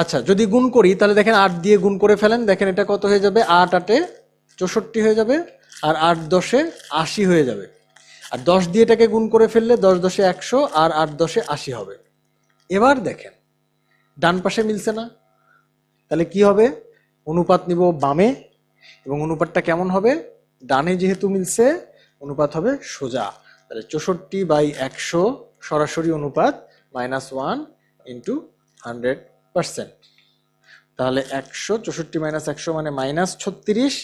আচ্ছা, যদি গুণ করি তাহলে দেখেন 8 দিয়ে গুণ করে ফেলেন, দেখেন এটা কত হয়ে যাবে? 8×8 = 64 হয়ে যাবে, আর 8×10 80 হয়ে যাবে। আর 10 দিয়ে এটাকে গুণ করে ফেললে 10×10 100, আর 8×10 80 হবে। এবার দেখেন ডান পাশে মিলছে না, তাহলে কি হবে? অনুপাত নিব বামে, এবং অনুপাতটা কেমন হবে? ডানে যেহেতু মিলছে, অনুপাত হবে সোজা। তাহলে 64/100 সরাসরি অনুপাত -1 ইন্টু 100%। তাহলে 100, 64 - 100 মানে -36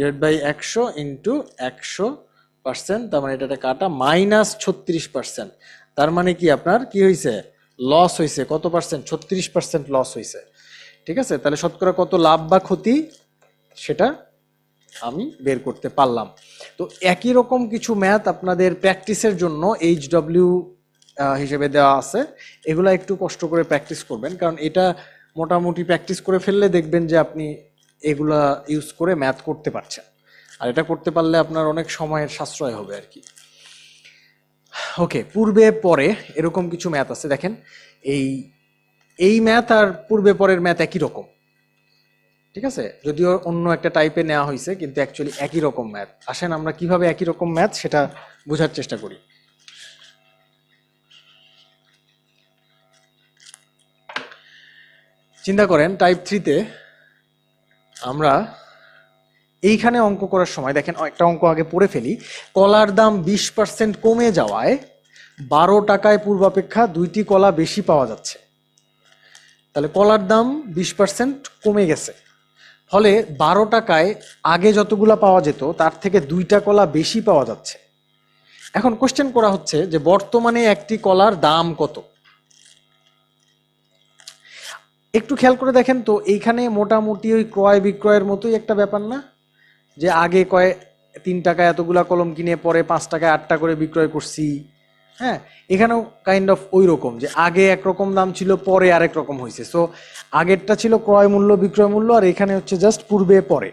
/ 100 ইন্টু 100%, তার মানে এটা কাটা -36%। তার মানে কি আপনার কি হয়েছে? লস হয়েছে। কত পার্সেন্ট? 36% লস হয়েছে। ঠিক আছে, তাহলে শতকরা কত লাভ বা ক্ষতি সেটা আমি বের করতে পারলাম। তো একই রকম কিছু ম্যাথ আপনাদের প্র্যাকটিসের জন্য HW হিসেবে দেওয়া আছে, এগুলা একটু কষ্ট করে প্র্যাকটিস করবেন, কারণ এটা মোটামুটি প্র্যাকটিস করে ফেললে দেখবেন যে আপনি এগুলা ইউজ করে ম্যাথ করতে পারছেন, আর এটা করতে পারলে আপনার অনেক সময়ের সাশ্রয় হবে আর কি। ওকে, পূর্বে পরে এরকম কিছু ম্যাথ আছে। দেখেন এই ম্যাথ আর পূর্বে পরের ম্যাথ একই রকম, ঠিক আছে, যদিও অন্য একটা টাইপে নেওয়া হয়েছে, কিন্তু অ্যাকচুয়ালি একই রকম ম্যাথ। আসেন আমরা কিভাবে একই রকম ম্যাথ সেটা বোঝার চেষ্টা করি। চিন্তা করেন টাইপ 3-তে আমরা এইখানে অঙ্ক করার সময় দেখেন একটা অঙ্ক আগে পড়ে ফেলি। কলার দাম 20% কমে যাওয়ায় 12 টাকায় পূর্বাপেক্ষা 2টি কলা বেশি পাওয়া যাচ্ছে। তাহলে কলার দাম 20% কমে গেছে, ফলে 12 টাকায় আগে যতগুলা পাওয়া যেত তার থেকে 2টা কলা বেশি পাওয়া যাচ্ছে। এখন কোশ্চেন করা হচ্ছে যে বর্তমানে একটি কলার দাম কত? একটু খেয়াল করে দেখেন তো, এইখানে মোটামুটি ওই ক্রয় বিক্রয়ের মতোই একটা ব্যাপার না, যে আগে 3 টাকায় এতগুলা কলম কিনে পরে 5 টাকায় 8টা করে বিক্রয় করছি। হ্যাঁ, এখানেও কাইন্ড অফ ওই রকম, যে আগে একরকম দাম ছিল, পরে আরেক রকম হয়েছে। সো আগেরটা ছিল ক্রয় মূল্য বিক্রয় মূল্য, আর এখানে হচ্ছে জাস্ট পূর্বে পরে।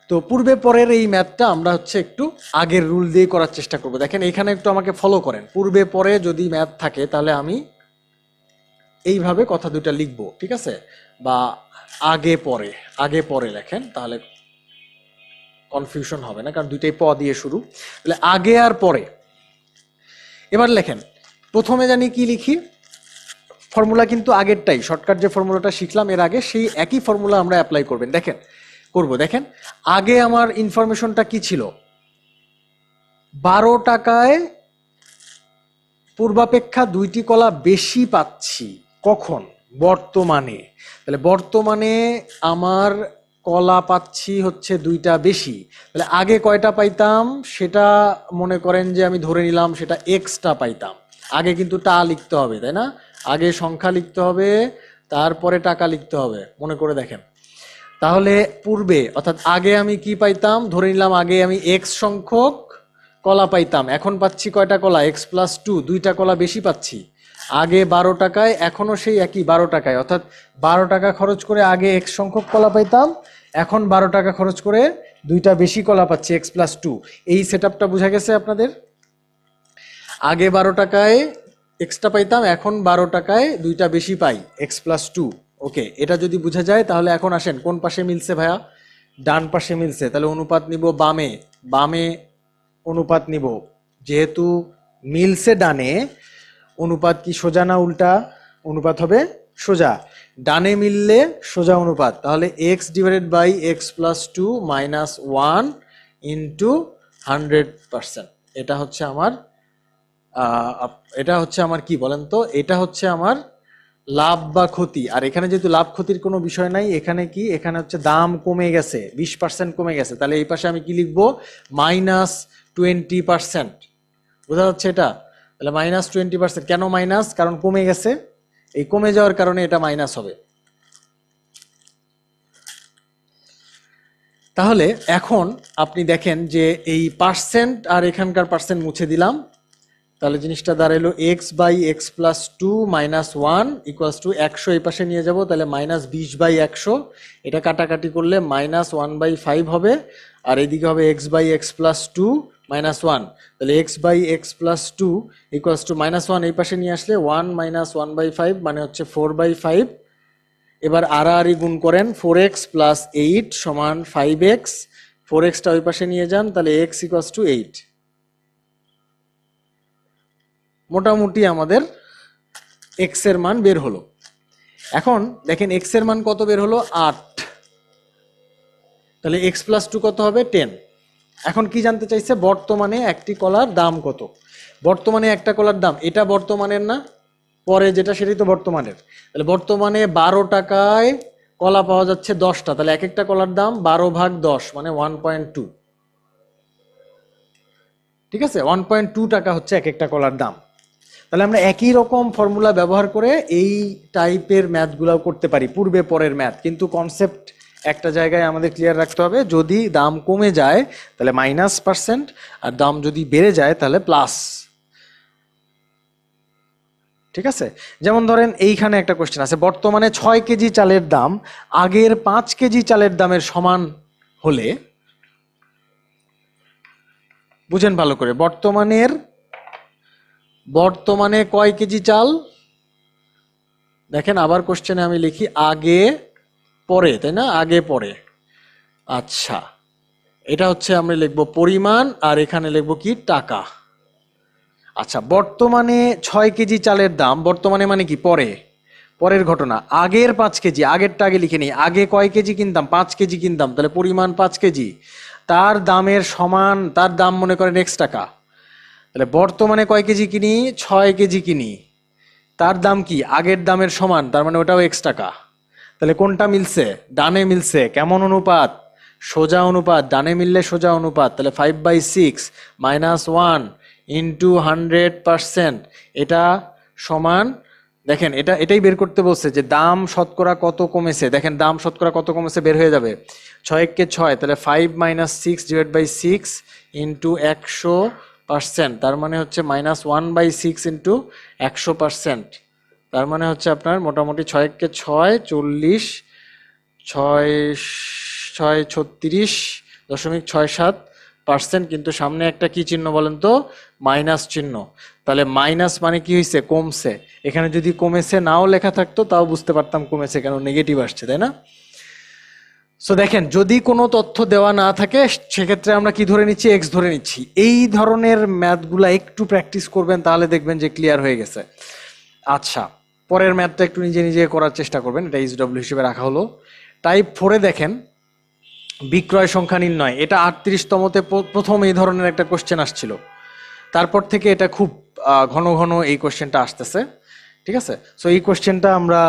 তো পূর্বে পরের এই ম্যাথটা আমরা হচ্ছে একটু আগের রুল দিয়ে করার চেষ্টা করব। দেখেন এখানে একটু আমাকে ফলো করেন। পূর্বে পরে যদি ম্যাথ থাকে তাহলে আমি এইভাবে কথা দুটা লিখবো, ঠিক আছে? বা আগে পরে, আগে পরে লেখেন, তাহলে কনফিউশন হবে না, কারণ দুইটাই প দিয়ে শুরু। তাহলে আগে আর পরে। এবার লেখেন, প্রথমে জানি কি লিখি, ফর্মুলা কিন্তু আগেরটাই, শর্টকাট যে ফর্মুলাটা শিখলাম এর আগে, সেই একই ফর্মুলা আমরা অ্যাপ্লাই করবেন। দেখেন আগে আমার ইনফরমেশনটা কি ছিল, 12 টাকায় পূর্বাপেক্ষা 2টি কলা বেশি পাচ্ছি। কখন? বর্তমানে। তাহলে বর্তমানে আমার কলা পাচ্ছি হচ্ছে 2টা বেশি। তাহলে আগে কয়টা পাইতাম সেটা মনে করেন যে আমি ধরে নিলাম সেটা এক্সটা পাইতাম। আগে কিন্তু টা লিখতে হবে, তাই না? আগে সংখ্যা লিখতে হবে, তারপরে টাকা লিখতে হবে, মনে করে দেখেন। তাহলে পূর্বে অর্থাৎ আগে আমি কি পাইতাম, ধরে নিলাম আগে আমি এক্স সংখ্যক কলা পাইতাম, এখন পাচ্ছি কয়টা কলা, এক্স প্লাস 2, 2টা কলা বেশি পাচ্ছি। আগে 12 টাকায়, এখনো সেই একই 12 টাকায়, অর্থাৎ 12 টাকা খরচ করে আগে এক্স সংখ্যক কলা পাইতাম, এখন 12 টাকা খরচ করে 2টা বেশি কলা পাচ্ছি, এক্স প্লাস 2। এই সেট আপটা বোঝা গেছে আপনাদের? আগে 12 টাকায় এক্সটা পাইতাম, এখন 12 টাকায় 2টা বেশি পাই, এক্স প্লাস 2। ওকে, এটা যদি বোঝা যায় তাহলে এখন আসেন কোন পাশে মিলছে ভাইয়া? ডান পাশে মিলছে, তাহলে অনুপাত নিব বামে। বামে অনুপাত নিব, যেহেতু মিলছে ডানে, অনুপাত কি সোজা না উল্টা? অনুপাত হবে সোজা। ডানে মিললে সোজা অনুপাত, তাহলে X divided by x plus 2 minus 1 into 100%। এটা হচ্ছে আমার কি বলেন তো, এটা হচ্ছে আমার লাভ বা ক্ষতি। আর এখানে যেহেতু লাভ ক্ষতির কোনো বিষয় নাই, এখানে কি, এখানে হচ্ছে দাম কমে গেছে, 20% কমে গেছে, তাহলে এই পাশে আমি কি লিখবো, -20%। বোঝা যাচ্ছে এটা? তাহলে -20%। কেন মাইনাস? কারণ কমে গেছে, এই কমে যাওয়ার কারণে এটা মাইনাস হবে। তাহলে এখন আপনি দেখেন যে এই পার্সেন্ট আর এখানকার পার্সেন্ট মুছে দিলাম, তাহলে জিনিসটা দাঁড়াইলো x by x plus 2 minus 1 equals to 100 এই পাশে নিয়ে যাব, তাহলে -20/100। এটা কাটাকাটি করলে -1/5 হবে, আর এইদিকে হবে X by x plus 2 minus 1। তাহলে X by x plus 2 equals to -1 এই পাশে নিয়ে আসলে 1 মাইনাস 1/5 মানে হচ্ছে 4/5। এবার আড়াআড়ি গুণ করেন, 4x প্লাস 8 সমান 5x। 4xটা ওই পাশে নিয়ে যান, তাহলে x ইকুয়ালস টু 8। মোটামুটি আমাদের x এর মান বের হলো। এখন দেখেন x এর মান কত বের হলো, 8। তাহলে x প্লাস 2 কত হবে, 10। এখন কি জানতে চাইছে, বর্তমানে একটি কলার দাম কত। বর্তমানে একটা কলার দাম, এটা বর্তমানের না, পরে যেটা সেটাই তো বর্তমানের। তাহলে বর্তমানে 12 টাকায় কলা পাওয়া যাচ্ছে 10টা, তাহলে এক একটা কলার দাম 12/10 মানে 1.2। ঠিক আছে, 1.2 টাকা হচ্ছে এক একটা কলার দাম। তাহলে আমরা একই রকম ফর্মুলা ব্যবহার করে এই টাইপের ম্যাথগুলো করতে পারি, পূর্বে পরের ম্যাথ, কিন্তু কনসেপ্ট একটা জায়গায় আমাদের ক্লিয়ার রাখতে হবে, যদি দাম কমে যায় তাহলে -%, আর দাম যদি বেড়ে যায় তাহলে প্লাস। ঠিক আছে, যেমন ধরেন এইখানে একটা কোশ্চেন আছে, বর্তমানে 6 কেজি চালের দাম আগের 5 কেজি চালের দামের সমান হলে, বুঝেন ভালো করে, বর্তমানে কয় কেজি চাল, দেখেন আবার কোশ্চেনে আমি লিখি আগে পরে, তাই না, আগে পরে। আচ্ছা, এটা হচ্ছে আমরা লিখবো পরিমাণ, আর এখানে লিখবো কি, টাকা। আচ্ছা, বর্তমানে 6 কেজি চালের দাম, বর্তমানে মানে কি, পরে, পরের ঘটনা। আগের 5 কেজি, আগেরটা আগে লিখে নিই, আগে কয় কেজি কিনতাম, 5 কেজি কিনতাম, তাহলে পরিমাণ 5 কেজি, তার দামের সমান, তার দাম মনে করেন x টাকা। তাহলে বর্তমানে কয় কেজি কিনি, 6 কেজি কিনি, তার দাম কি, আগের দামের সমান, তার মানে ওটাও x টাকা। তাহলে কোনটা মিলছে, ডানে মিলছে। কেমন অনুপাত, সোজা অনুপাত, ডানে মিললে সোজা অনুপাত। তাহলে 5/6 -1 ইন্টু 100%, এটা সমান, দেখেন এটাই বের করতে বলছে যে দাম শতকরা কত কমেছে। দেখেন দাম শতকরা কত কমেছে বের হয়ে যাবে, 6 × 6, তাহলে 5 - 6 / 6 ইন্টু 100%, তার মানে হচ্ছে -1/6 ইন্টু 100%, তার মানে হচ্ছে আপনার মোটামুটি 6 × 6 40, 6 × 6 36.67, পার্সেন্ট, কিন্তু সামনে একটা কি চিহ্ন বলেন তো, মাইনাস চিহ্ন। তাহলে মাইনাস মানে কি হয়েছে, কমছে। এখানে যদি কমেছে নাও লেখা থাকতো তাও বুঝতে পারতাম কমেছে, কেন নেগেটিভ আসছে, তাই না? সো দেখেন, যদি কোনো তথ্য দেওয়া না থাকে সেক্ষেত্রে আমরা কি ধরে নিচ্ছি, এক্স ধরে নিচ্ছি। এই ধরনের ম্যাথগুলা একটু প্র্যাকটিস করবেন, তাহলে দেখবেন যে ক্লিয়ার হয়ে গেছে। আচ্ছা, পরের ম্যাথটা একটু নিজে নিজে করার চেষ্টা করবেন, এটা এইচডব্লিউ হিসেবে রাখা হলো। টাইপ 4-এ দেখেন বিক্রয় সংখ্যা নির্ণয়, এটা 38তমতে প্রথম এই ধরনের একটা কোশ্চেন আসছিল। তারপর থেকে এটা খুব ঘন ঘন এই কোশ্চেনটা আসতেছে, ঠিক আছে? সো এই কোশ্চেনটা আমরা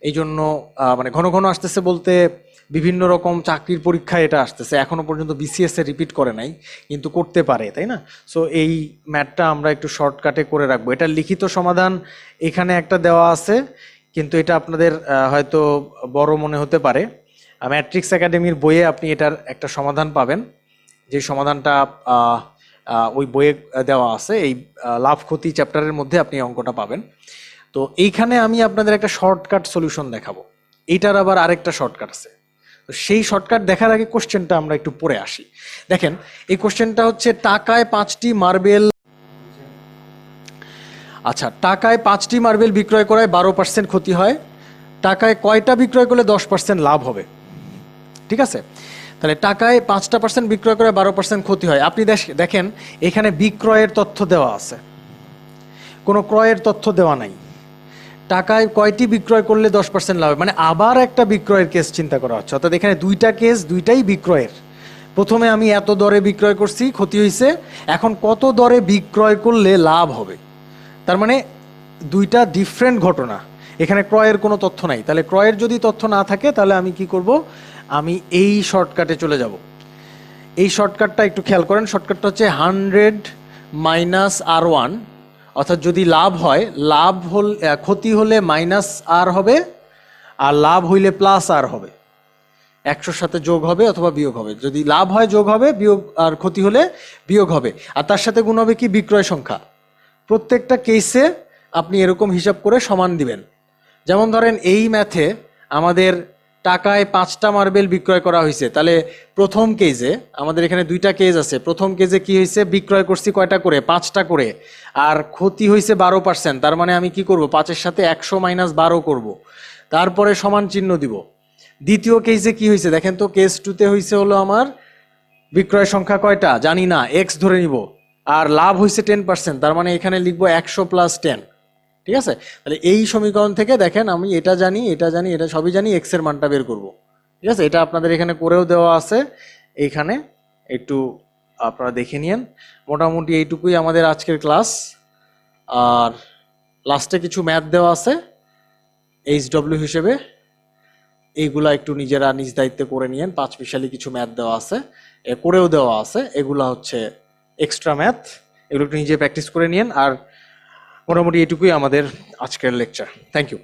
এই জন্য মানে ঘন ঘন আসতেছে বলতে বিভিন্ন রকম চাকরির পরীক্ষায় এটা আসতেছে, এখনো পর্যন্ত বিসিএস এ রিপিট করে নাই, কিন্তু করতে পারে, তাই না? সো এই ম্যাথটা আমরা একটু শর্টকাটে করে রাখবো। এটার লিখিত সমাধান এখানে একটা দেওয়া আছে, কিন্তু এটা আপনাদের হয়তো বড় মনে হতে পারে। ম্যাট্রিক্স একাডেমির বইয়ে আপনি এটার একটা সমাধান পাবেন, যে সমাধানটা ওই বইয়ে দেওয়া আছে। এই লাভ ক্ষতি চ্যাপ্টারের মধ্যে আপনি অঙ্কটা পাবেন। তো এইখানে আমি আপনাদের একটা শর্টকাট সলিউশন দেখাবো, এইটার আবার আরেকটা শর্টকাট আছে। তো সেই শর্টকাট দেখার আগে কোশ্চেনটা আমরা একটু পড়ে আসি। দেখেন, এই কোশ্চেনটা হচ্ছে টাকায় 5টি মার্বেল, আচ্ছা, টাকায় 5টি মার্বেল বিক্রয় করায় 12% ক্ষতি হয়, টাকায় কয়টা বিক্রয় করলে 10% লাভ হবে? ঠিক আছে, তাহলে টাকায় 5% বিক্রয় করে 12% ক্ষতি হয়। আপনি দেখেন এখানে বিক্রয়ের তথ্য দেওয়া আছে, কোনো ক্রয়ের তথ্য দেওয়া নাই। টাকায় কয়টি বিক্রয় করলে 10% লাভ হবে, মানে আবার একটা বিক্রয়ের কেস চিন্তা করা হচ্ছে। অর্থাৎ এখানে দুইটা কেস, দুইটাই বিক্রয়ের। প্রথমে আমি এত দরে বিক্রয় করছি, ক্ষতি হয়েছে, এখন কত দরে বিক্রয় করলে লাভ হবে। তার মানে দুইটা ডিফারেন্ট ঘটনা, এখানে ক্রয়ের কোনো তথ্য নাই। তাহলে ক্রয়ের যদি তথ্য না থাকে তাহলে আমি কি করব, আমি এই শর্টকাটে চলে যাব। এই শর্টকাটটা একটু খেয়াল করেন, শর্টকাটটা হচ্ছে 100 মাইনাস R1, অর্থাৎ যদি লাভ হয়, লাভ হল ক্ষতি হলে মাইনাস আর হবে, আর লাভ হইলে প্লাস আর হবে। 100-র সাথে যোগ হবে অথবা বিয়োগ হবে। যদি লাভ হয় যোগ হবে, বিয়োগ আর ক্ষতি হলে বিয়োগ হবে, আর তার সাথে গুণ হবে কি, বিক্রয় সংখ্যা। প্রত্যেকটা কেসে আপনি এরকম হিসাব করে সমান দিবেন। যেমন ধরেন এই ম্যাথে আমাদের টাকায় 5টা মার্বেল বিক্রয় করা হয়েছে, তাহলে প্রথম কেজে আমাদের এখানে দুইটা কেজ আছে। প্রথম কেজে কি হয়েছে, বিক্রয় করছি কয়টা করে, 5টা করে, আর ক্ষতি হয়েছে 12%। তার মানে আমি কি করব, 5-এর সাথে 100 মাইনাস 12 করব, তারপরে সমান চিহ্ন দিব। দ্বিতীয় কেজে কি হয়েছে দেখেন তো, কেস 2-তে হয়েছে হলো আমার বিক্রয় সংখ্যা কয়টা জানি না, এক্স ধরে নিব, আর লাভ হয়েছে 10%, তার মানে এখানে লিখবো 100 প্লাস 10। ঠিক আছে, তাহলে এই সমীকরণ থেকে দেখেন আমি এটা জানি, এটা জানি, এটা সবই জানি, এক্স এর মানটা বের করব। ঠিক আছে, এটা আপনাদের এখানে করেও দেওয়া আছে, এইখানে একটু আপনারা দেখে নিন। মোটামুটি এইটুকুই আমাদের আজকের ক্লাস। আর লাস্টে কিছু ম্যাথ দেওয়া আছে এইচডব্লিউ হিসেবে, এইগুলা একটু নিজেরা নিজ দায়িত্বে করে নিয়েন। 5 মিশালি কিছু ম্যাথ দেওয়া আছে, করেও দেওয়া আছে, এগুলা হচ্ছে এক্সট্রা ম্যাথ, এগুলো একটু নিজে প্র্যাকটিস করে নিন। আর মোটামুটি এটুকুই আমাদের আজকের লেকচার। Thank you.